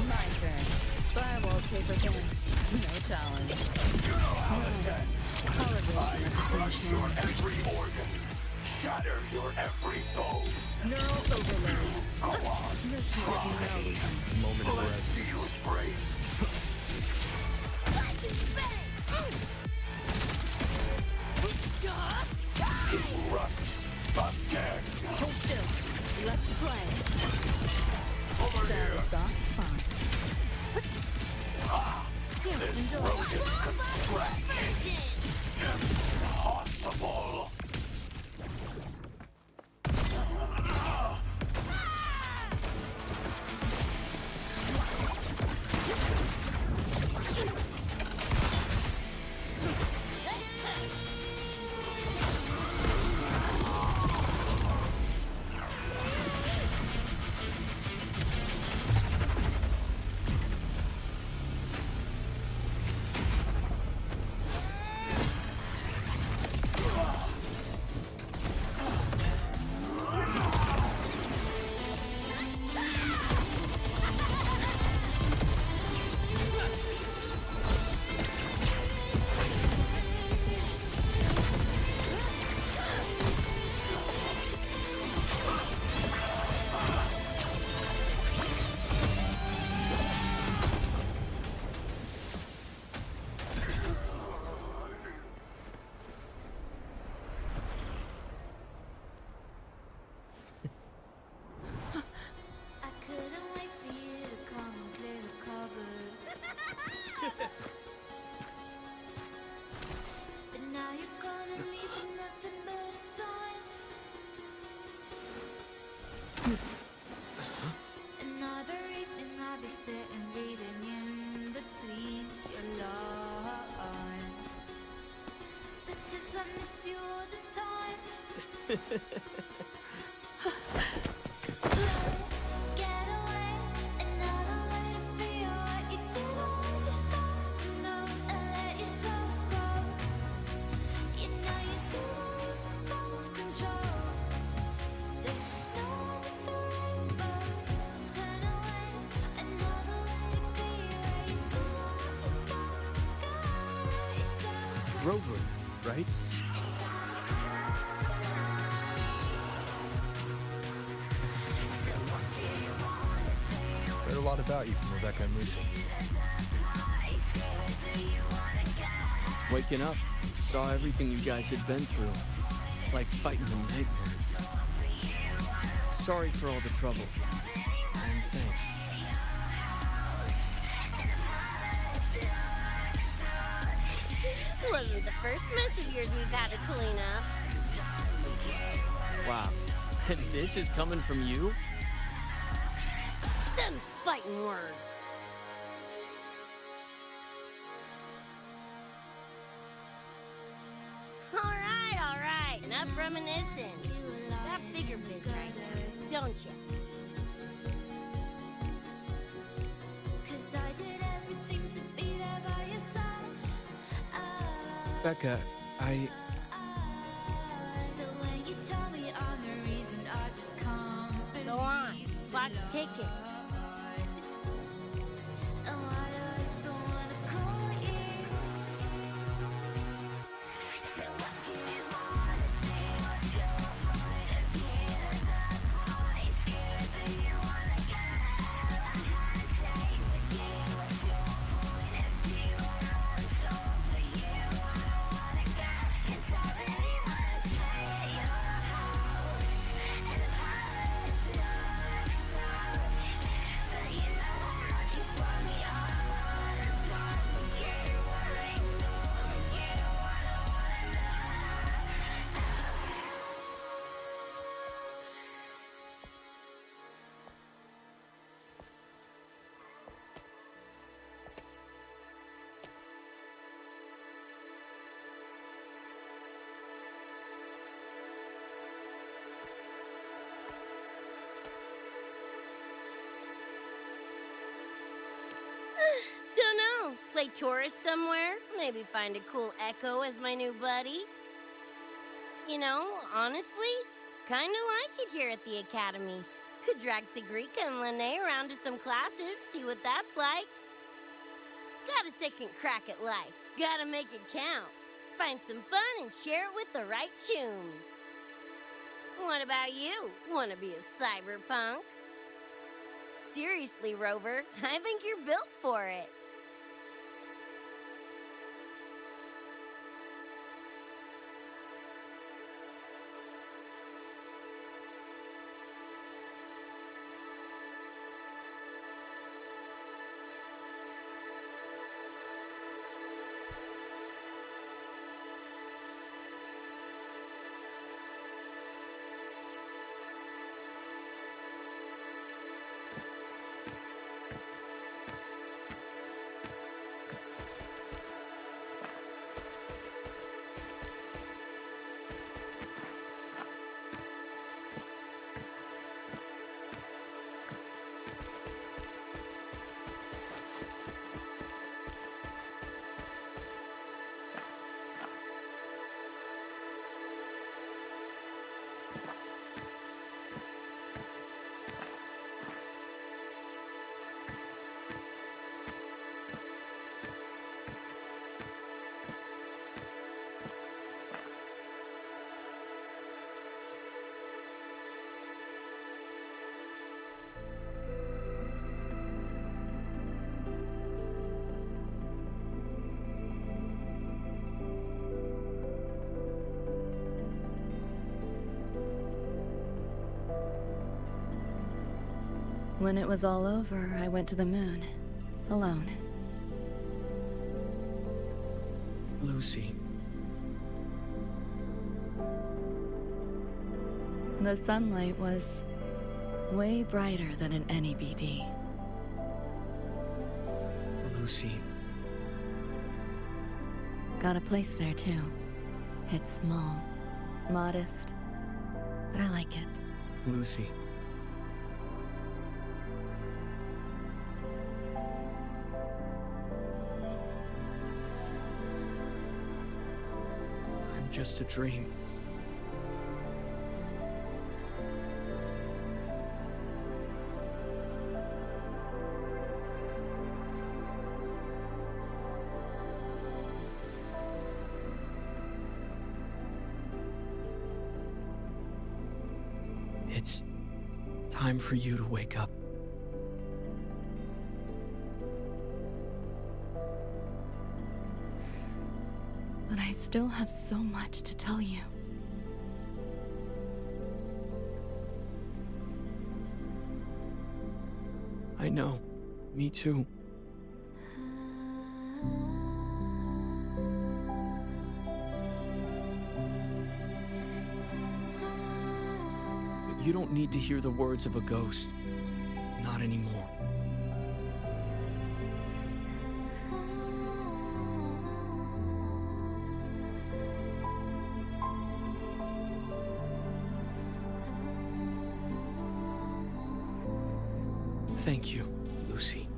My turn. Firewall paper gun. No challenge. You know how it ends. Holidays I at the crush finish your line. every organ. Shatter your every bone. Neural overload. Go on. This makes no sense. Moment of Let's see you resonance. brave. Erupt again. Hold still. Let's play. Over Found here. a soft spot. Here, This enjoy. rodent can scratch. Impossible. Rover, right? Read a lot about you from Rebecca and Lucy. Waking up, saw everything you guys had been through. Like fighting the nightmares. Sorry for all the trouble. And thanks. Wasn't the first mess of yours we've had to clean up. Wow. And this is coming from you? Them's fighting words. All right. Enough reminiscing. That bigger biz right now, don't you? Becca, Go on. Clock's ticking. Don't know. Play tourist somewhere? Maybe find a cool Echo as my new buddy? You know, honestly, kinda like it here at the Academy. Could drag Sigrika and Lynae around to some classes, see what that's like. Got a second crack at life. Gotta make it count. Find some fun and share it with the right tunes. What about you? Wanna be a cyberpunk? Seriously, Rover, I think you're built for it. When it was all over, I went to the moon. Alone. Lucy. The sunlight was way brighter than in any BD. Lucy. Got a place there too. It's small, modest, but I like it. Lucy. I'm just a dream. time for you to wake up. But I still have so much to tell you. I know. Me too. But you don't need to hear the words of a ghost. Not anymore. Thank you, Lucy.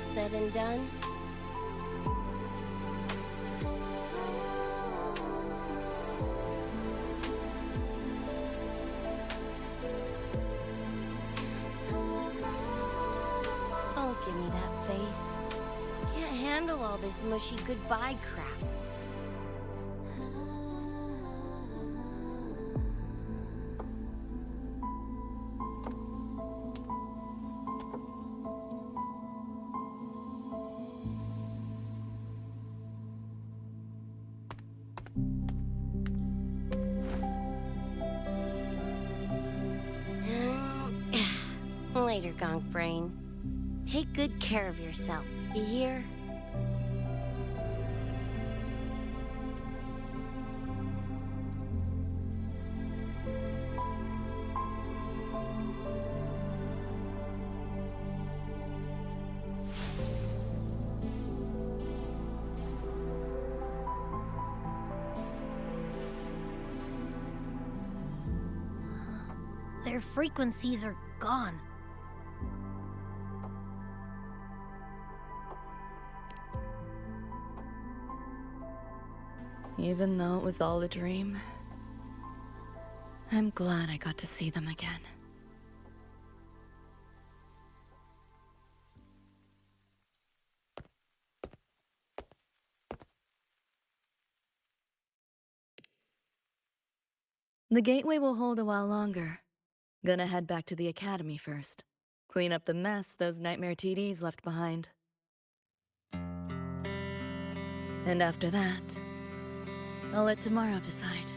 Said and done? Don't give me that face. Can't handle all this mushy goodbye crap. Later, Gonk Brain. Take good care of yourself, you hear? Their frequencies are gone. Even though it was all a dream, I'm glad I got to see them again. The gateway will hold a while longer. Gonna head back to the academy first. Clean up the mess those nightmare TDs left behind. And after that, I'll let tomorrow decide.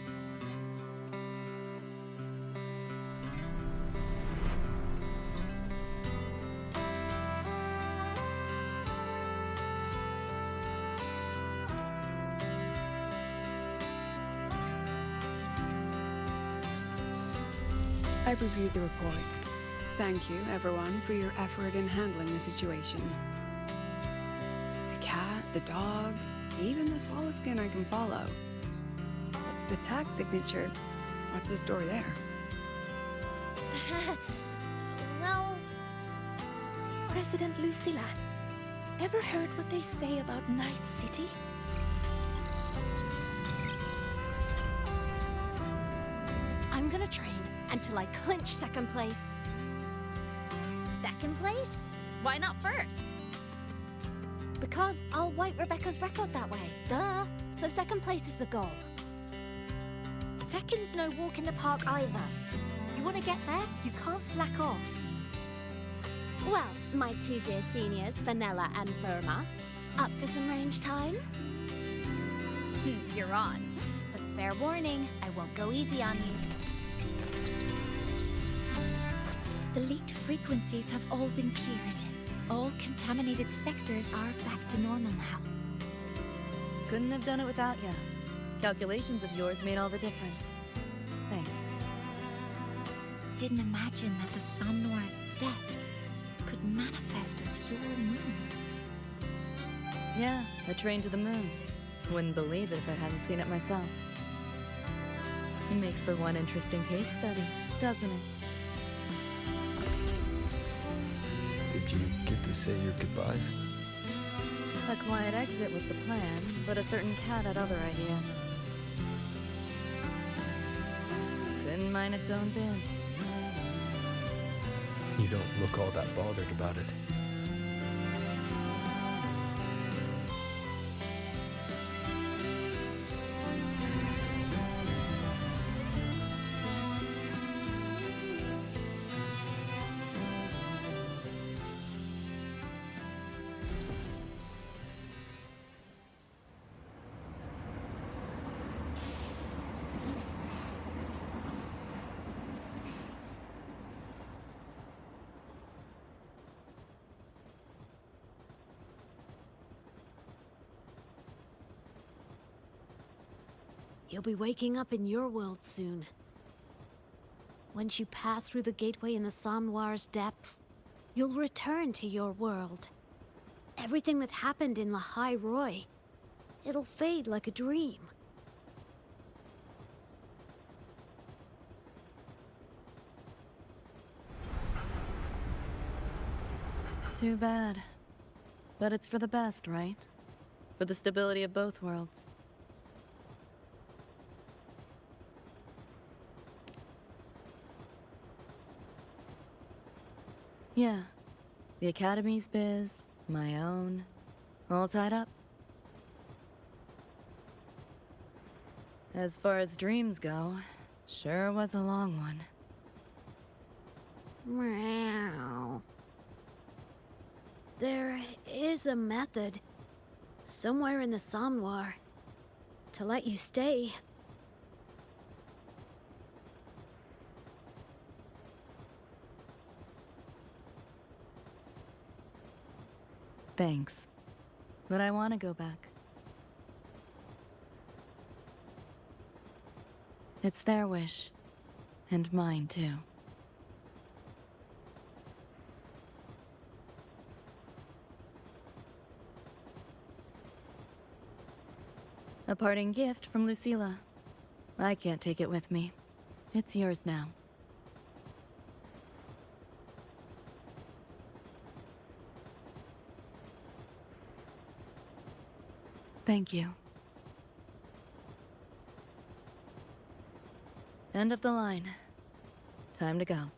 I've reviewed the report. Thank you, everyone, for your effort in handling the situation. The cat, the dog, even the solid skin I can follow. The tag signature, what's the story there? Well... President Lucilla, ever heard what they say about Night City? I'm gonna train until I clinch second place. Second place? Why not first? Because I'll wipe Rebecca's record that way. Duh. So second place is the goal. Second's no walk in the park either. You want to get there, you can't slack off. Well, my two dear seniors, Vanilla and Firma, up for some range time? You're on. But fair warning, I won't go easy on you. The leaked frequencies have all been cleared. All contaminated sectors are back to normal now. Couldn't have done it without you. Calculations of yours made all the difference. Thanks. Didn't imagine that the Somnor's depths could manifest as your moon. Yeah, a train to the moon. Wouldn't believe it if I hadn't seen it myself. It makes for one interesting case study, doesn't it? Did you get to say your goodbyes? A quiet exit was the plan, but a certain cat had other ideas. Couldn't mind its own biz. You don't look all that bothered about it. You'll be waking up in your world soon. Once you pass through the gateway in the Somnoir's depths, you'll return to your world. Everything that happened in Lahai-Roi, it'll fade like a dream. Too bad. But it's for the best, right? For the stability of both worlds. Yeah. The Academy's biz, my own, all tied up. As far as dreams go, sure was a long one. Meow. There is a method, somewhere in the Somnoir, to let you stay. Thanks. But I want to go back. It's their wish. And mine, too. A parting gift from Lucilla. I can't take it with me. It's yours now. Thank you. End of the line. Time to go.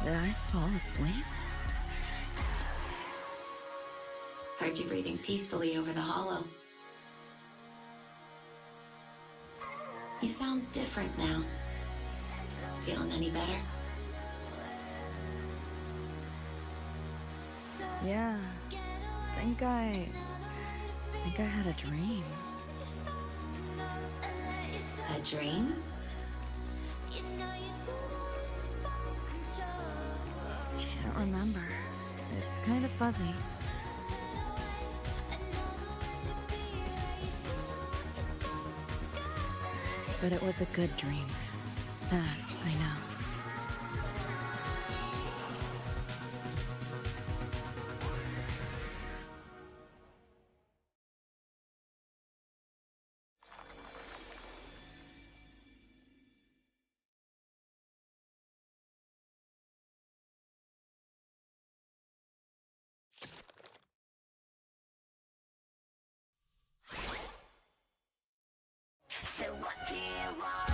Did I fall asleep? Heard you breathing peacefully over the hollow. You sound different now. Feeling any better? Yeah. Think I had a dream. A dream? Can't remember. It's kind of fuzzy. But it was a good dream. That I know. So what do you want?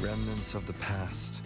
Remnants of the past.